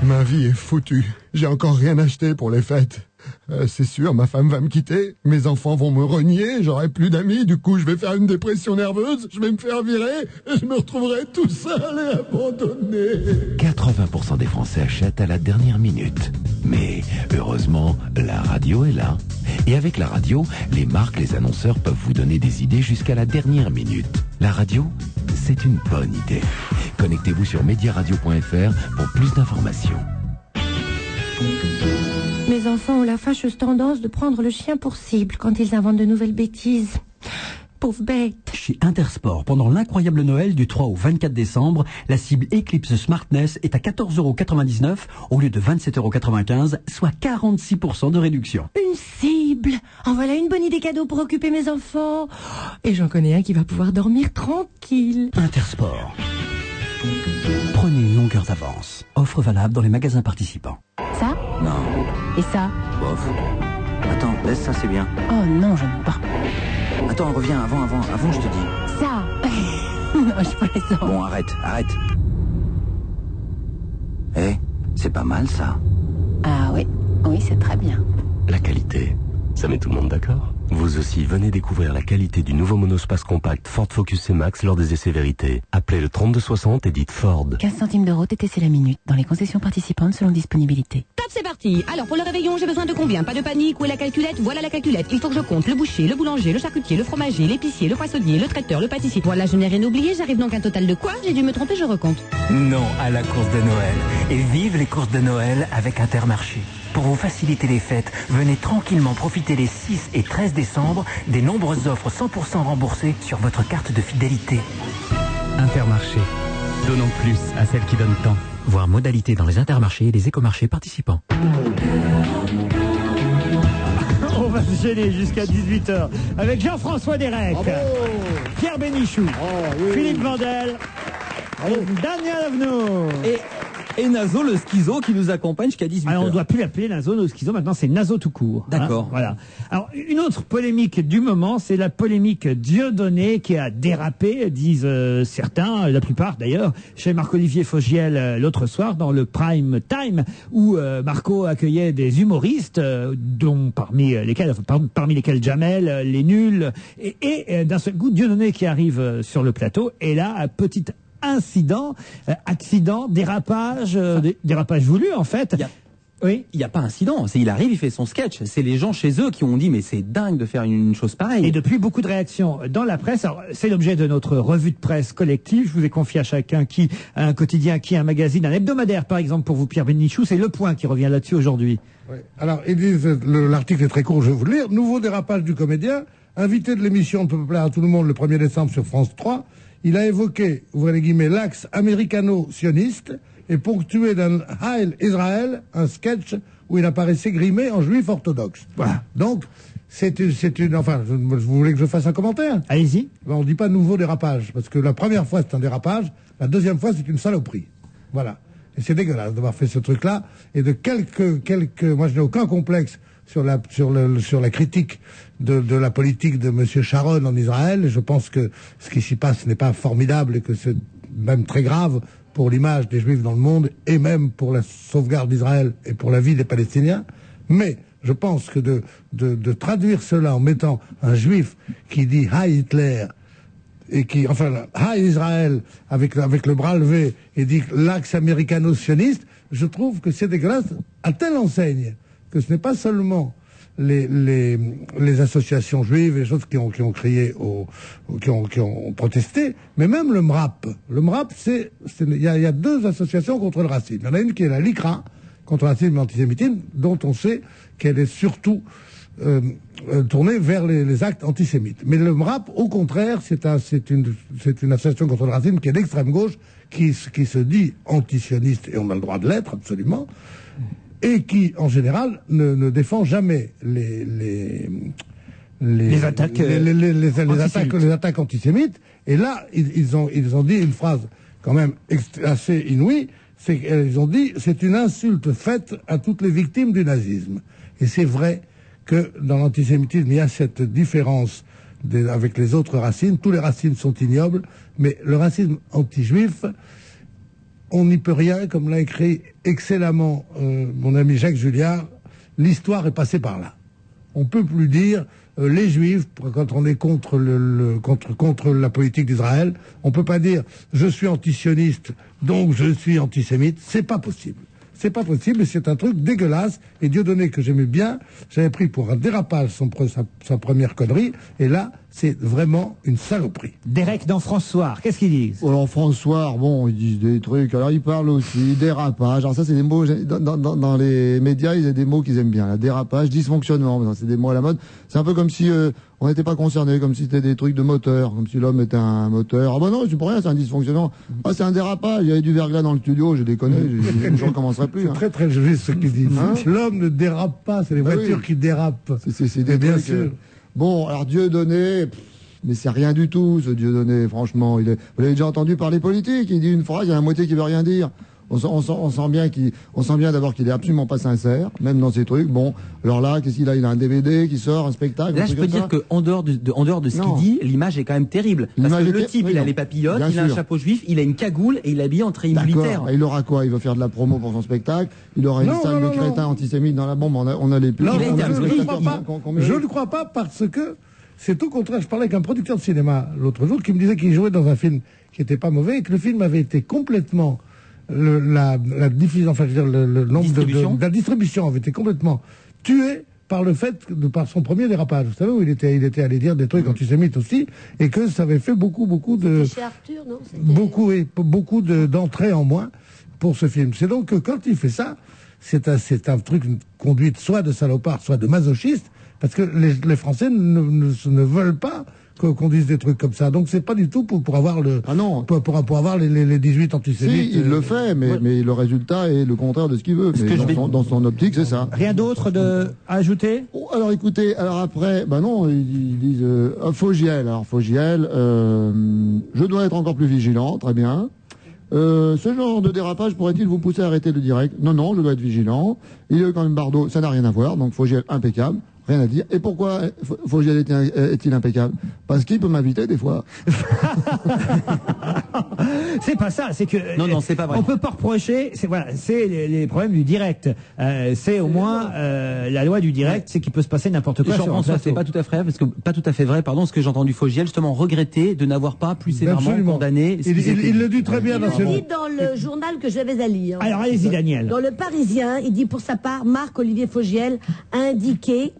Ma vie est foutue. J'ai encore rien acheté pour les fêtes. C'est sûr, ma femme va me quitter, mes enfants vont me renier, j'aurai plus d'amis, du coup je vais faire une dépression nerveuse, je vais me faire virer et je me retrouverai tout seul et abandonné. 80% des Français achètent à la dernière minute. Mais heureusement, la radio est là. Et avec la radio, les marques, les annonceurs peuvent vous donner des idées jusqu'à la dernière minute. La radio, c'est une bonne idée. Connectez-vous sur mediaradio.fr pour plus d'informations. Mes enfants ont la fâcheuse tendance de prendre le chien pour cible quand ils inventent de nouvelles bêtises. Pauvre bête. Chez Intersport, pendant l'incroyable Noël du 3 au 24 décembre, la cible Eclipse Smartness est à 14,99 € au lieu de 27,95 €, soit 46% de réduction. Une cible. En voilà une bonne idée cadeau pour occuper mes enfants. Et j'en connais un qui va pouvoir dormir tranquille. Intersport. Prenez une longueur d'avance. Offre valable dans les magasins participants. Ça? Non. Et ça? Bof. Attends, laisse ça, c'est bien. Oh non, je n'aime pas. Attends, reviens, avant, je te dis. Ça? Non, je plaisante. Bon, arrête. Eh, c'est pas mal, ça. Ah oui, c'est très bien. La qualité, ça met tout le monde d'accord. Vous aussi, venez découvrir la qualité du nouveau monospace compact Ford Focus C-Max lors des essais vérité. Appelez le 3260 et dites Ford. 15 centimes d'euros TTC la minute dans les concessions participantes selon disponibilité. Top, c'est parti. Alors pour le réveillon, j'ai besoin de combien? Pas de panique, où est la calculette? Voilà la calculette. Il faut que je compte le boucher, le boulanger, le charcutier, le fromager, l'épicier, le poissonnier, le traiteur, le pâtissier. Voilà, je n'ai rien oublié, j'arrive donc à un total de quoi? J'ai dû me tromper, je recompte. Non à la course de Noël. Et vive les courses de Noël avec Intermarché. Pour vous faciliter les fêtes, venez tranquillement profiter les 6 et 13 décembre des nombreuses offres 100% remboursées sur votre carte de fidélité. Intermarché. Donnons plus à celles qui donnent tant. Voir modalité dans les intermarchés et les écomarchés participants. On va se gêner jusqu'à 18h avec Jean-François Derek, Pierre Bénichou, Philippe Vandel, Daniel Avenot et Nazo le schizo qui nous accompagne jusqu'à 18h. Alors on ne doit plus l'appeler Nazo le schizo, maintenant c'est Nazo tout court. D'accord. Voilà. Alors une autre polémique du moment, c'est la polémique Dieudonné qui a dérapé, disent certains, la plupart d'ailleurs, chez Marc-Olivier Fogiel l'autre soir dans le Prime Time, où Marco accueillait des humoristes, dont parmi lesquels Jamel, les nuls, et d'un seul coup Dieudonné qui arrive sur le plateau, et là, petite incident, accident, dérapage, dérapage voulu en fait. Oui. Il n'y a pas incident. Il arrive, il fait son sketch. C'est les gens chez eux qui ont dit mais c'est dingue de faire une chose pareille. Et depuis, beaucoup de réactions dans la presse. Alors, c'est l'objet de notre revue de presse collective. Je vous ai confié à chacun qui a un quotidien, qui a un magazine, un hebdomadaire par exemple pour vous, Pierre Bénichou. C'est Le Point qui revient là-dessus aujourd'hui. Oui. Alors, ils disent, l'article est très court, je vais vous le lire. Nouveau dérapage du comédien. Invité de l'émission On ne peut plaire à tout le monde le 1er décembre sur France 3. Il a évoqué, ouvrez les guillemets, l'axe américano-sioniste et ponctué d'un Heil Israël, un sketch où il apparaissait grimé en juif orthodoxe. Voilà. Donc, c'est une, enfin, vous voulez que je fasse un commentaire? Allez-y. Ben, on dit pas nouveau dérapage, parce que la première fois c'est un dérapage, la deuxième fois c'est une saloperie. Voilà. Et c'est dégueulasse d'avoir fait ce truc-là, et de moi je n'ai aucun complexe sur la critique de la politique de M. Sharon en Israël. Je pense que ce qui s'y passe n'est pas formidable et que c'est même très grave pour l'image des Juifs dans le monde et même pour la sauvegarde d'Israël et pour la vie des Palestiniens. Mais je pense que de traduire cela en mettant un Juif qui dit « Hi Hitler » et qui, enfin, « Hi Israël » avec le bras levé et dit « l'axe américano-sioniste », je trouve que c'est dégueulasse à telle enseigne que ce n'est pas seulement les associations juives et les choses qui ont crié qui ont protesté, mais même le MRAP. Le MRAP, il y a deux associations contre le racisme. Il y en a une qui est la LICRA, contre le racisme et l'antisémitisme, dont on sait qu'elle est surtout tournée vers les actes antisémites. Mais le MRAP, au contraire, c'est une association contre le racisme qui est d'extrême gauche, qui se dit antisioniste, et on a le droit de l'être, absolument, et qui, en général, ne défend jamais les attaques antisémites. Et là, ils ont dit une phrase quand même assez inouïe, ils ont dit c'est une insulte faite à toutes les victimes du nazisme. Et c'est vrai que dans l'antisémitisme, il y a cette différence avec les autres racismes. Tous les racismes sont ignobles, mais le racisme anti-juif, on n'y peut rien, comme l'a écrit excellemment mon ami Jacques Julliard, l'histoire est passée par là. On peut plus dire les Juifs, quand on est contre la politique d'Israël, on peut pas dire je suis antisioniste, donc je suis antisémite, c'est pas possible. C'est pas possible, et c'est un truc dégueulasse. Et Dieudonné, que j'aimais bien, j'avais pris pour un dérapage sa première connerie, et là, c'est vraiment une saloperie. Derek dans François, qu'est-ce qu'ils disent? Alors François, bon, ils disent des trucs, alors ils parlent aussi, dérapage, alors ça c'est des mots, dans les médias, ils ont des mots qu'ils aiment bien, là, dérapage, dysfonctionnement, c'est des mots à la mode, c'est un peu comme si on n'était pas concerné, comme si c'était des trucs de moteur, comme si l'homme était un moteur. Ah bah non, c'est pour rien, c'est un dysfonctionnement. Ah, c'est un dérapage, il y avait du verglas dans le studio, je déconne, les gens commenceraient plus. C'est très très juste ce qu'ils disent. L'homme ne dérape pas, c'est les voitures qui dérapent. C'est des bien sûr. Bon, alors Dieudonné, mais c'est rien du tout, ce Dieudonné, franchement. Vous l'avez déjà entendu parler politique, il dit une phrase, il y a la moitié qui veut rien dire. On sent bien d'abord qu'il est absolument pas sincère, même dans ses trucs. Bon, alors là, qu'est-ce qu'il a? Il a un DVD qui sort, un spectacle. Là, je peux dire qu'en dehors de ce qu'il dit, l'image est quand même terrible. Parce que le type, il a les papillotes, il a un chapeau juif, il a une cagoule et il est habillé en treillis militaire. Il aura quoi? Il va faire de la promo pour son spectacle. Il aura une salle de crétins antisémites dans la bombe. On a les plus. Je ne crois pas parce que c'est au contraire. Je parlais avec un producteur de cinéma l'autre jour qui me disait qu'il jouait dans un film qui n'était pas mauvais et que le film avait été complètement la diffusion, enfin je veux dire le nombre de la distribution avait été complètement tuée par le fait par son premier dérapage. Vous savez où il était allé dire des trucs antisémites aussi et que ça avait fait beaucoup de chez Arthur, non? beaucoup d'entrées en moins pour ce film. C'est donc que quand il fait ça, c'est un truc, une conduite soit de salopard, soit de masochiste, parce que les Français ne veulent pas qu'on dise des trucs comme ça. Donc c'est pas du tout pour avoir pour avoir les 18 antisémites. Si, il le fait, mais le résultat est le contraire de ce qu'il veut. Dans son optique, c'est ça. Rien d'autre à ajouter? Alors écoutez, après, non, ils disent Fogiel. Alors Fogiel, je dois être encore plus vigilant, très bien. Ce genre de dérapage pourrait-il vous pousser à arrêter le direct? Non, je dois être vigilant. Il y a eu quand même Bardot, ça n'a rien à voir, donc Fogiel impeccable. Rien à dire. Et pourquoi Fogiel est-il impeccable? Parce qu'il peut m'inviter des fois. C'est pas ça, c'est que non, c'est pas vrai. On peut pas reprocher. C'est les problèmes du direct. C'est au moins la loi du direct, c'est qu'il peut se passer n'importe quoi. Jean-François, c'est pas tout à fait vrai, ce que j'ai entendu Fogiel justement regretter de n'avoir pas plus sévèrement condamné. Il le dit très bien dans le journal que j'avais à lire. Alors allez-y, Daniel. Dans le Parisien, il dit pour sa part, Marc-Olivier Fogiel a indiqué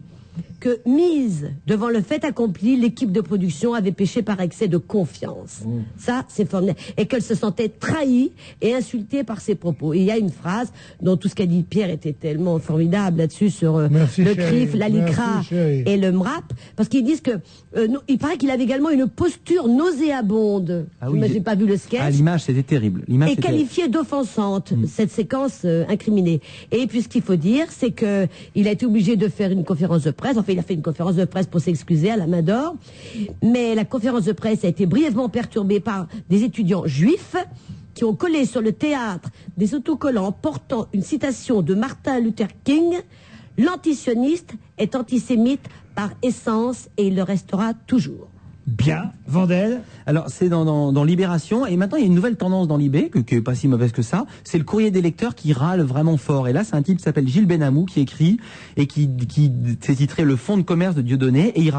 que, mise devant le fait accompli, l'équipe de production avait péché par excès de confiance. Ça, c'est formidable. Et qu'elle se sentait trahie et insultée par ses propos. Et il y a une phrase dont tout ce qu'a dit Pierre était tellement formidable là-dessus sur le CRIF, la LICRA et le MRAP, parce qu'ils disent que il paraît qu'il avait également une posture nauséabonde. J'ai pas vu le sketch. Ah, l'image, c'était terrible. Et qualifiée d'offensante, cette séquence incriminée. Et puis ce qu'il faut dire, c'est que il a été obligé de faire une conférence de presse. Enfin, il a fait une conférence de presse pour s'excuser à la main d'or. Mais la conférence de presse a été brièvement perturbée par des étudiants juifs qui ont collé sur le théâtre des autocollants portant une citation de Martin Luther King. L'antisioniste est antisémite par essence et il le restera toujours. Bien, Vandel. Alors c'est dans Libération, et maintenant il y a une nouvelle tendance dans Libé, qui est pas si mauvaise que ça, c'est le courrier des lecteurs qui râle vraiment fort. Et là c'est un type qui s'appelle Gilles Benamou qui écrit, et qui s'est titré Le fonds de commerce de Dieudonné, et il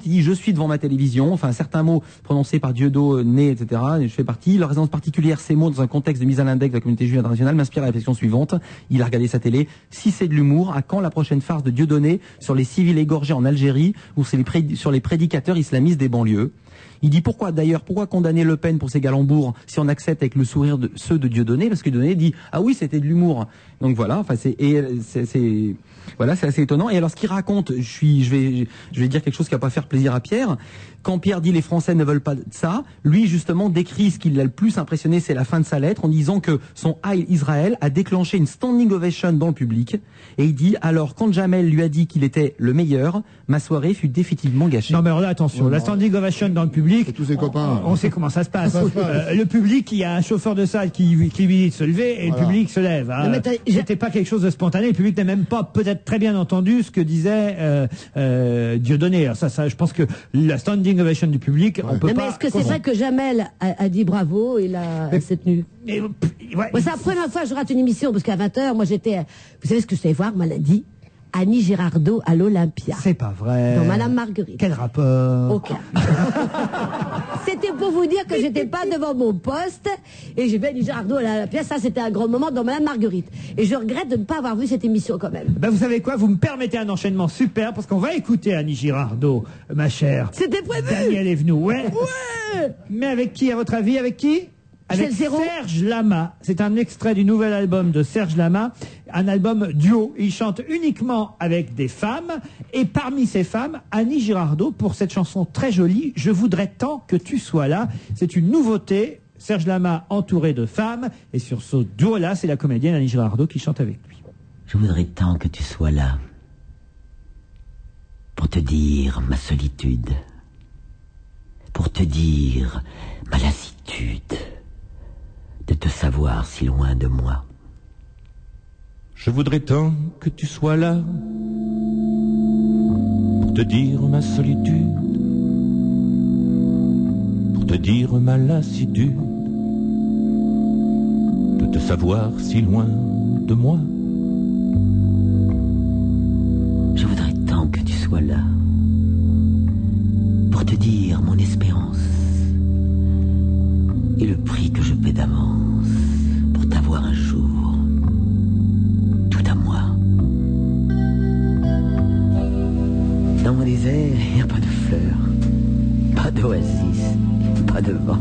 dit je suis devant ma télévision, enfin certains mots prononcés par Dieudonné, etc., et je fais partie, leur résonance particulière, ces mots dans un contexte de mise à l'index de la communauté juive internationale m'inspire la réflexion suivante. Il a regardé sa télé, si c'est de l'humour, à quand la prochaine farce de Dieudonné sur les civils égorgés en Algérie, ou sur les prédicateurs islamistes des banlieues? Il dit pourquoi condamner Le Pen pour ses calembours si on accepte avec le sourire ceux de Dieudonné, parce que Dieudonné dit ah oui c'était de l'humour. Donc voilà, enfin c'est assez étonnant. Et alors ce qu'il raconte, je vais dire quelque chose qui va pas faire plaisir à Pierre. Quand Pierre dit les Français ne veulent pas de ça, lui justement décrit ce qui l'a le plus impressionné, c'est la fin de sa lettre en disant que son Heil Israël a déclenché une standing ovation dans le public. Et il dit alors quand Jamel lui a dit qu'il était le meilleur, ma soirée fut définitivement gâchée. Non mais alors là attention, la standing ovation dans le public, tous ses copains. On sait comment ça se passe. Le public, il y a un chauffeur de salle qui lui dit de se lever et le public se lève. C'était pas quelque chose de spontané. Le public n'a même pas peut-être très bien entendu ce que disait Dieudonné. Alors ça, je pense que la standing ovation du public, on peut pas. Mais est-ce que c'est vrai que Jamel a dit bravo et s'est tenu? C'est la première fois que je rate une émission parce qu'à 20h, moi j'étais. Vous savez ce que je savais voir, moi lundi? Annie Girardot à l'Olympia. C'est pas vrai. Dans Madame Marguerite. Quel rapport? Aucun. C'était pour vous dire que j'étais pas devant mon poste et j'ai vu Annie Girardot à l'Olympia. Ça, c'était un grand moment dans Madame Marguerite. Et je regrette de ne pas avoir vu cette émission quand même. Ben, vous savez quoi? Vous me permettez un enchaînement super parce qu'on va écouter Annie Girardot, ma chère. C'était prévu. Daniel est venu. Ouais. Mais avec qui, à votre avis? Avec qui? Avec Serge Lama. C'est un extrait du nouvel album de Serge Lama, un album duo. Il chante uniquement avec des femmes, et parmi ces femmes, Annie Girardot pour cette chanson très jolie, Je voudrais tant que tu sois là. C'est une nouveauté. Serge Lama entouré de femmes, et sur ce duo-là, c'est la comédienne Annie Girardot qui chante avec lui. Je voudrais tant que tu sois là, pour te dire ma solitude, pour te dire ma lassitude, de te savoir si loin de moi. Je voudrais tant que tu sois là pour te dire ma solitude, pour te dire ma lassitude, de te savoir si loin de moi. Je voudrais tant que tu sois là pour te dire mon espérance et le prix que je paie d'avance pour t'avoir un jour tout à moi. Dans mon désert, il n'y a pas de fleurs, pas d'oasis, pas de vent.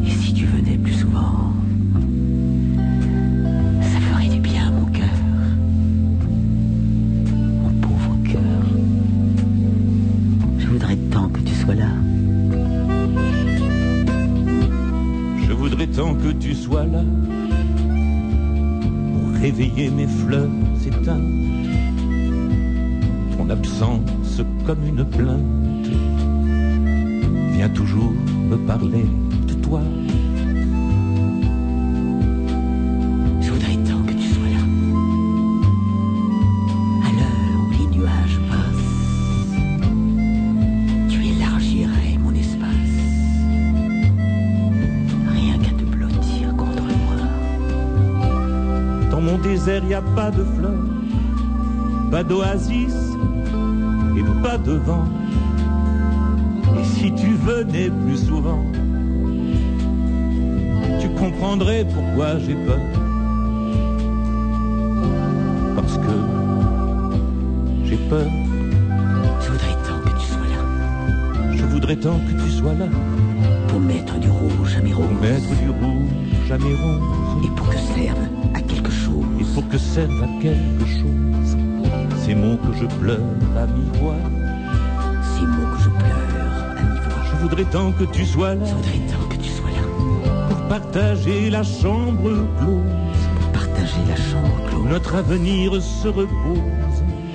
Et si tu venais plus souvent, ça ferait du bien à mon cœur, mon pauvre cœur. Je voudrais tant que tu sois là. Je voudrais tant que tu sois là pour réveiller mes fleurs éteintes. Ton absence comme une plainte vient toujours me parler de toi. Je voudrais tant que tu sois là. À l'heure où les nuages passent, tu élargirais mon espace. Rien qu'à te blottir contre moi. Dans mon désert, y a pas de fleurs, pas d'oasis et pas de vent. Et si tu venais plus souvent, tu comprendrais pourquoi j'ai peur. Parce que j'ai peur. Je voudrais tant que tu sois là. Je voudrais tant que tu sois là pour mettre du rouge à mes roses. Pour mettre du rouge à mes roses. Et pour que serve à quelque chose. Et pour que serve à quelque chose. Ces mots que je pleure à mi-voix. Ces mots que je pleure à mi-voix. Je voudrais tant que tu sois là. Je voudrais tant que tu sois là. Pour partager la chambre close. Pour partager la chambre close. Où notre avenir se repose.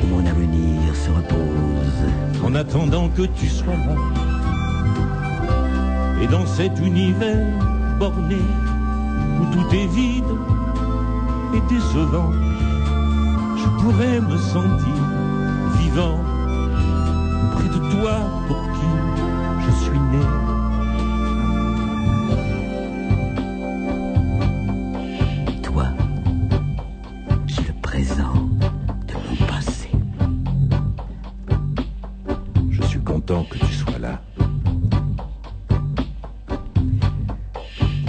Où mon avenir se repose. En attendant que tu sois là. Et dans cet univers borné, où tout est vide et décevant, je pourrais me sentir vivant près de toi pour qui je suis né. Toi, j'ai le présent de mon passé. Je suis content que tu sois là.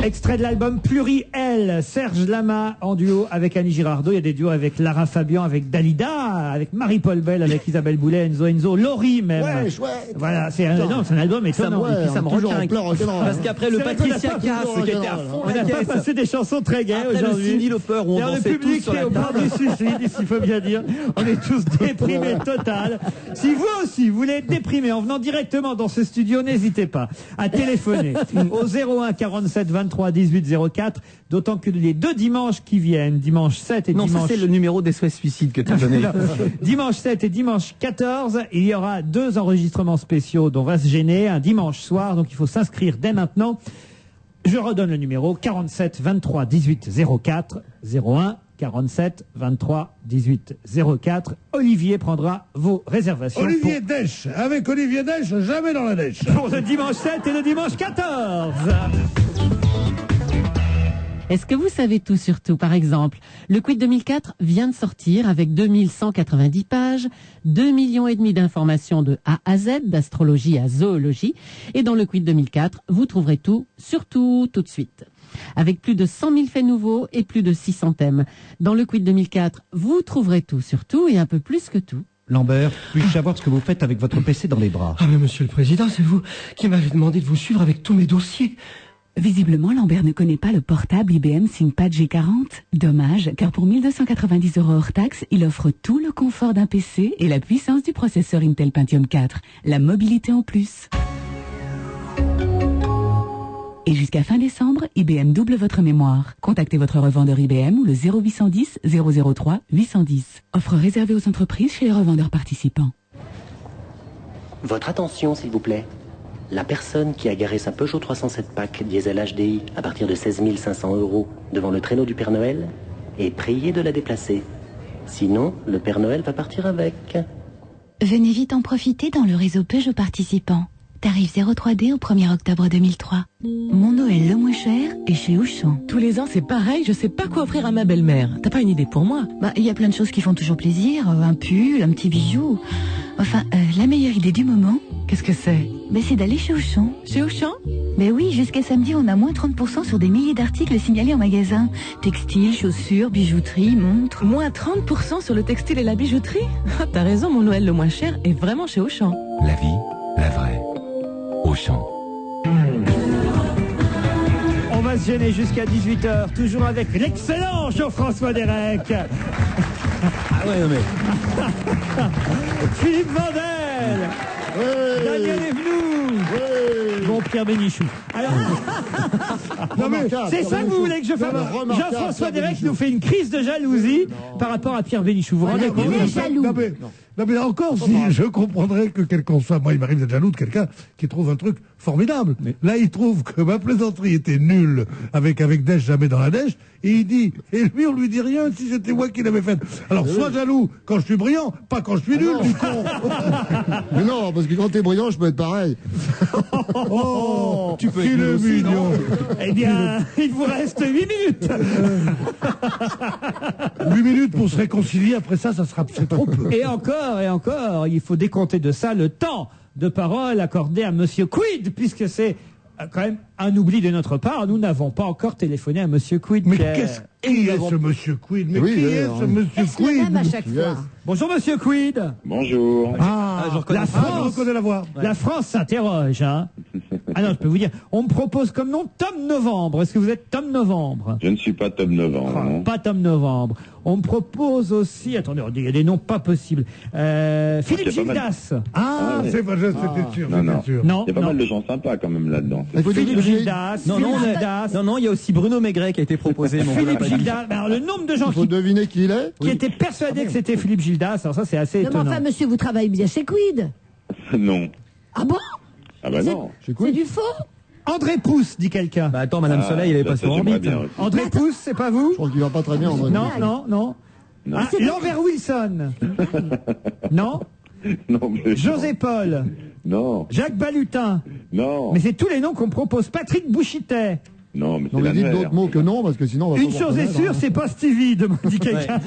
Extrait de l'album Pluriel, Serge Lama en duo avec Annie Girardot. Il y a des duos avec Lara Fabian, avec Dalida, avec Marie-Paul Bell, avec Isabelle Boulet, Enzo, Laurie même. Ouais, chouette. Voilà, c'est un album étonnant. Et puis ça me requinque. Parce qu'après le C'est vrai qu'on Patricia n'a pas- Cass qui était à fond On la n'a pas caisse. passé des chansons très gaies Après le aujourd'hui. Cyndi Lauper où on D'ailleurs, dansait le public tous sur est la au bord table. du suicide, il faut bien dire. On est tous déprimés total. Si vous aussi, vous voulez être déprimé en venant directement dans ce studio, n'hésitez pas à téléphoner au 01 47 23 18 04. D'autant que les deux dimanches qui viennent, dimanche 7 et Non, dimanche... ça c'est le numéro des SOS Suicide que tu as donné. Dimanche 7 et dimanche 14, il y aura deux enregistrements spéciaux dont on va se gêner, un dimanche soir, donc il faut s'inscrire dès maintenant. Je redonne le numéro 47 23 18 04 01 47 23 18 04. Olivier prendra vos réservations Olivier Dèche, avec Olivier Dèche, jamais dans la dèche. pour le dimanche 7 et le dimanche 14. Est-ce que vous savez tout sur tout? Par exemple, le Quid 2004 vient de sortir avec 2190 pages, 2,5 millions d'informations de A à Z, d'astrologie à zoologie. Et dans le Quid 2004, vous trouverez tout, surtout tout de suite. Avec plus de 100 000 faits nouveaux et plus de 600 thèmes. Dans le Quid 2004, vous trouverez tout sur tout et un peu plus que tout. Lambert, puis-je savoir ce que vous faites avec votre PC dans les bras? Ah mais monsieur le président, c'est vous qui m'avez demandé de vous suivre avec tous mes dossiers. Visiblement, Lambert ne connaît pas le portable IBM ThinkPad G40. Dommage, car pour 1 290 € hors taxe, il offre tout le confort d'un PC et la puissance du processeur Intel Pentium 4. La mobilité en plus. Et jusqu'à fin décembre, IBM double votre mémoire. Contactez votre revendeur IBM ou le 0810 003 810. Offre réservée aux entreprises chez les revendeurs participants. Votre attention, s'il vous plaît. La personne qui a garé sa Peugeot 307 PAC diesel HDI à partir de 16 500 € devant le traîneau du Père Noël est priée de la déplacer. Sinon, le Père Noël va partir avec. Venez vite en profiter dans le réseau Peugeot participant. Tarif 03D au 1er octobre 2003. Mon Noël le moins cher est chez Auchan. Tous les ans, c'est pareil, je sais pas quoi offrir à ma belle-mère. T'as pas une idée pour moi? Bah, il y a plein de choses qui font toujours plaisir. Un pull, un petit bijou. Enfin, la meilleure idée du moment... Qu'est-ce que c'est? C'est d'aller chez Auchan. Chez Auchan? Oui, jusqu'à samedi, on a moins 30% sur des milliers d'articles signalés en magasin. Textiles, chaussures, bijouterie, montres. Moins 30% sur le textile et la bijouterie? T'as raison, mon Noël le moins cher est vraiment chez Auchan. La vie, la vraie. Auchan. On va se gêner jusqu'à 18h, toujours avec l'excellent Jean-François Derek. Ah ouais, non mais... Philippe Vandel. Daniel Evenou. Bon, Pierre Bénichou. Alors, non mais c'est ça que vous voulez que je fasse? Jean-François Derek nous fait une crise de jalousie par rapport à Pierre Bénichou. Vous vous rendez compte? Non mais encore, si je comprendrais que quelqu'un soit... Moi, il m'arrive d'être jaloux de quelqu'un qui trouve un truc formidable. Là, il trouve que ma plaisanterie était nulle avec Neige jamais dans la neige, et il dit... Et lui, on lui dit rien si c'était moi qui l'avais faite. Alors, sois jaloux quand je suis brillant, pas quand je suis nul, du con. Mais non, parce que quand t'es brillant, je peux être pareil. Tu peux être nul aussi, non? Eh bien, il vous reste 8 minutes. 8 minutes pour se réconcilier, après ça sera c'est trop peu. Et encore, il faut décompter de ça le temps de parole accordé à Monsieur Quid, puisque c'est quand même un oubli de notre part. Nous n'avons pas encore téléphoné à Monsieur Quid. Mais qui est ce Monsieur Quid? Mais qui est ce Monsieur Quid? à chaque fois. Bonjour Monsieur Quid. Bonjour. Je reconnais la voix. La France s'interroge. Hein. Ah non, je peux vous dire, on me propose comme nom Tom Novembre. Est-ce que vous êtes Tom Novembre? Je ne suis pas Tom Novembre. Non. Pas Tom Novembre. On me propose aussi, attendez, il y a des noms pas possibles. Philippe Gildas. C'est pas juste, c'était sûr. Non. Il y a pas mal de gens sympas quand même là-dedans. Philippe Gildas. Non, il y a aussi Bruno Maigret qui a été proposé. Philippe Gildas. Alors, le nombre de gens qui deviner qui il est, qui étaient persuadés que c'était Philippe Gildas. Alors ça, c'est assez non, étonnant. mais enfin, monsieur, vous travaillez bien chez Quid? Non. Ah bon? Ah bah non. C'est du faux? André Pousse, dit quelqu'un. Bah attends, Madame Soleil, elle est pas sur orbite. André Pousse, c'est pas vous? Je crois qu'il va pas très bien, André. Non. Ah, Lambert Wilson. Non. Non, mais José Paul. Non. Jacques Balutin. Non. Mais c'est tous les noms qu'on me propose. Patrick Bouchitet. Non, mais Non, mais dites d'autres mots que non, parce que sinon on va Une pas chose est sûre, c'est pas Stevie, dit quelqu'un.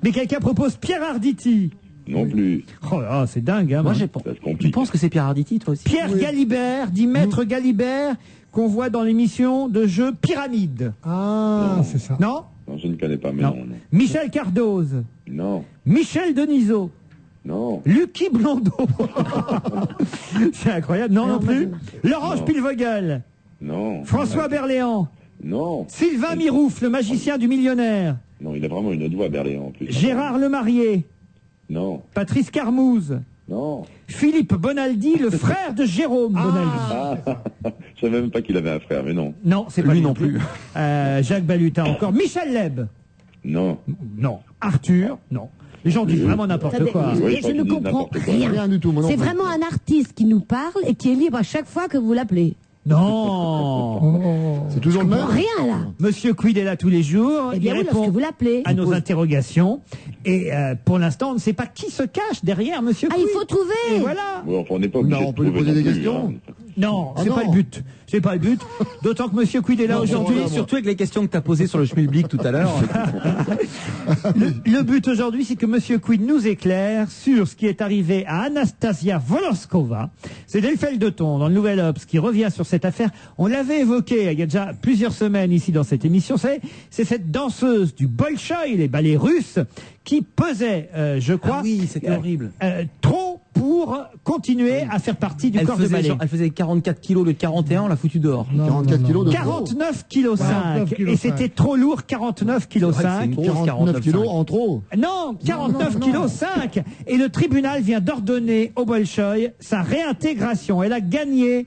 Mais quelqu'un propose Pierre Arditi. Non plus. Oh là, c'est dingue, hein. Moi, tu penses que c'est Pierre Arditi, toi aussi? Pierre Galibert, dit Maître Galibert, qu'on voit dans l'émission de jeu Pyramide. Ah, c'est ça. Non? Non, je ne connais pas, mais non. Michel Cardoz. Non. Michel Denisot. Non. Lucky Blondeau. C'est incroyable. Non plus. Laurent Spielvogel. Non. François Berléand. Non. Sylvain Mirouf, le magicien du millionnaire. Non, il a vraiment une autre voix, Berléand, en plus. Gérard Lemarié. Non. Patrice Carmouze. Non. Philippe Bonaldi, le frère de Jérôme Bonaldi. Je savais même pas qu'il avait un frère, mais non. Non, c'est pas lui non plus. Jacques Balutin encore. Michel Leb. Non. Non. Arthur. Non. Les gens disent vraiment n'importe quoi. Je ne comprends rien du tout. C'est vraiment un artiste qui nous parle et qui est libre à chaque fois que vous l'appelez. Non. C'est toujours le même. Rien là. Monsieur Quid est là tous les jours. Eh bien, il oui, répond lorsque vous l'appelez. à nos interrogations. Et pour l'instant, on ne sait pas qui se cache derrière Monsieur Quid. Il faut trouver. Et voilà. Bon, on n'est pas obligé on de peut lui trouver poser des non plus, questions. hein. Non, c'est pas le but. C'est pas le but. D'autant que Monsieur Quid est là aujourd'hui. Surtout avec les questions que tu as posées sur le schmilblick tout à l'heure. Le but aujourd'hui, c'est que Monsieur Quid nous éclaire sur ce qui est arrivé à Anastasia Voloskova. C'est Delphel-de-Ton, dans le Nouvel Obs, qui revient sur cette affaire. On l'avait évoqué il y a déjà plusieurs semaines ici dans cette émission. C'est cette danseuse du Bolchoï, les ballets russes, qui pesait, je crois, Ah oui, c'était horrible. trop pour continuer à faire partie du corps de ballet. Elle faisait 44 kilos de 41, on l'a foutu dehors. 44 kilos de 49 kg 5. Et c'était trop lourd, 49 kg 5. 49 kilos en trop. Non, 49 kg 5. Et le tribunal vient d'ordonner au Bolchoï sa réintégration. Elle a gagné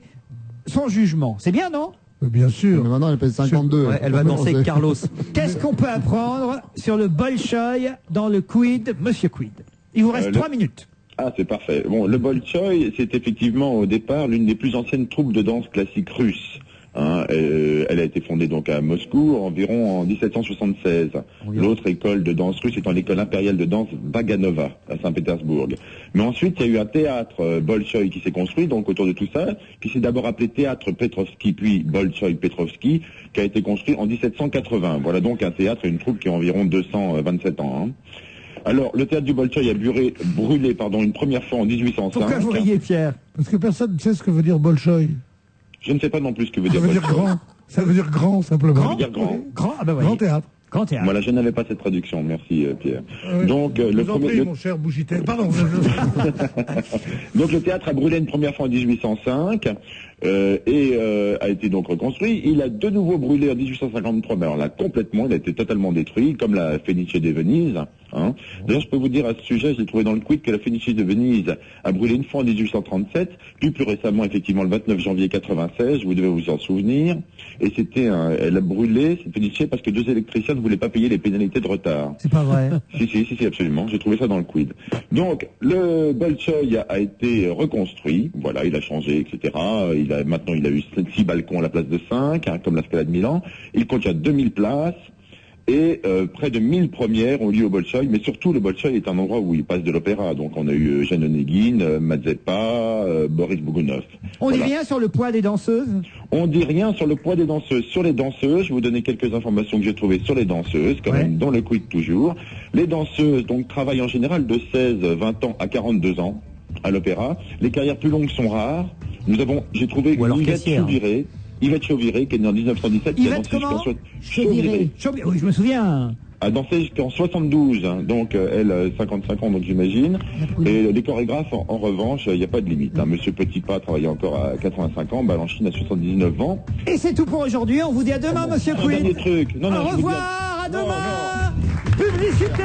son jugement. C'est bien, non? Bien sûr. Mais maintenant elle pèse 52. Ouais, elle va danser avec Carlos. Qu'est-ce qu'on peut apprendre sur le Bolchoï dans le Quid, Monsieur Quid? Il vous reste 3 minutes. Ah, c'est parfait. Bon, le Bolchoï, c'est effectivement au départ l'une des plus anciennes troupes de danse classique russe. Hein, elle a été fondée donc à Moscou environ en 1776. L'autre école de danse russe étant l'école impériale de danse Vaganova à Saint-Pétersbourg. Mais ensuite, il y a eu un théâtre Bolchoï qui s'est construit donc autour de tout ça, qui s'est d'abord appelé Théâtre Petrovski, puis Bolchoï Petrovski, qui a été construit en 1780. Voilà donc un théâtre et une troupe qui a environ 227 ans. Hein. Alors, le théâtre du Bolchoï a brûlé une première fois en 1805. Pourquoi vous riez, Pierre? Parce que personne ne sait ce que veut dire Bolchoï. Je ne sais pas non plus ce que veut dire Ça veut dire grand. Ça veut dire grand, simplement. Ça veut dire grand. Ah ben grand théâtre. Grand théâtre. Voilà, je n'avais pas cette traduction. Merci, Pierre. Donc, le premier... mon cher Bougité. Pardon. Donc, le théâtre a brûlé une première fois en 1805 et a été donc reconstruit. Il a de nouveau brûlé en 1853, mais alors là, complètement, il a été totalement détruit, comme la Fenice de Venise. Hein. D'ailleurs, je peux vous dire à ce sujet, j'ai trouvé dans le quid que la Fenice de Venise a brûlé une fois en 1837, puis plus récemment, effectivement, le 29 janvier 96, vous devez vous en souvenir, et c'était elle a brûlé, cette Fenice, parce que 2 électriciens ne voulaient pas payer les pénalités de retard. C'est pas vrai. Si, absolument, j'ai trouvé ça dans le quid. Donc, le Bolchoï a été reconstruit, voilà, il a changé, etc. Maintenant, il a eu 6 balcons à la place de 5, hein, comme la Scala de Milan. Il contient 2000 places. Et près de 1000 premières ont lieu au Bolchoï, mais surtout le Bolchoï est un endroit où il passe de l'opéra. Donc on a eu Eugène Onegin, Mazeppa, Boris Bougounov. On dit rien sur le poids des danseuses? On dit rien sur le poids des danseuses. Sur les danseuses, je vais vous donner quelques informations que j'ai trouvées sur les danseuses, quand même dans le quid toujours. Les danseuses donc travaillent en général de 16, 20 ans à 42 ans à l'opéra. Les carrières plus longues sont rares. J'ai trouvé Yvette Chauviré. Yvette Chauviré, qui est née en 1917. Yvette comment? Chauviré. Oui, je me souviens. A dansé jusqu'en 72, hein, donc elle 55 ans, donc j'imagine. Et les chorégraphes, en revanche, il n'y a pas de limite. Hein. Monsieur Petitpas travaille encore à 85 ans, Balanchine à 79 ans. Et c'est tout pour aujourd'hui. On vous dit à demain, Monsieur Quid. Un dernier truc. Au revoir, à demain. Publicité.